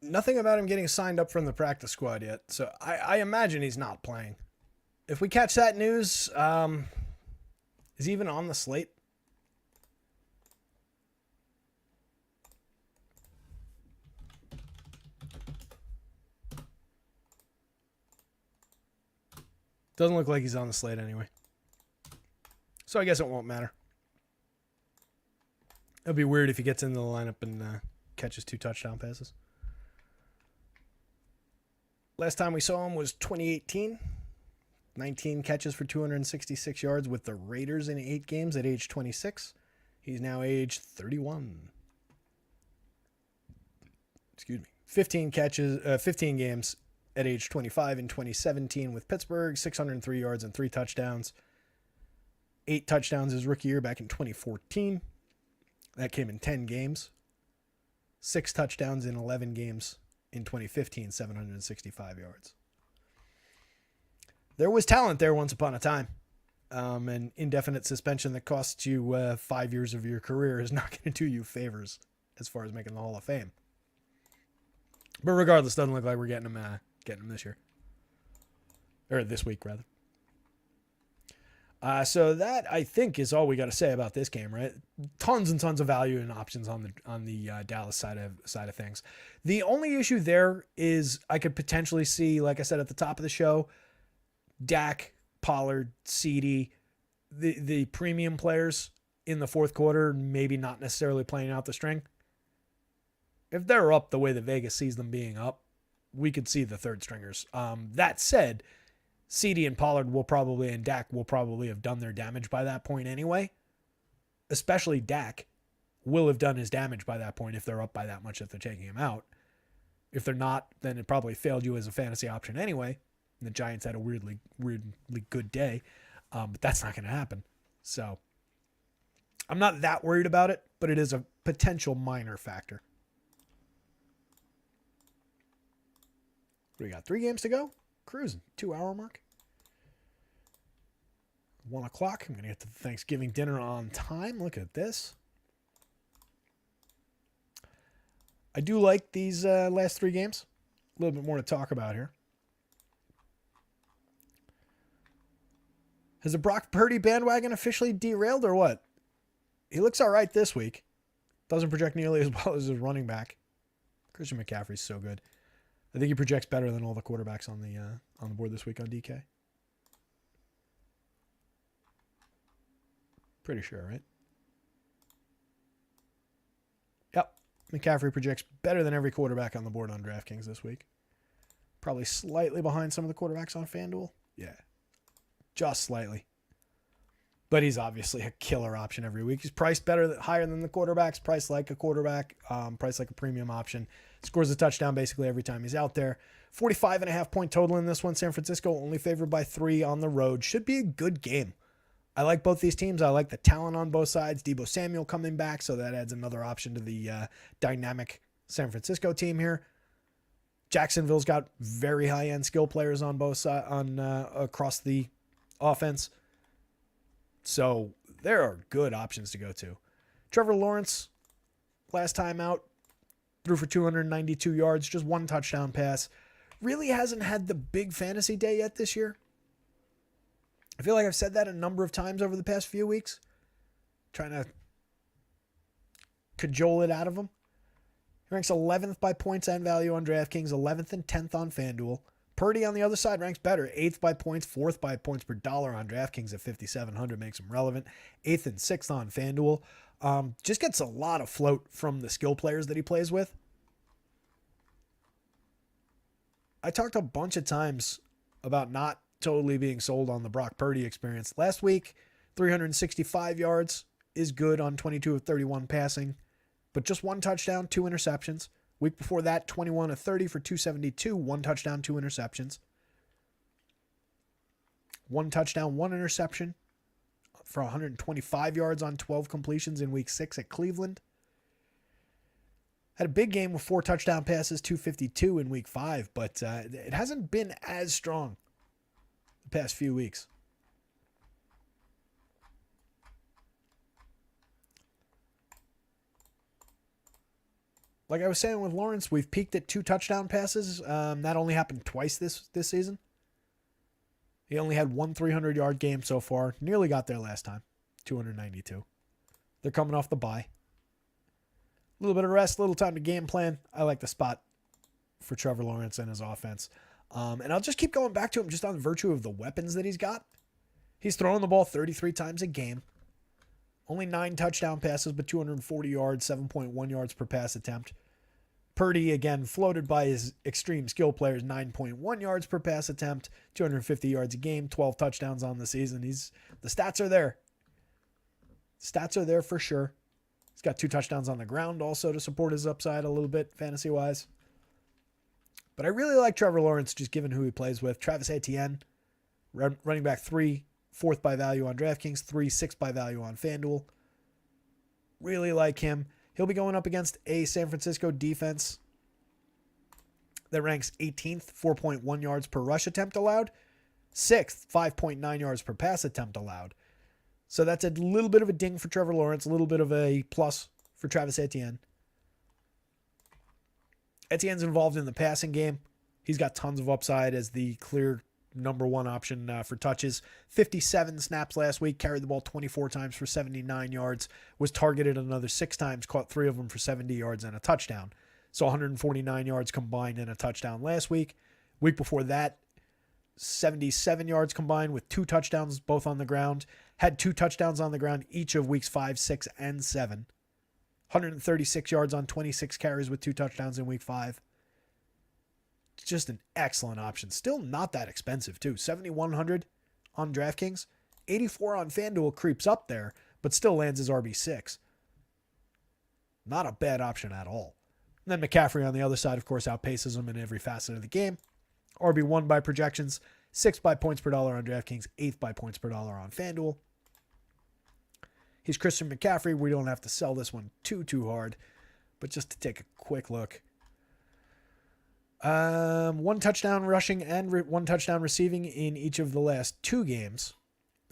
Nothing about him getting signed up from the practice squad yet, so I imagine he's not playing. If we catch that news, is he even on the slate? Doesn't look like he's on the slate anyway. So I guess it won't matter. It'll be weird if he gets into the lineup and catches 2 touchdown passes. Last time we saw him was 2018. 19 catches for 266 yards with the Raiders in 8 games at age 26. He's now age 31. Excuse me. 15 games at age 25 in 2017 with Pittsburgh, 603 yards and 3 touchdowns. 8 touchdowns his rookie year back in 2014. That came in 10 games. 6 touchdowns in 11 games in 2015, 765 yards. There was talent there once upon a time. An indefinite suspension that costs you 5 years of your career is not going to do you favors as far as making the Hall of Fame. But regardless, doesn't look like we're getting him this year. Or this week, rather. So that, I think, is all we got to say about this game, right? Tons and tons of value and options on the Dallas side of things. The only issue there is I could potentially see, like I said at the top of the show, Dak, Pollard, CD, the premium players in the fourth quarter, maybe not necessarily playing out the string. If they're up the way that Vegas sees them being up, we could see the third stringers. That said, CD and Pollard will probably, and Dak will probably have done their damage by that point anyway. Especially Dak will have done his damage by that point if they're up by that much that they're taking him out. If they're not, then it probably failed you as a fantasy option anyway. And the Giants had a weirdly good day. But that's not going to happen. So I'm not that worried about it, but it is a potential minor factor. We got 3 games to go. Cruising. 2-hour mark. 1 o'clock. I'm going to get to the Thanksgiving dinner on time. Look at this. I do like these last 3 games. A little bit more to talk about here. Has the Brock Purdy bandwagon officially derailed or what? He looks all right this week. Doesn't project nearly as well as his running back. Christian McCaffrey's so good. I think he projects better than all the quarterbacks on the board this week on DK. Pretty sure, right? Yep. McCaffrey projects better than every quarterback on the board on DraftKings this week. Probably slightly behind some of the quarterbacks on FanDuel. Yeah. Just slightly. But he's obviously a killer option every week. He's priced higher than the quarterbacks, priced like a quarterback, priced like a premium option. Scores a touchdown basically every time he's out there. 45.5 point total in this one. San Francisco only favored by 3 on the road. Should be a good game. I like both these teams. I like the talent on both sides. Deebo Samuel coming back, so that adds another option to the dynamic San Francisco team here. Jacksonville's got very high-end skill players on both sides, across the offense. So there are good options to go to. Trevor Lawrence, last time out, threw for 292 yards, just 1 touchdown pass. Really hasn't had the big fantasy day yet this year. I feel like I've said that a number of times over the past few weeks. Trying to cajole it out of him. He ranks 11th by points and value on DraftKings, 11th and 10th on FanDuel. Purdy on the other side ranks better. 8th by points, 4th by points per dollar on DraftKings at 5,700 makes him relevant. 8th and 6th on FanDuel. Just gets a lot of float from the skill players that he plays with. I talked a bunch of times about not totally being sold on the Brock Purdy experience. Last week, 365 yards is good on 22 of 31 passing, but just 1 touchdown, 2 interceptions. Week before that, 21 of 30 for 272, 1 touchdown, 2 interceptions. 1 touchdown, 1 interception for 125 yards on 12 completions in week 6 at Cleveland. Had a big game with 4 touchdown passes, 252 in week 5, but it hasn't been as strong the past few weeks. Like I was saying with Lawrence, we've peaked at 2 touchdown passes. That only happened twice this season. He only had 1 300-yard game so far. Nearly got there last time, 292. They're coming off the bye. A little bit of rest, a little time to game plan. I like the spot for Trevor Lawrence and his offense. And I'll just keep going back to him just on virtue of the weapons that he's got. He's throwing the ball 33 times a game. Only 9 touchdown passes, but 240 yards, 7.1 yards per pass attempt. Purdy, again, floated by his extreme skill players, 9.1 yards per pass attempt, 250 yards a game, 12 touchdowns on the season. The stats are there. Stats are there for sure. He's got 2 touchdowns on the ground also to support his upside a little bit, fantasy-wise. But I really like Trevor Lawrence, just given who he plays with. Travis Etienne, running back 3, 4th by value on DraftKings, 3, 6th by value on FanDuel. Really like him. He'll be going up against a San Francisco defense that ranks 18th, 4.1 yards per rush attempt allowed. 6th, 5.9 yards per pass attempt allowed. So that's a little bit of a ding for Trevor Lawrence, a little bit of a plus for Travis Etienne. Etienne's involved in the passing game. He's got tons of upside as the clear number 1 option for touches. 57 snaps last week, carried the ball 24 times for 79 yards, was targeted another 6 times, caught 3 of them for 70 yards and a touchdown. So 149 yards combined and a touchdown last week. Week before that, 77 yards combined with 2 touchdowns both on the ground. Had 2 touchdowns on the ground each of weeks 5, 6, and 7. 136 yards on 26 carries with 2 touchdowns in week 5. just an excellent option. Still not that expensive too. 7,100 on DraftKings, 84 on FanDuel creeps up there, but still lands as RB6. Not a bad option at all. And then McCaffrey on the other side, of course, outpaces him in every facet of the game. RB1 by projections, 6th by points per dollar on DraftKings, 8th by points per dollar on FanDuel. He's Christian McCaffrey. We don't have to sell this one too hard, but just to take a quick look. 1 touchdown rushing and 1 touchdown receiving in each of the last 2 games.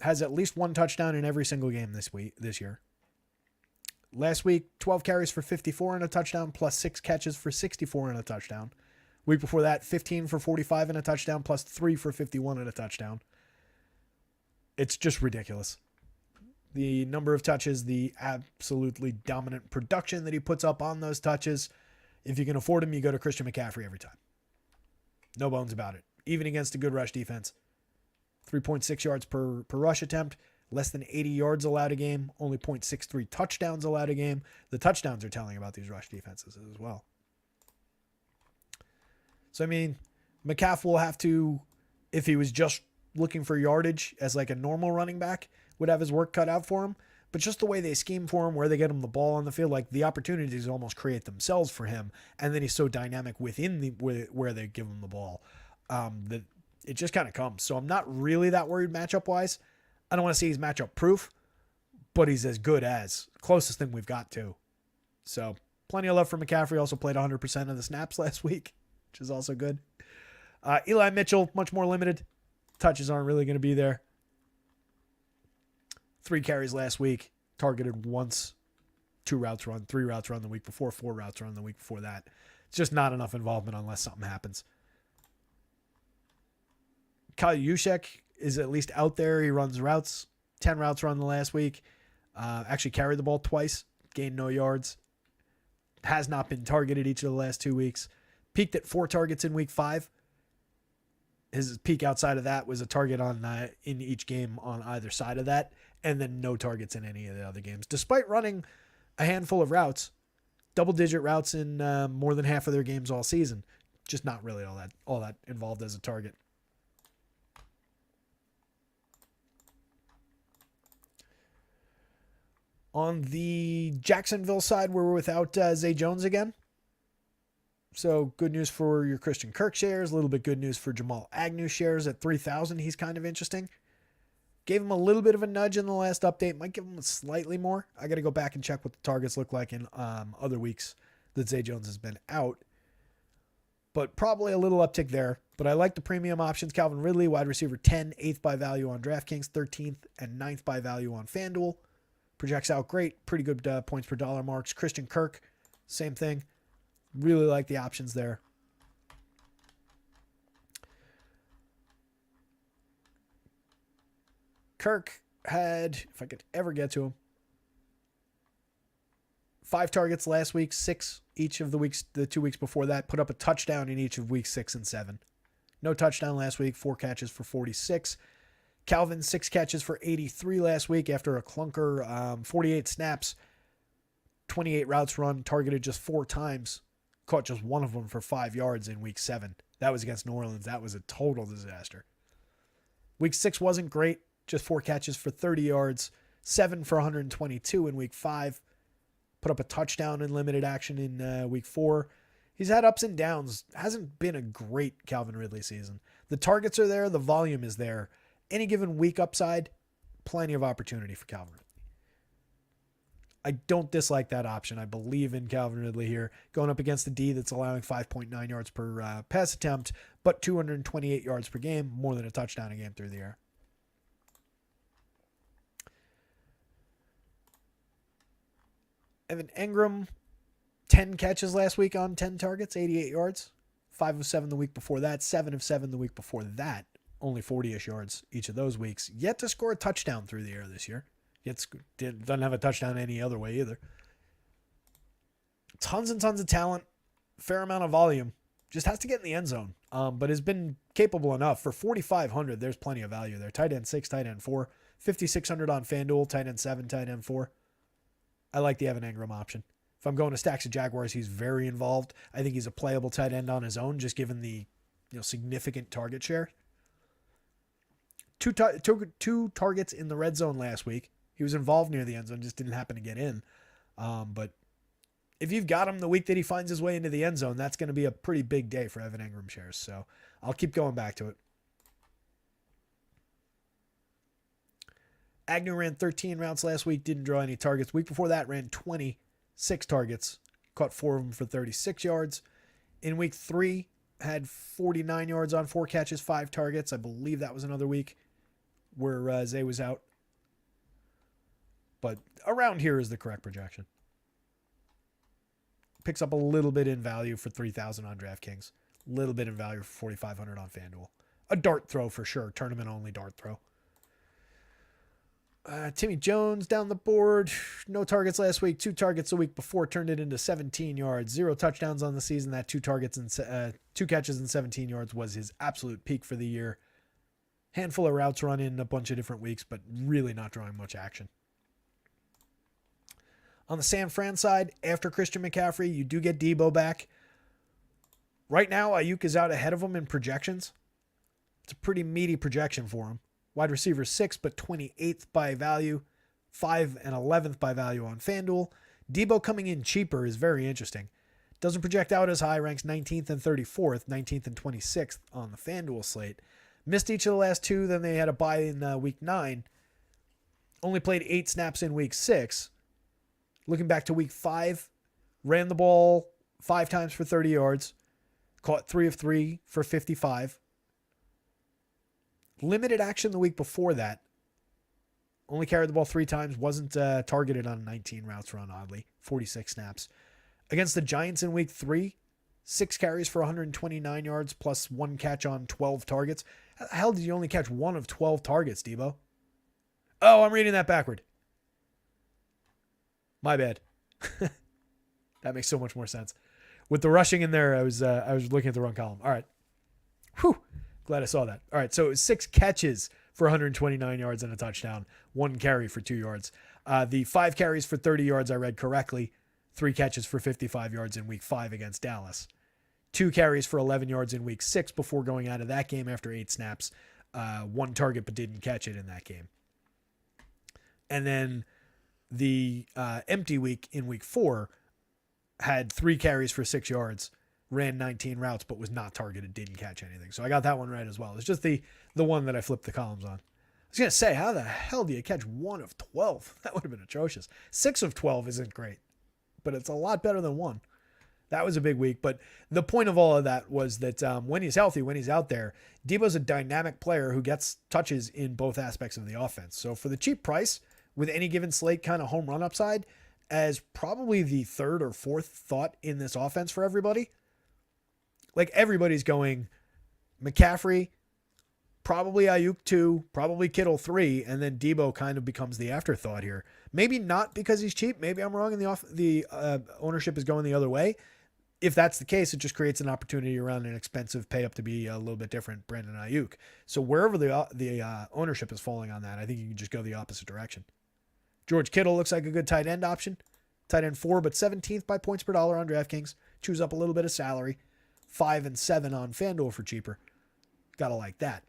Has at least 1 touchdown in every single game this year. Last week, 12 carries for 54 and a touchdown, plus 6 catches for 64 and a touchdown. Week before that, 15 for 45 and a touchdown, plus 3 for 51 and a touchdown. It's just ridiculous. The number of touches, the absolutely dominant production that he puts up on those touches. If you can afford him, you go to Christian McCaffrey every time. No bones about it. Even against a good rush defense. 3.6 yards per rush attempt. Less than 80 yards allowed a game. Only 0.63 touchdowns allowed a game. The touchdowns are telling about these rush defenses as well. So, I mean, McCaffrey will have to, if he was just looking for yardage as like a normal running back, would have his work cut out for him. But just the way they scheme for him, where they get him the ball on the field, like the opportunities almost create themselves for him. And then he's so dynamic within where they give him the ball that it just kind of comes. So I'm not really that worried matchup-wise. I don't want to say he's matchup proof, but he's as good as. Closest thing we've got to. So plenty of love for McCaffrey. Also played 100% of the snaps last week, which is also good. Eli Mitchell, much more limited. Touches aren't really going to be there. 3 carries last week. Targeted once. 2 routes run. 3 routes run the week before. 4 routes run the week before that. It's just not enough involvement unless something happens. Kyle Juszczyk is at least out there. He runs routes. 10 routes run the last week. Actually carried the ball twice. Gained no yards. Has not been targeted each of the last 2 weeks. Peaked at 4 targets in week 5. His peak outside of that was a target on in each game on either side of that. And then no targets in any of the other games. Despite running a handful of routes. Double-digit routes in more than half of their games all season. Just not really all that involved as a target. On the Jacksonville side, we're without Zay Jones again. So good news for your Christian Kirk shares. A little bit good news for Jamal Agnew shares at 3,000. He's kind of interesting. Gave him a little bit of a nudge in the last update. Might give him slightly more. I got to go back and check what the targets look like in other weeks that Zay Jones has been out. But probably a little uptick there. But I like the premium options. Calvin Ridley, wide receiver 10, 8th by value on DraftKings, 13th and 9th by value on FanDuel. Projects out great. Pretty good points per dollar marks. Christian Kirk, same thing. Really like the options there. Kirk had, if I could ever get to him, 5 targets last week, 6 each of the 2 weeks before that. Put up a touchdown in each of weeks 6 and 7. No touchdown last week, 4 catches for 46. Calvin, 6 catches for 83 last week after a clunker, 48 snaps, 28 routes run, targeted just 4 times, caught just one of them for 5 yards in week 7. That was against New Orleans. That was a total disaster. Week 6 wasn't great, just 4 catches for 30 yards, 7 for 122 in week 5, put up a touchdown in limited action in week 4. He's had ups and downs. Hasn't been a great Calvin Ridley season. The targets are there. The volume is there. Any given week upside, plenty of opportunity for Calvin Ridley. I don't dislike that option. I believe in Calvin Ridley here. Going up against the D that's allowing 5.9 yards per pass attempt, but 228 yards per game, more than a touchdown a game through the air. Evan Engram, 10 catches last week on 10 targets, 88 yards. 5 of 7 the week before that, 7 of 7 the week before that. Only 40-ish yards each of those weeks. Yet to score a touchdown through the air this year. Doesn't have a touchdown any other way either. Tons and tons of talent. Fair amount of volume. Just has to get in the end zone. But has been capable enough. For 4,500, there's plenty of value there. Tight end 6, tight end 4. 5,600 on FanDuel, tight end 7, tight end 4. I like the Evan Engram option. If I'm going to stacks of Jaguars, he's very involved. I think he's a playable tight end on his own, just given the significant target share. Two targets in the red zone last week. He was involved near the end zone, just didn't happen to get in. But if you've got him the week that he finds his way into the end zone, that's going to be a pretty big day for Evan Engram shares. So I'll keep going back to it. Agnew ran 13 routes last week, didn't draw any targets. Week before that, ran 26 targets, caught 4 of them for 36 yards. In week 3, had 49 yards on 4 catches, 5 targets. I believe that was another week where Zay was out. But around here is the correct projection. Picks up a little bit in value for 3,000 on DraftKings. A little bit in value for 4,500 on FanDuel. A dart throw for sure. Tournament only dart throw. Timmy Jones down the board. No targets last week. 2 targets a week before. Turned it into 17 yards. 0 touchdowns on the season. That 2 catches and 17 yards was his absolute peak for the year. Handful of routes run in a bunch of different weeks, but really not drawing much action. On the San Fran side, after Christian McCaffrey, you do get Debo back. Right now, Ayuk is out ahead of him in projections. It's a pretty meaty projection for him. Wide receiver 6, but 28th by value. 5 and 11th by value on FanDuel. Debo coming in cheaper is very interesting. Doesn't project out as high, ranks 19th and 34th, 19th and 26th on the FanDuel slate. Missed each of the last 2, then they had a bye in week 9. Only played 8 snaps in week 6. Looking back to week 5, ran the ball 5 times for 30 yards, caught 3 of 3 for 55. Limited action the week before that. Only carried the ball 3 times, wasn't targeted on 19 routes run, oddly, 46 snaps. Against the Giants in week 3, 6 carries for 129 yards plus 1 catch on 12 targets. How the hell did you only catch 1 of 12 targets, Debo? Oh, I'm reading that backward. My bad. That makes so much more sense. With the rushing in there, I was looking at the wrong column. All right. Whew. Glad I saw that. All right. So it was 6 catches for 129 yards and a touchdown. 1 carry for 2 yards. The 5 carries for 30 yards I read correctly. 3 catches for 55 yards in week 5 against Dallas. 2 carries for 11 yards in week 6 before going out of that game after 8 snaps. 1 target but didn't catch it in that game. And then the empty week in week 4 had 3 carries for 6 yards, ran 19 routes, but was not targeted, didn't catch anything. So I got that one right as well. It's just the one that I flipped the columns on. I was going to say, how the hell do you catch 1 of 12? That would have been atrocious. 6 of 12 isn't great, but it's a lot better than 1. That was a big week. But the point of all of that was that when he's healthy, when he's out there, Debo's a dynamic player who gets touches in both aspects of the offense. So for the cheap price, with any given slate kind of home run upside, as probably the 3rd or 4th thought in this offense for everybody. Like everybody's going McCaffrey, probably Ayuk 2, probably Kittle 3, and then Debo kind of becomes the afterthought here. Maybe not because he's cheap. Maybe I'm wrong and the ownership is going the other way. If that's the case, it just creates an opportunity around an expensive pay up to be a little bit different Brandon Ayuk. So wherever the ownership is falling on that, I think you can just go the opposite direction. George Kittle looks like a good tight end option. Tight end 4, but 17th by points per dollar on DraftKings. Chews up a little bit of salary. 5 and 7 on FanDuel for cheaper. Gotta like that.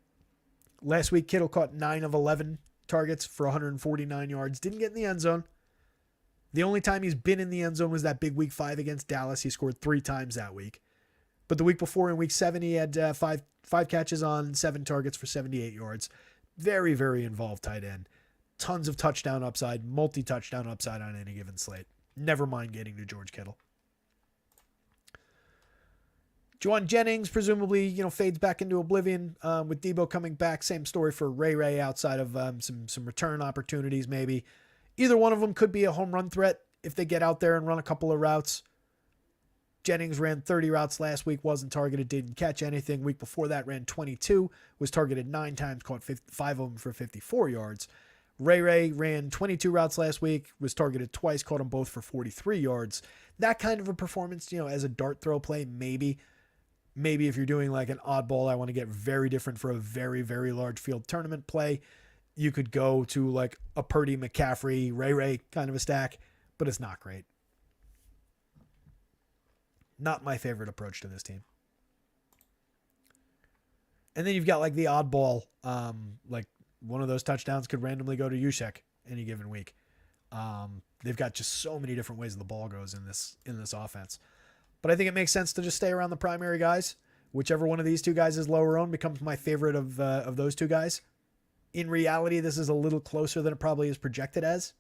Last week, Kittle caught 9 of 11 targets for 149 yards. Didn't get in the end zone. The only time he's been in the end zone was that big week 5 against Dallas. He scored 3 times that week. But the week before in week 7, he had 5 catches on 7 targets for 78 yards. Very, very involved tight end. Tons of touchdown upside, multi-touchdown upside on any given slate. Never mind getting to George Kittle. Juwan Jennings presumably, fades back into oblivion with Debo coming back. Same story for Ray outside of some return opportunities maybe. Either one of them could be a home run threat if they get out there and run a couple of routes. Jennings ran 30 routes last week, wasn't targeted, didn't catch anything. Week before that ran 22, was targeted 9 times, caught 5 of them for 54 yards. Ray ran 22 routes last week, was targeted twice, caught them both for 43 yards. That kind of a performance, as a dart throw play, maybe if you're doing like an oddball, I want to get very different for a very, very large field tournament play, you could go to like a Purdy, McCaffrey, Ray kind of a stack, but it's not great. Not my favorite approach to this team. And then you've got like the oddball, like one of those touchdowns could randomly go to Juszczyk any given week. They've got just so many different ways the ball goes in this offense. But I think it makes sense to just stay around the primary guys. Whichever one of these two guys is lower owned becomes my favorite of those two guys. In reality, this is a little closer than it probably is projected as.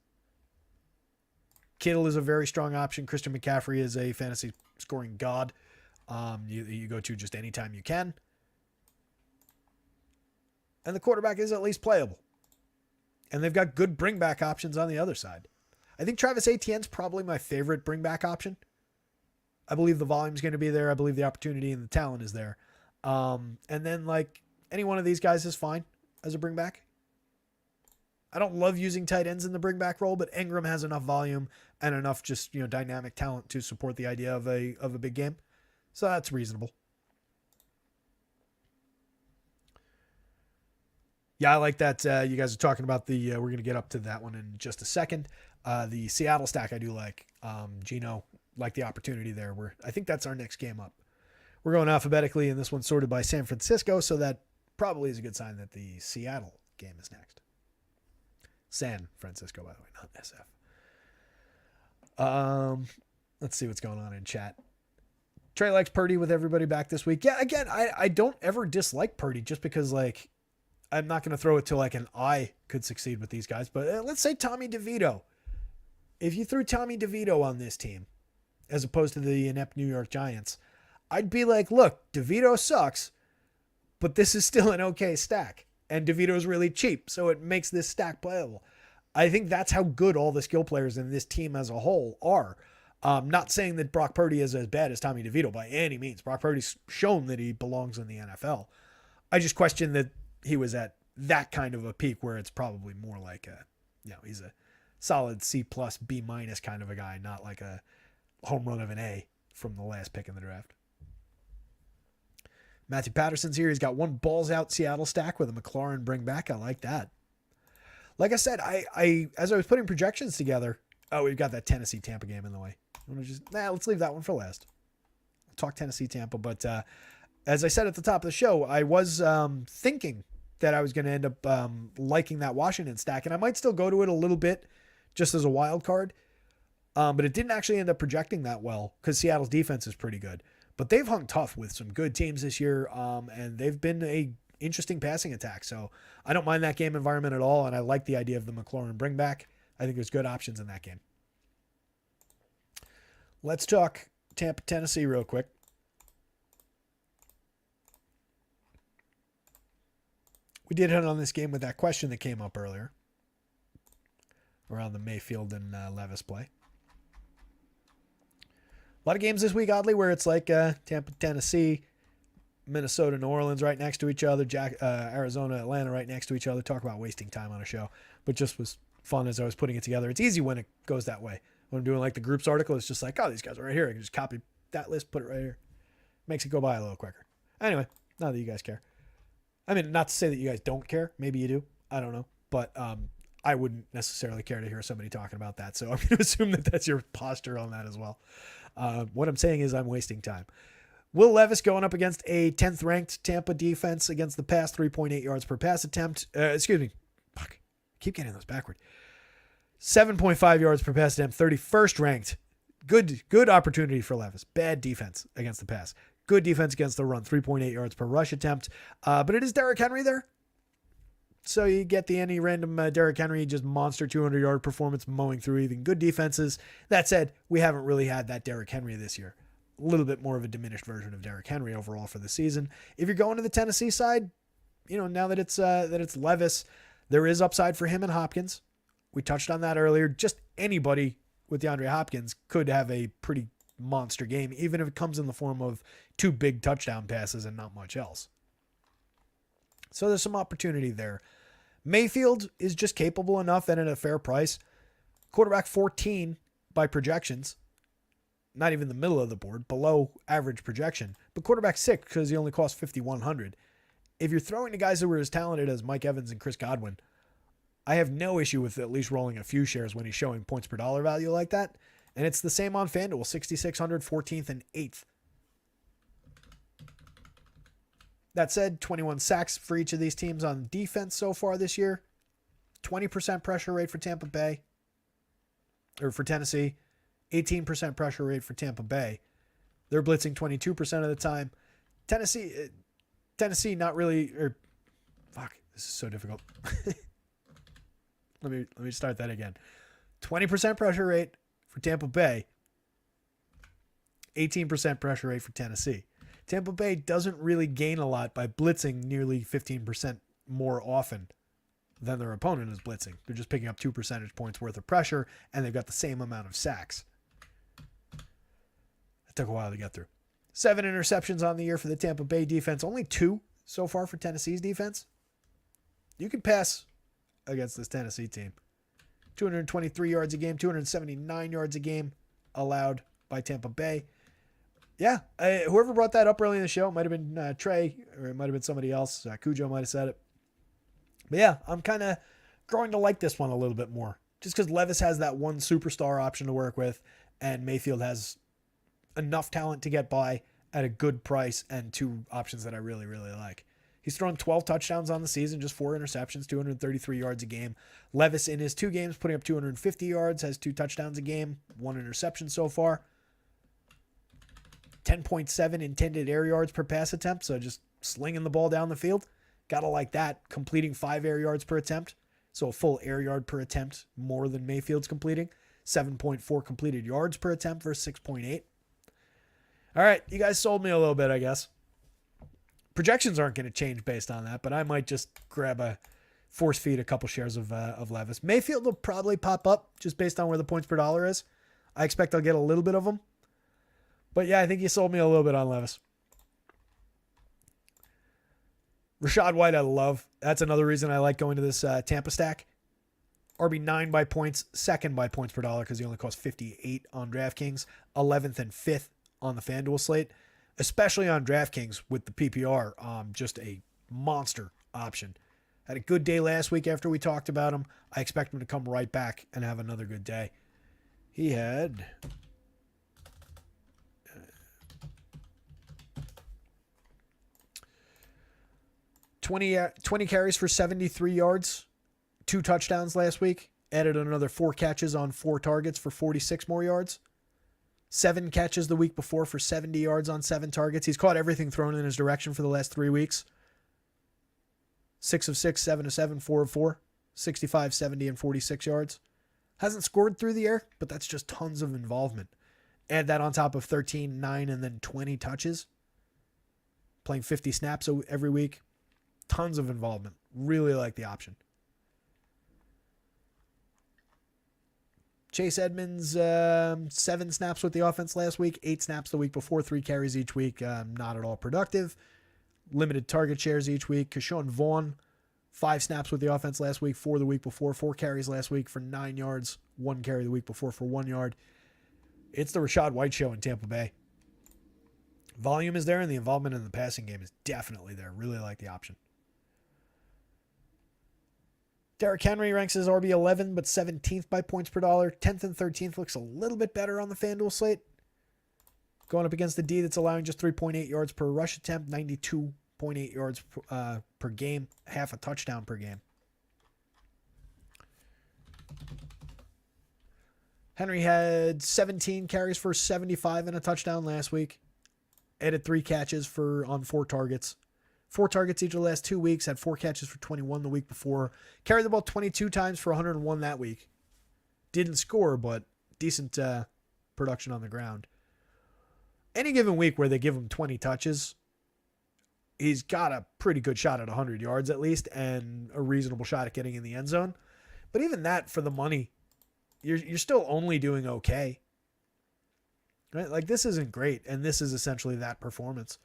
Kittle is a very strong option. Christian McCaffrey is a fantasy scoring god. You go to just anytime you can. And the quarterback is at least playable. And they've got good bring back options on the other side. I think Travis Etienne's probably my favorite bring back option. I believe the volume's going to be there. I believe the opportunity and the talent is there. And then like any one of these guys is fine as a bring back. I don't love using tight ends in the bring back role, but Ingram has enough volume and enough just, dynamic talent to support the idea of a big game. So that's reasonable. Yeah, I like that. You guys are talking about we're going to get up to that one in just a second. The Seattle stack I do like. Gino, like the opportunity there. I think that's our next game up. We're going alphabetically, and this one's sorted by San Francisco, so that probably is a good sign that the Seattle game is next. San Francisco, by the way, not SF. Let's see what's going on in chat. Trey likes Purdy with everybody back this week. Yeah, again, I don't ever dislike Purdy just because, like, I'm not going to throw it to like an I could succeed with these guys, but let's say Tommy DeVito. If you threw Tommy DeVito on this team, as opposed to the inept New York Giants, I'd be like, look, DeVito sucks, but this is still an okay stack. And DeVito's really cheap, so it makes this stack playable. I think that's how good all the skill players in this team as a whole are. Not saying that Brock Purdy is as bad as Tommy DeVito by any means. Brock Purdy's shown that he belongs in the NFL. I just question that he was at that kind of a peak where it's probably more like he's a solid C+, B- kind of a guy, not like a home run of an A from the last pick in the draft. Matthew Patterson's here. He's got one balls out Seattle stack with a McLaurin bring back. I like that. Like I said, I as I was putting projections together, we've got that Tennessee Tampa game in the way. Let's leave that one for last. I'll talk Tennessee Tampa, but as I said at the top of the show, I was thinking that I was going to end up liking that Washington stack, and I might still go to it a little bit just as a wild card, but it didn't actually end up projecting that well because Seattle's defense is pretty good. But they've hung tough with some good teams this year, and they've been a interesting passing attack. So I don't mind that game environment at all, and I like the idea of the McLaurin bring back. I think there's good options in that game. Let's talk Tampa, Tennessee real quick. We did hit on this game with that question that came up earlier around the Mayfield and Levis play. A lot of games this week, oddly, where it's like Tampa, Tennessee, Minnesota, New Orleans right next to each other, Arizona, Atlanta right next to each other. Talk about wasting time on a show, but just was fun as I was putting it together. It's easy when it goes that way. When I'm doing like the groups article, it's just like, oh, these guys are right here. I can just copy that list, put it right here. Makes it go by a little quicker. Anyway, not that you guys care. I mean, not to say that you guys don't care. Maybe you do. I don't know. But I wouldn't necessarily care to hear somebody talking about that. So I'm going to assume that that's your posture on that as well. What I'm saying is I'm wasting time. Will Levis going up against a 10th ranked Tampa defense against the pass, 3.8 yards per pass attempt. Excuse me. Fuck. Keep getting those backward. 7.5 yards per pass attempt, 31st ranked. Good opportunity for Levis. Bad defense against the pass. Good defense against the run, 3.8 yards per rush attempt. But it is Derrick Henry there. So you get the any random Derrick Henry, just monster 200-yard performance mowing through even good defenses. That said, we haven't really had that Derrick Henry this year. A little bit more of a diminished version of Derrick Henry overall for the season. If you're going to the Tennessee side, now that it's Levis, there is upside for him and Hopkins. We touched on that earlier. Just anybody with DeAndre Hopkins could have a pretty monster game, even if it comes in the form of 2 big touchdown passes and not much else. So there's some opportunity there. Mayfield is just capable enough and at a fair price. Quarterback 14 by projections. Not even the middle of the board, below average projection. But quarterback 6 because he only costs $5,100. If you're throwing to guys who are as talented as Mike Evans and Chris Godwin, I have no issue with at least rolling a few shares when he's showing points per dollar value like that. And it's the same on FanDuel, 6,600, 14th, and 8th. That said, 21 sacks for each of these teams on defense so far this year. 20% pressure rate for Tampa Bay, or for Tennessee. 18% pressure rate for Tampa Bay. They're blitzing 22% of the time. Tennessee not really, or fuck, this is so difficult. Let me start that again. 20% pressure rate for Tampa Bay. 18% pressure rate for Tennessee. Tampa Bay doesn't really gain a lot by blitzing nearly 15% more often than their opponent is blitzing. They're just picking up 2 percentage points worth of pressure, and they've got the same amount of sacks. It took a while to get through. 7 interceptions on the year for the Tampa Bay defense. Only 2 so far for Tennessee's defense. You can pass against this Tennessee team. 223 yards a game, 279 yards a game allowed by Tampa Bay. Yeah, whoever brought that up early in the show, it might have been Trey, or it might have been somebody else. Cujo might have said it. But yeah, I'm kind of growing to like this one a little bit more. Just because Levis has that one superstar option to work with, and Mayfield has enough talent to get by at a good price and 2 options that I really, really like. He's thrown 12 touchdowns on the season, just 4 interceptions, 233 yards a game. Levis in his 2 games putting up 250 yards, has 2 touchdowns a game, 1 interception so far. 10.7 intended air yards per pass attempt, so just slinging the ball down the field. Gotta like that. Completing 5 air yards per attempt, so a full air yard per attempt more than Mayfield's completing. 7.4 completed yards per attempt versus 6.8. All right, you guys sold me a little bit, I guess. Projections aren't going to change based on that, but I might just force feed a couple shares of Levis. Mayfield will probably pop up just based on where the points per dollar is. I expect I'll get a little bit of them. But yeah, I think you sold me a little bit on Levis. Rachaad White, I love. That's another reason I like going to this Tampa stack. RB9 by points, second by points per dollar because he only costs 58 on DraftKings, 11th and 5th on the FanDuel slate, especially on DraftKings with the PPR. Just a monster option. Had a good day last week after we talked about him. I expect him to come right back and have another good day. He had 20 carries for 73 yards, 2 touchdowns last week. Added another 4 catches on 4 targets for 46 more yards. 7 catches the week before for 70 yards on 7 targets. He's caught everything thrown in his direction for the last 3 weeks. 6 of 6, 7 of 7, 4 of 4, 65, 70, and 46 yards. Hasn't scored through the air, but that's just tons of involvement. Add that on top of 13, 9, and then 20 touches. Playing 50 snaps every week. Tons of involvement. Really like the option. Chase Edmonds, 7 snaps with the offense last week, 8 snaps the week before, 3 carries each week. Not at all productive. Limited target shares each week. Keshawn Vaughn, 5 snaps with the offense last week, 4 the week before, 4 carries last week for 9 yards, 1 carry the week before for 1 yard. It's the Rachaad White show in Tampa Bay. Volume is there, and the involvement in the passing game is definitely there. Really like the option. Derrick Henry ranks as RB11, but 17th by points per dollar. 10th and 13th looks a little bit better on the FanDuel slate. Going up against the D that's allowing just 3.8 yards per rush attempt, 92.8 yards per game, half a touchdown per game. Henry had 17 carries for 75 and a touchdown last week. Added 3 catches on 4 targets. 4 targets each of the last 2 weeks, had 4 catches for 21 the week before. Carried the ball 22 times for 101 that week. Didn't score, but decent production on the ground. Any given week where they give him 20 touches, he's got a pretty good shot at 100 yards at least, and a reasonable shot at getting in the end zone. But even that, for the money, you're still only doing okay. Right? Like, this isn't great, and this is essentially that performance.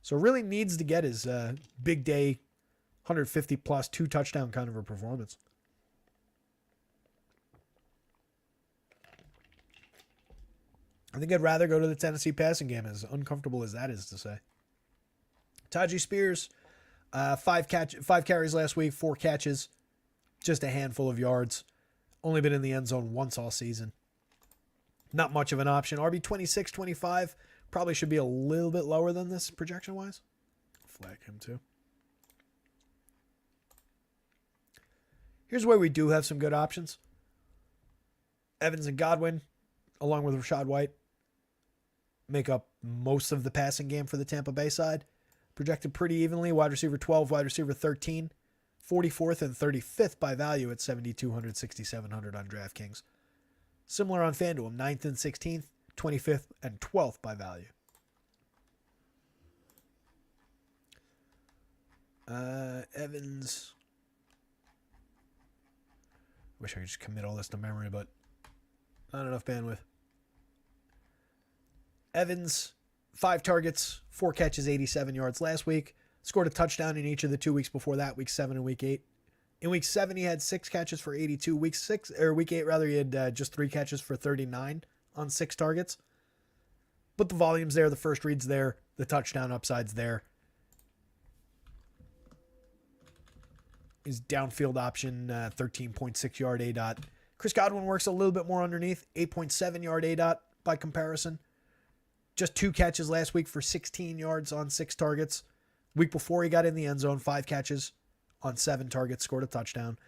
So really needs to get his big day, 150 plus, 2 touchdown kind of a performance. I think I'd rather go to the Tennessee passing game, as uncomfortable as that is to say. Tajee Spears, 5 carries last week, 4 catches, just a handful of yards. Only been in the end zone once all season. Not much of an option. RB 26, 25. Probably should be a little bit lower than this projection-wise. flag him too. Here's where we do have some good options. Evans and Godwin, along with Rachaad White, make up most of the passing game for the Tampa Bay side. Projected pretty evenly. Wide receiver 12, wide receiver 13, 44th and 35th by value at 7,200, 6,700 on DraftKings. Similar on FanDuel, 9th and 16th, 25th and 12th by value. Evans. Wish I could just commit all this to memory, but not enough bandwidth. Evans, 5 targets, 4 catches, 87 yards last week. Scored a touchdown in each of the 2 weeks before that, week 7 and week 8. In week 7, he had 6 catches for 82. Week 8, rather, he had just 3 catches for 39 on 6 targets. But the volume's there, the first read's there, the touchdown upside's there. His downfield option, 13.6 yard ADOT. Chris Godwin works a little bit more underneath, 8.7 yard ADOT by comparison. Just 2 catches last week for 16 yards on 6 targets. Week before he got in the end zone, 5 catches on 7 targets, scored a touchdown.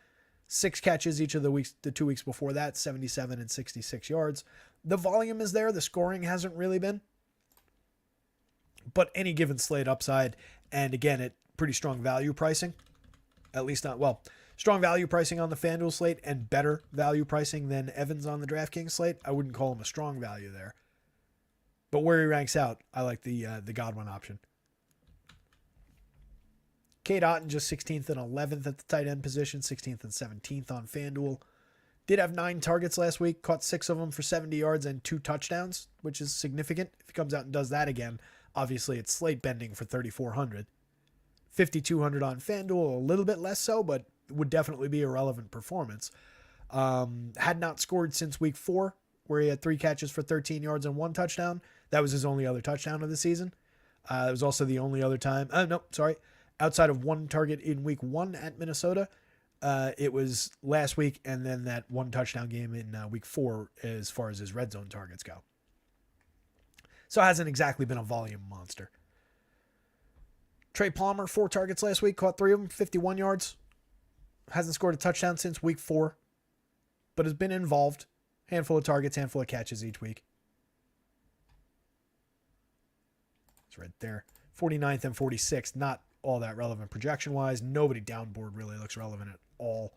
6 catches each of the 2 weeks before that, 77 and 66 yards. The volume is there. The scoring hasn't really been. But any given slate upside, and again, at pretty strong value pricing. At least not, well, strong value pricing on the FanDuel slate and better value pricing than Evans on the DraftKings slate. I wouldn't call him a strong value there. But where he ranks out, I like the Godwin option. Cade Otton just 16th and 11th at the tight end position, 16th and 17th on FanDuel. Did have 9 targets last week, caught 6 of them for 70 yards and 2 touchdowns, which is significant. If he comes out and does that again, obviously it's slate bending for 3,400. 5,200 on FanDuel, a little bit less so, but would definitely be a relevant performance. Had not scored since week 4, where he had 3 catches for 13 yards and 1 touchdown. That was his only other touchdown of the season. It was also the only other time. Outside of 1 target in week 1 at Minnesota, it was last week, and then that 1 touchdown game in week 4 as far as his red zone targets go. So it hasn't exactly been a volume monster. Trey Palmer, 4 targets last week, caught 3 of them, 51 yards. Hasn't scored a touchdown since week 4, but has been involved. Handful of targets, handful of catches each week. It's right there. 49th and 46th, not all that relevant projection-wise. Nobody downboard really looks relevant at all.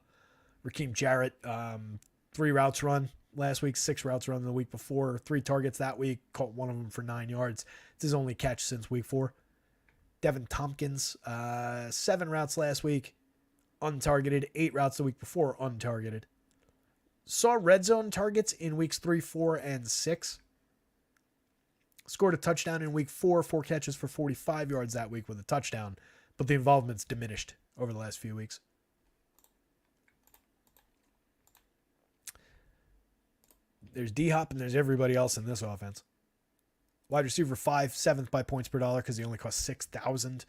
Raheem Jarrett, 3 routes run last week, 6 routes run the week before, 3 targets that week, caught 1 of them for 9 yards. It's his only catch since week 4. Devin Tompkins, 7 routes last week, untargeted. 8 routes the week before, untargeted. Saw red zone targets in weeks 3, 4, and 6. Scored a touchdown in week 4, 4 catches for 45 yards that week with a touchdown, but the involvement's diminished over the last few weeks. There's D-Hop and there's everybody else in this offense. Wide receiver 5, 7th by points per dollar because he only costs 6,000.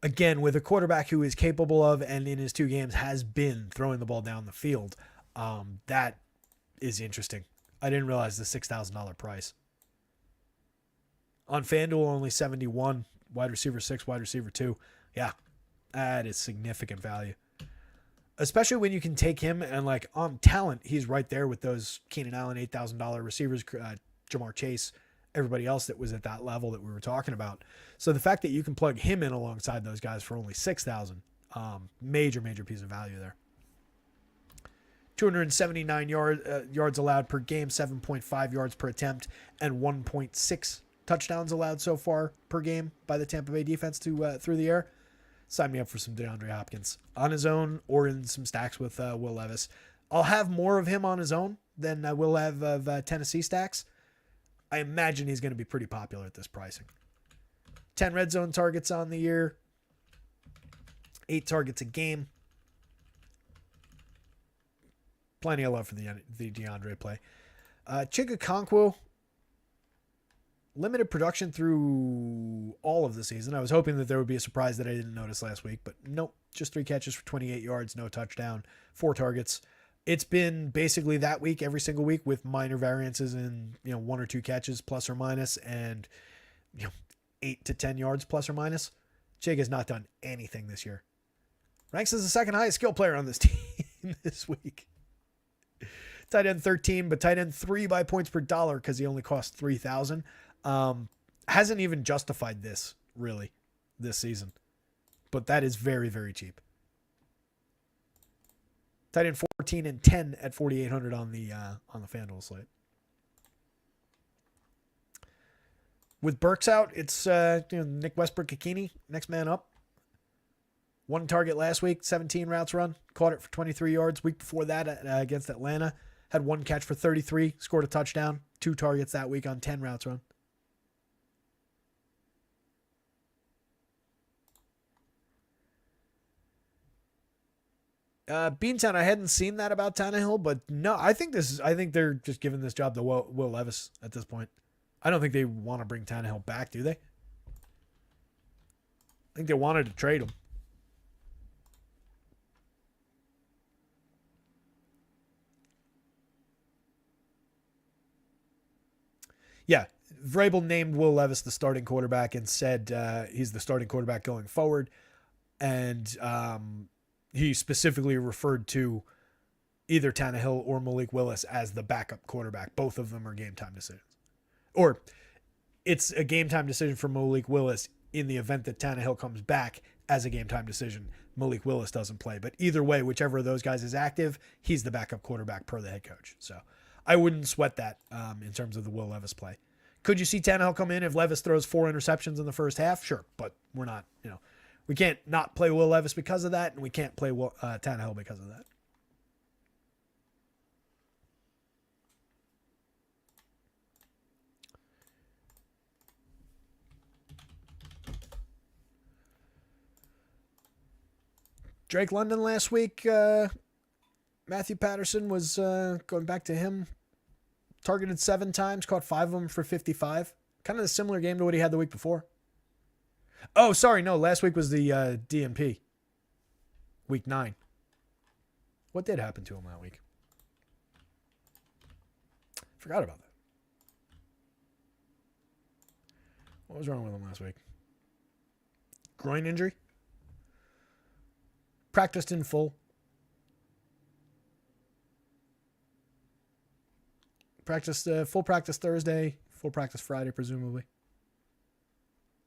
Again, with a quarterback who is capable of, and in his 2 games has been throwing the ball down the field, that is interesting. I didn't realize the $6,000 price. On FanDuel, only 71. Wide receiver 6, wide receiver 2. Yeah, that is significant value. Especially when you can take him and, like, on talent, he's right there with those Keenan Allen $8,000 receivers, Jamar Chase, everybody else that was at that level that we were talking about. So the fact that you can plug him in alongside those guys for only 6,000, major piece of value there. 279 yards allowed per game, 7.5 yards per attempt, and 1.6 touchdowns allowed so far per game by the Tampa Bay defense through the air. Sign me up for some DeAndre Hopkins on his own or in some stacks with Will Levis. I'll have more of him on his own than I will have of Tennessee stacks. I imagine he's going to be pretty popular at this pricing. 10 red zone targets on the year. 8 targets a game. Plenty of love for the DeAndre play. Chig Okonkwo, limited production through all of the season. I was hoping that there would be a surprise that I didn't notice last week, but nope. Just 3 catches for 28 yards, no touchdown, 4 targets. It's been basically that week every single week with minor variances in 1 or 2 catches plus or minus and 8 to 10 yards plus or minus. Jake has not done anything this year. Ranks as the second highest skill player on this team this week. Tight end 13, but tight end 3 by points per dollar because he only cost 3,000. Hasn't even justified this, really, this season. But that is very, very cheap. Tight end 14 and 10 at 4,800 on the FanDuel slate. With Burks out, it's Nick Westbrook-Ikini, next man up. 1 target last week, 17 routes run, caught it for 23 yards. Week before that against Atlanta, had 1 catch for 33, scored a touchdown. 2 targets that week on 10 routes run. Beantown, I hadn't seen that about Tannehill, but no, I think they're just giving this job to Will Levis at this point. I don't think they want to bring Tannehill back, do they? I think they wanted to trade him. Yeah, Vrabel named Will Levis the starting quarterback and said he's the starting quarterback going forward. And he specifically referred to either Tannehill or Malik Willis as the backup quarterback. Both of them are game time decisions. Or it's a game time decision for Malik Willis in the event that Tannehill comes back as a game time decision. Malik Willis doesn't play. But either way, whichever of those guys is active, he's the backup quarterback per the head coach. So I wouldn't sweat that in terms of the Will Levis play. Could you see Tannehill come in if Levis throws 4 interceptions in the first half? Sure, but we're not, we can't not play Will Levis because of that, and we can't play Tannehill because of that. Drake London last week, Matthew Patterson was going back to him. Targeted 7 times, caught 5 of them for 55. Kind of a similar game to what he had the week before. Oh, sorry, no. Last week was the DNP. Week 9. What did happen to him that week? Forgot about that. What was wrong with him last week? Groin injury? Practiced in full. Full practice Thursday, full practice Friday, presumably.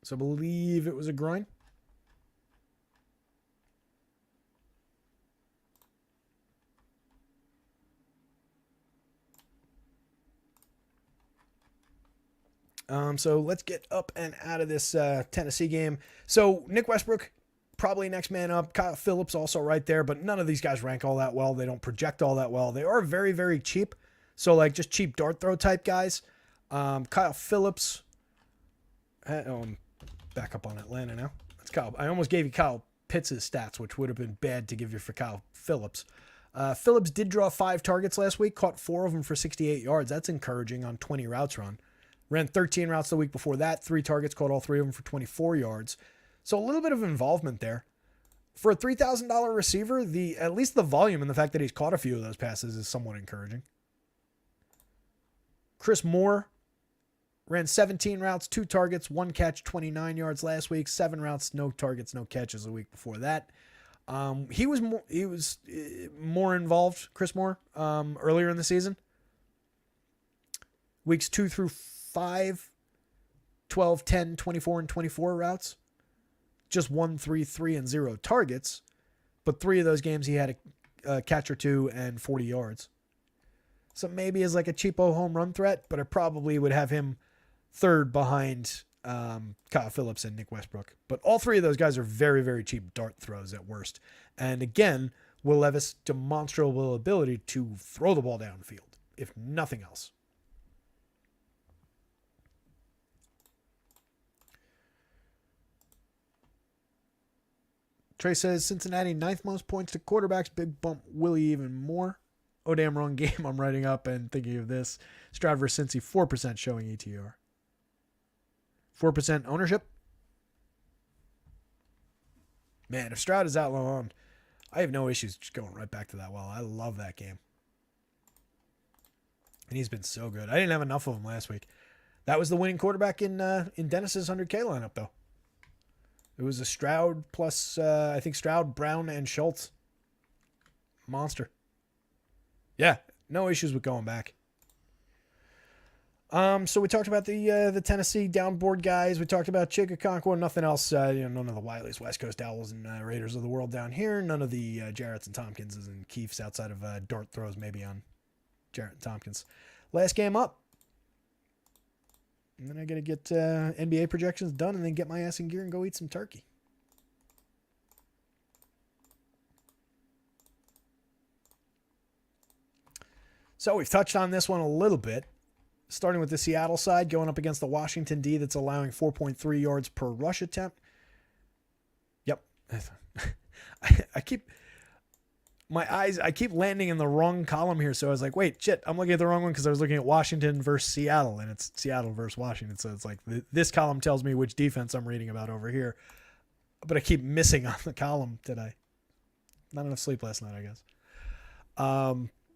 So I believe it was a groin. So let's get up and out of this Tennessee game. So Nick Westbrook, probably next man up. Kyle Phillips also right there, but none of these guys rank all that well. They don't project all that well. They are very, very cheap. So like just cheap dart throw type guys. Kyle Phillips. Back up on Atlanta now. That's Kyle. I almost gave you Kyle Pitts' stats, which would have been bad to give you for Kyle Phillips. Phillips did draw 5 targets last week, caught 4 of them for 68 yards. That's encouraging on 20 routes run. Ran 13 routes the week before that, 3 targets, caught all 3 of them for 24 yards. So a little bit of involvement there. For a $3,000 receiver, at least the volume and the fact that he's caught a few of those passes is somewhat encouraging. Chris Moore ran 17 routes, 2 targets, 1 catch, 29 yards last week. 7 routes, no targets, no catches the week before that. He was more involved, Chris Moore, earlier in the season. Weeks 2 through 5, 12, 10, 24, and 24 routes. Just 1, 3, 3, and 0 targets. But 3 of those games he had a catch or 2 and 40 yards. So maybe as like a cheapo home run threat, but I probably would have him third behind Kyle Phillips and Nick Westbrook. But all 3 of those guys are very, very cheap dart throws at worst. And again, Will Levis' demonstrable ability to throw the ball downfield, if nothing else. Trey says Cincinnati 9th most points to quarterbacks. Big bump Willie even more. Oh, damn, wrong game I'm writing up and thinking of this. Stroud versus Cincy, 4% showing ETR. 4% ownership. Man, if Stroud is out long, I have no issues just going right back to that well. I love that game. And he's been so good. I didn't have enough of him last week. That was the winning quarterback in Dennis's 100K lineup, though. It was a Stroud plus, I think Stroud, Brown, and Schultz. Monster. Yeah, no issues with going back. So we talked about the Tennessee downboard guys. We talked about Chigakonkwo. Nothing else. None of the Wileys, West Coast Owls, and Raiders of the world down here. None of the Jarretts and Tompkinses and Keefes outside of dart throws maybe on Jarrett and Tompkins. Last game up. And then I got to get NBA projections done and then get my ass in gear and go eat some turkey. So we've touched on this one a little bit. Starting with the Seattle side, going up against the Washington D that's allowing 4.3 yards per rush attempt. Yep. I keep landing in the wrong column here. So I was like, wait, shit, I'm looking at the wrong one because I was looking at Washington versus Seattle, and it's Seattle versus Washington. So it's like this column tells me which defense I'm reading about over here. But I keep missing on the column today. Not enough sleep last night, I guess.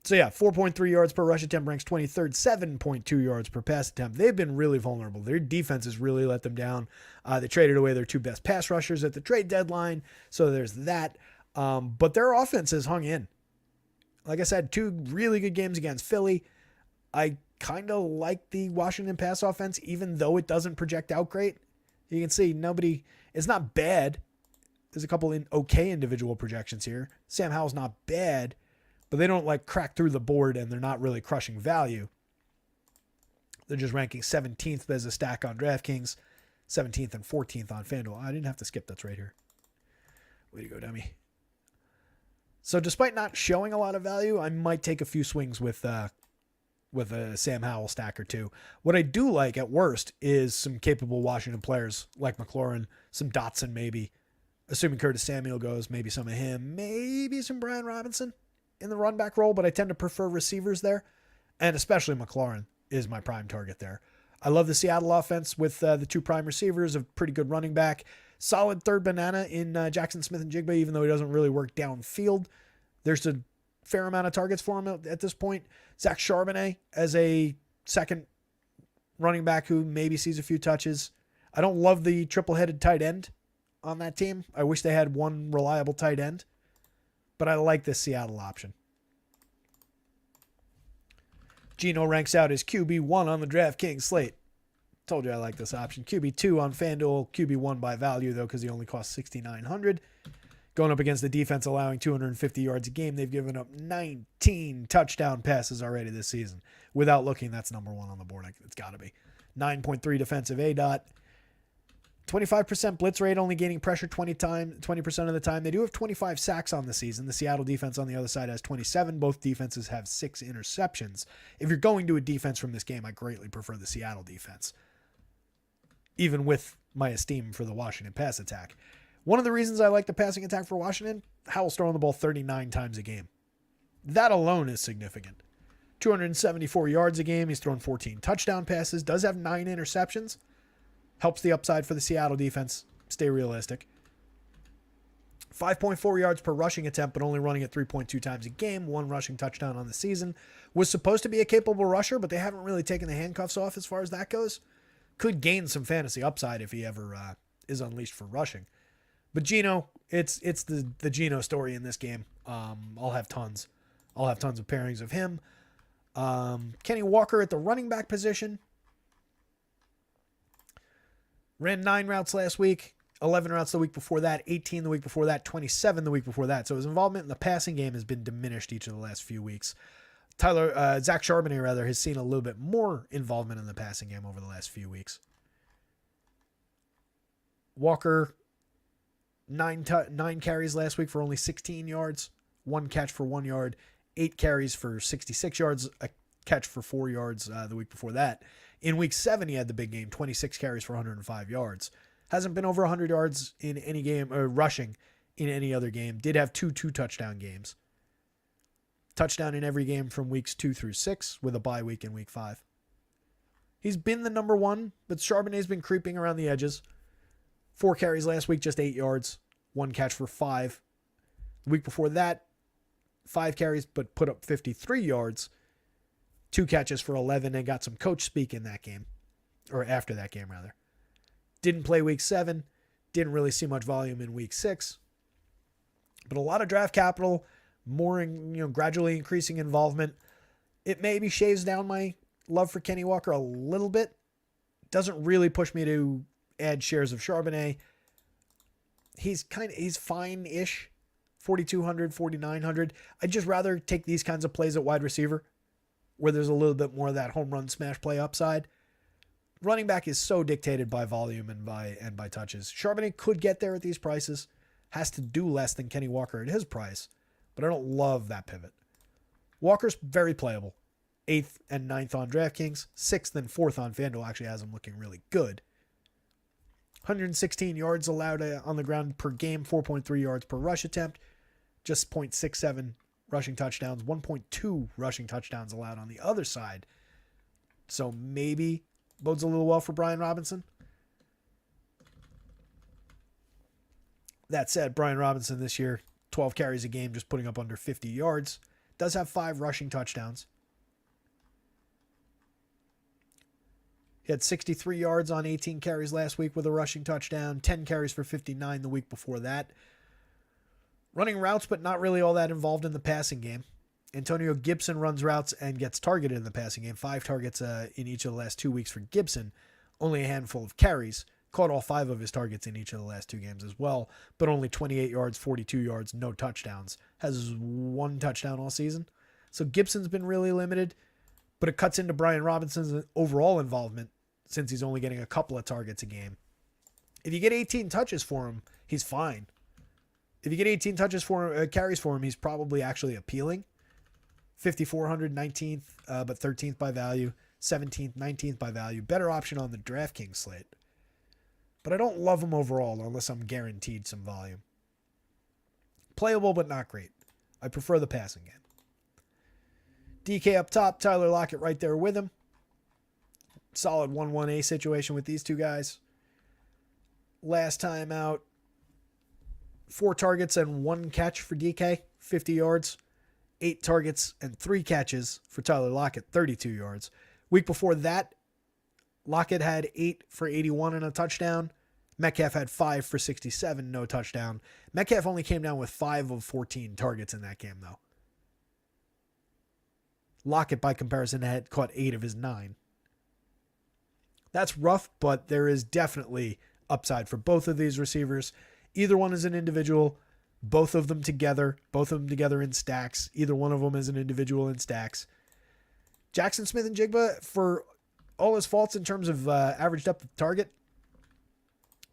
So yeah, 4.3 yards per rush attempt ranks 23rd, 7.2 yards per pass attempt. They've been really vulnerable. Their defense has really let them down. They traded away their two best pass rushers at the trade deadline. So there's that. But their offense has hung in. Like I said, two really good games against Philly. I kind of like the Washington pass offense, even though it doesn't project out great. You can see it's not bad. There's a couple okay individual projections here. Sam Howell's not bad, but they don't like crack through the board and they're not really crushing value. They're just ranking 17th as a stack on DraftKings, 17th and 14th on FanDuel. I didn't have to skip. That's right here. Way to go, dummy. So despite not showing a lot of value, I might take a few swings with a Sam Howell stack or two. What I do like at worst is some capable Washington players like McLaurin, some Dotson maybe, assuming Curtis Samuel goes, maybe some of him, maybe some Brian Robinson in the run back role, but I tend to prefer receivers there, and especially McLaurin is my prime target there. I love the Seattle offense with the two prime receivers, a pretty good running back, solid third banana in Jackson Smith-Njigba, even though he doesn't really work downfield. There's a fair amount of targets for him at this point. Zach Charbonnet as a second running back who maybe sees a few touches. I don't love the triple-headed tight end on that team. I wish they had one reliable tight end, but I like this Seattle option. Geno ranks out as QB1 on the DraftKings slate. Told you I like this option. QB2 on FanDuel, QB1 by value, though, because he only costs $6,900. Going up against the defense allowing 250 yards a game, they've given up 19 touchdown passes already this season. Without looking, that's number one on the board. It's got to be. 9.3 defensive ADOT. 25% blitz rate, only gaining pressure 20% of the time. They do have 25 sacks on the season. The Seattle defense on the other side has 27. Both defenses have 6 interceptions. If you're going to a defense from this game, I greatly prefer the Seattle defense, even with my esteem for the Washington pass attack. One of the reasons I like the passing attack for Washington, Howell's throwing the ball 39 times a game. That alone is significant. 274 yards a game. He's thrown 14 touchdown passes. Does have 9 interceptions. Helps the upside for the Seattle defense stay realistic. 5.4 yards per rushing attempt, but only running it 3.2 times a game. 1 rushing touchdown on the season. Was supposed to be a capable rusher, but they haven't really taken the handcuffs off as far as that goes. Could gain some fantasy upside if he ever is unleashed for rushing. But Geno, it's the Geno story in this game. I'll have tons of pairings of him. Kenny Walker at the running back position. Ran 9 routes last week, 11 routes the week before that, 18 the week before that, 27 the week before that. So his involvement in the passing game has been diminished each of the last few weeks. Zach Charbonnet, has seen a little bit more involvement in the passing game over the last few weeks. Walker, 9 carries last week for only 16 yards, 1 catch for 1 yard, 8 carries for 66 yards, a catch for 4 yards the week before that. In week 7, he had the big game, 26 carries for 105 yards. Hasn't been over 100 yards in any game, or rushing in any other game. Did have 2 touchdown games. Touchdown in every game from weeks 2 through 6 with a bye week in week 5. He's been the number one, but Charbonnet's been creeping around the edges. 4 carries last week, just 8 yards. 1 catch for 5. The week before that, 5 carries, but put up 53 yards. 2 catches for 11 and got some coach speak in that game, or after that game rather. Didn't play week 7, Didn't really see much volume in week 6. But a lot of draft capital, more gradually increasing involvement. It maybe shaves down my love for Kenny Walker a little bit. Doesn't really push me to add shares of Charbonnet. He's fine-ish. 4,200, 4,900. I'd just rather take these kinds of plays at wide receiver where there's a little bit more of that home run smash play upside. Running back is so dictated by volume and by touches. Charbonnet could get there at these prices. Has to do less than Kenny Walker at his price, but I don't love that pivot. Walker's very playable. 8th and 9th on DraftKings. 6th and 4th on FanDuel actually has him looking really good. 116 yards allowed on the ground per game, 4.3 yards per rush attempt, just 0.67 rushing touchdowns, 1.2 rushing touchdowns allowed on the other side. So maybe bodes a little well for Brian Robinson. That said, Brian Robinson this year, 12 carries a game, just putting up under 50 yards. Does have 5 rushing touchdowns. He had 63 yards on 18 carries last week with a rushing touchdown, 10 carries for 59 the week before that. Running routes, but not really all that involved in the passing game. Antonio Gibson runs routes and gets targeted in the passing game. 5 targets in each of the last 2 weeks for Gibson. Only a handful of carries. Caught all 5 of his targets in each of the last 2 games as well, but only 28 yards, 42 yards, no touchdowns. Has 1 touchdown all season. So Gibson's been really limited, but it cuts into Brian Robinson's overall involvement since he's only getting a couple of targets a game. If you get 18 touches for him, he's fine. If you get 18 touches for him, carries for him, he's probably actually appealing. 5,400, 19th, but 13th by value. 17th, 19th by value. Better option on the DraftKings slate. But I don't love him overall unless I'm guaranteed some volume. Playable, but not great. I prefer the passing game. DK up top, Tyler Lockett right there with him. Solid 1-1A situation with these 2 guys. Last time out, 4 targets and 1 catch for DK, 50 yards. 8 targets and 3 catches for Tyler Lockett, 32 yards. Week before that, Lockett had 8 for 81 and a touchdown. Metcalf had 5 for 67, no touchdown. Metcalf only came down with 5 of 14 targets in that game, though. Lockett, by comparison, had caught 8 of his 9. That's rough, but there is definitely upside for both of these receivers. Either one is an individual, both of them together in stacks. Either one of them is an individual in stacks. Jackson Smith-Njigba, for all his faults in terms of average depth of target,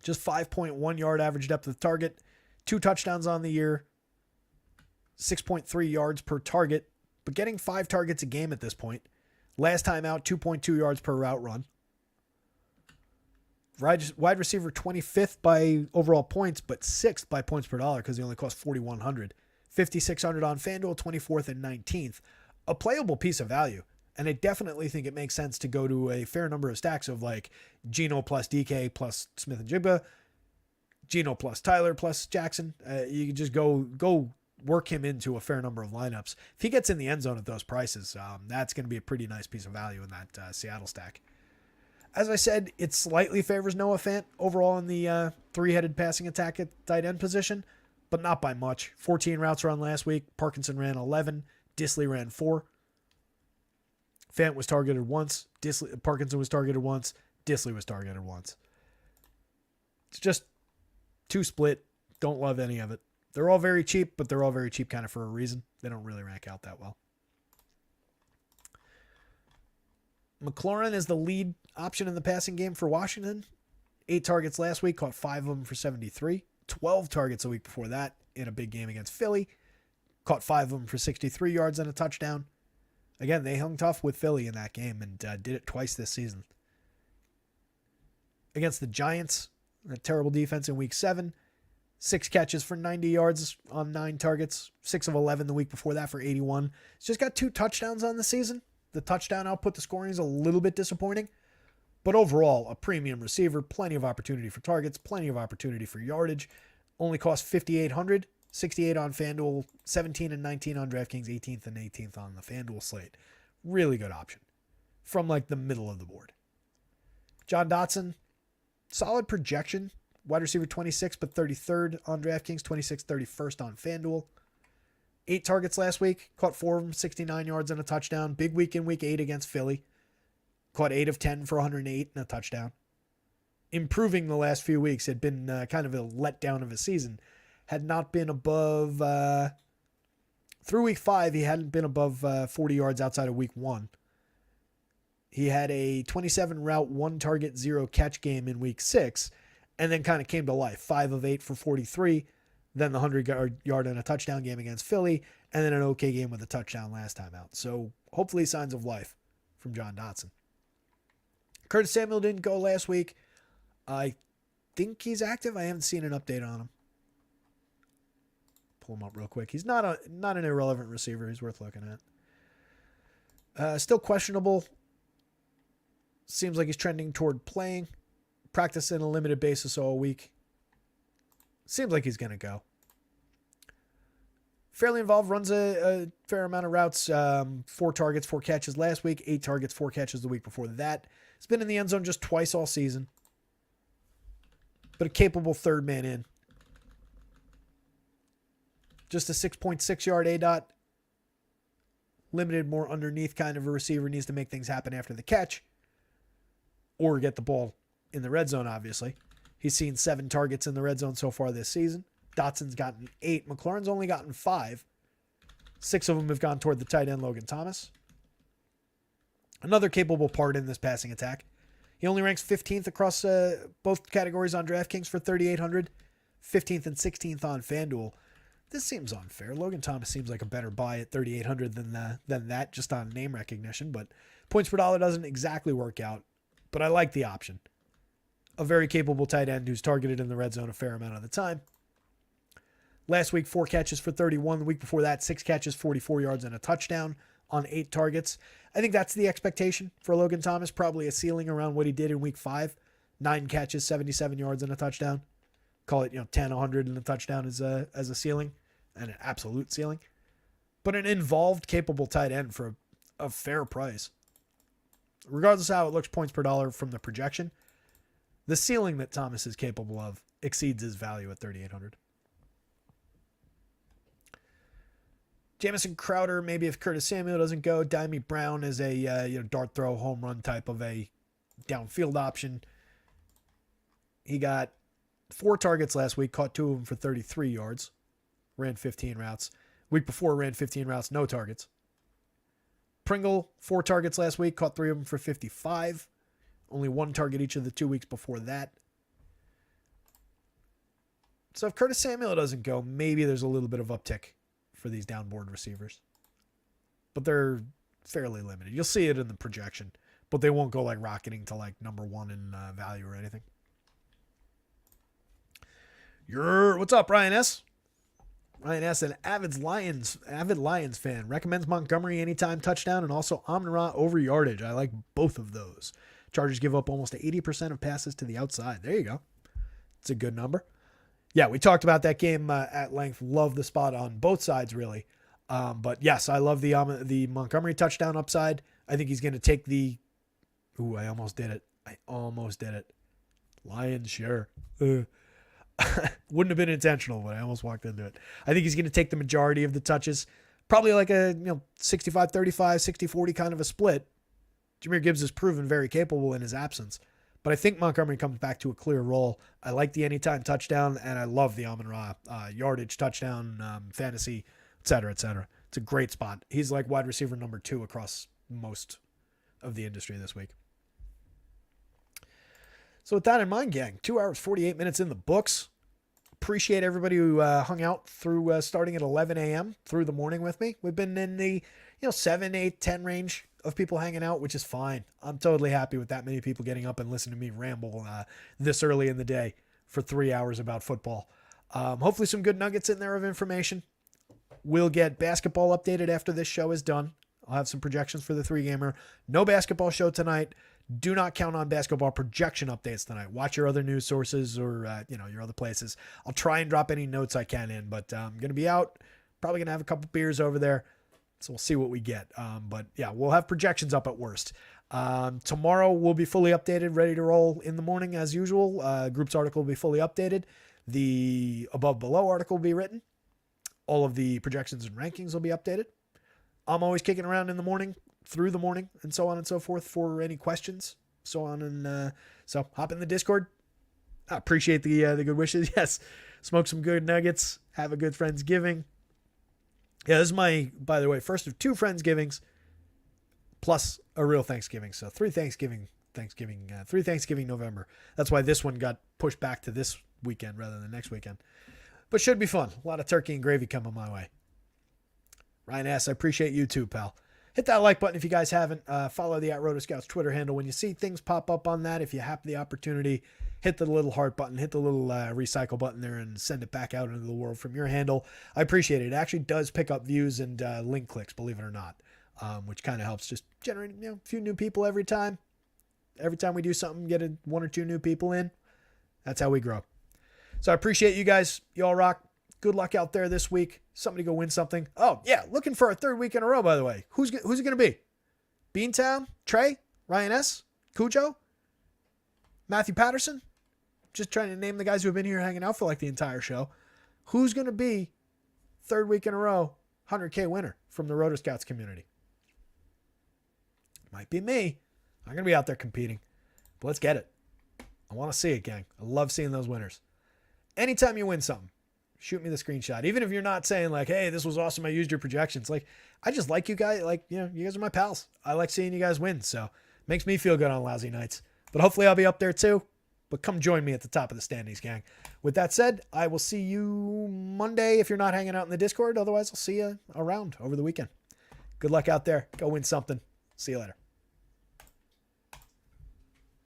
just 5.1 yard average depth of target, 2 touchdowns on the year, 6.3 yards per target, but getting 5 targets a game at this point. Last time out, 2.2 yards per route run. Wide receiver 25th by overall points, but 6th by points per dollar because he only cost 4,100. 5,600 on FanDuel, 24th and 19th. A playable piece of value. And I definitely think it makes sense to go to a fair number of stacks of like Geno plus DK plus Smith-Njigba, Geno plus Tyler plus Jackson. You can just go work him into a fair number of lineups. If he gets in the end zone at those prices, that's going to be a pretty nice piece of value in that Seattle stack. As I said, it slightly favors Noah Fant overall in the 3-headed passing attack at tight end position, but not by much. 14 routes run last week. Parkinson ran 11. Disley ran 4. Fant was targeted once. Parkinson was targeted once. Disley was targeted once. It's just 2 split. Don't love any of it. They're all very cheap, but they're all very cheap kind of for a reason. They don't really rank out that well. McLaurin is the lead option in the passing game for Washington. 8 targets last week, caught 5 of them for 73. 12 targets a week before that in a big game against Philly. Caught 5 of them for 63 yards and a touchdown. Again, they hung tough with Philly in that game and did it twice this season. Against the Giants, a terrible defense in week 7. 6 catches for 90 yards on 9 targets. 6 of 11 the week before that for 81. He's just got 2 touchdowns on the season. The touchdown output, the scoring is a little bit disappointing. But overall, a premium receiver, plenty of opportunity for targets, plenty of opportunity for yardage. Only cost 5,800, 68 on FanDuel, 17 and 19 on DraftKings, 18th and 18th on the FanDuel slate. Really good option from like the middle of the board. John Dotson, solid projection wide receiver 26, but 33rd on DraftKings, 26th, 31st on FanDuel. 8 targets last week, caught 4 of them, 69 yards and a touchdown. Big week in week 8 against Philly. Caught 8 of 10 for 108 and a touchdown. Improving the last few weeks. Had been kind of a letdown of a season. Had not been above, through week 5, he hadn't been above 40 yards outside of week 1. He had a 27 route, 1 target, 0 catch game in week 6, and then kind of came to life. 5 of 8 for 43, then the 100-yard and a touchdown game against Philly, and then an okay game with a touchdown last time out. So hopefully signs of life from John Dotson. Curtis Samuel didn't go last week. I think he's active. I haven't seen an update on him. Pull him up real quick. He's not an irrelevant receiver. He's worth looking at. Still questionable. Seems like he's trending toward playing. Practicing a limited basis all week. Seems like he's going to go. Fairly involved. Runs a fair amount of routes. 4 targets, 4 catches last week. 8 targets, 4 catches the week before that. He's been in the end zone just twice all season. But a capable third man in. Just a 6.6 yard ADOT. Limited, more underneath kind of a receiver. Needs to make things happen after the catch. Or get the ball in the red zone, obviously. He's seen 7 targets in the red zone so far this season. Dotson's gotten 8. McLaurin's only gotten 5. 6 of them have gone toward the tight end, Logan Thomas. Another capable part in this passing attack. He only ranks 15th across both categories on DraftKings for 3,800. 15th and 16th on FanDuel. This seems unfair. Logan Thomas seems like a better buy at 3,800 than that, just on name recognition. But points per dollar doesn't exactly work out. But I like the option. A very capable tight end who's targeted in the red zone a fair amount of the time. Last week, 4 catches for 31. The week before that, 6 catches, 44 yards, and a touchdown on 8 targets. I think that's the expectation for Logan Thomas. Probably a ceiling around what he did in week 5. 9 catches, 77 yards, and a touchdown. Call it 10, 100, and a touchdown as a ceiling, and an absolute ceiling. But an involved, capable tight end for a fair price. Regardless of how it looks points per dollar from the projection, the ceiling that Thomas is capable of exceeds his value at 3,800. Jamison Crowder, maybe if Curtis Samuel doesn't go. Dimey Brown is a dart throw, home run type of a downfield option. He got 4 targets last week, caught 2 of them for 33 yards. Ran 15 routes. Week before, ran 15 routes, no targets. Pringle, 4 targets last week, caught 3 of them for 55. Only 1 target each of the 2 weeks before that. So if Curtis Samuel doesn't go, maybe there's a little bit of uptick for these downboard receivers. But they're fairly limited. You'll see it in the projection, but they won't go like rocketing to like number 1 in value or anything. What's up, Ryan S? Ryan S, an avid Lions fan, recommends Montgomery anytime touchdown and also Amon-Ra over yardage. I like both of those. Chargers give up almost 80% of passes to the outside. There you go. It's a good number. Yeah, we talked about that game at length. Love the spot on both sides, really. But yes, I love the Montgomery touchdown upside. I think he's going to take the... Ooh, I almost did it. Lions, sure. Wouldn't have been intentional, but I almost walked into it. I think he's going to take the majority of the touches. Probably like a 65-35, 60-40 kind of a split. Jahmyr Gibbs has proven very capable in his absence. But I think Montgomery comes back to a clear role. I like the anytime touchdown, and I love the Amon-Ra yardage touchdown, fantasy, et cetera, et cetera. It's a great spot. He's like wide receiver number 2 across most of the industry this week. So with that in mind, gang, 2 hours, 48 minutes in the books. Appreciate everybody who hung out through starting at 11 a.m. through the morning with me. We've been in the 7, 8, 10 range of people hanging out, which is fine. I'm totally happy with that many people getting up and listening to me ramble this early in the day for 3 hours about football. Hopefully some good nuggets in there of information. We'll get basketball updated after this show is done. I'll have some projections for the 3-gamer. No basketball show tonight. Do not count on basketball projection updates tonight. Watch your other news sources or, your other places. I'll try and drop any notes I can in, but I'm going to be out. Probably going to have a couple beers over there. So we'll see what we get. But yeah, we'll have projections up at worst. Tomorrow we'll be fully updated, ready to roll in the morning as usual. Group's article will be fully updated. The above below article will be written. All of the projections and rankings will be updated. I'm always kicking around in the morning, through the morning, and so on and so forth for any questions. So on and so hop in the Discord. I appreciate the good wishes. Yes, smoke some good nuggets. Have a good Friendsgiving. Yeah, this is my, by the way, first of 2 Friendsgivings plus a real Thanksgiving. So 3 Thanksgiving November. That's why this one got pushed back to this weekend rather than next weekend. But should be fun. A lot of turkey and gravy coming my way. Ryan S., I appreciate you too, pal. Hit that like button if you guys haven't. Follow the @rotoscouts Twitter handle. When you see things pop up on that, if you have the opportunity, hit the little heart button, hit the little recycle button there and send it back out into the world from your handle. I appreciate it. It actually does pick up views and link clicks, believe it or not, which kind of helps just generate a few new people every time. Every time we do something, get 1 or 2 new people in. That's how we grow. So I appreciate you guys. You all rock. Good luck out there this week. Somebody go win something. Oh, yeah. Looking for a 3rd week in a row, by the way. Who's it going to be? Beantown? Trey? Ryan S? Cujo? Matthew Patterson? Just trying to name the guys who have been here hanging out for like the entire show. Who's going to be 3rd week in a row 100K winner from the Rotoscouts community? Might be me. I'm going to be out there competing. But let's get it. I want to see it, gang. I love seeing those winners. Anytime you win something, shoot me the screenshot. Even if you're not saying like, hey, this was awesome, I used your projections. Like, I just like you guys. Like, you guys are my pals. I like seeing you guys win. So makes me feel good on lousy nights. But hopefully I'll be up there too. But come join me at the top of the standings, gang. With that said, I will see you Monday if you're not hanging out in the Discord. Otherwise, I'll see you around over the weekend. Good luck out there. Go win something. See you later.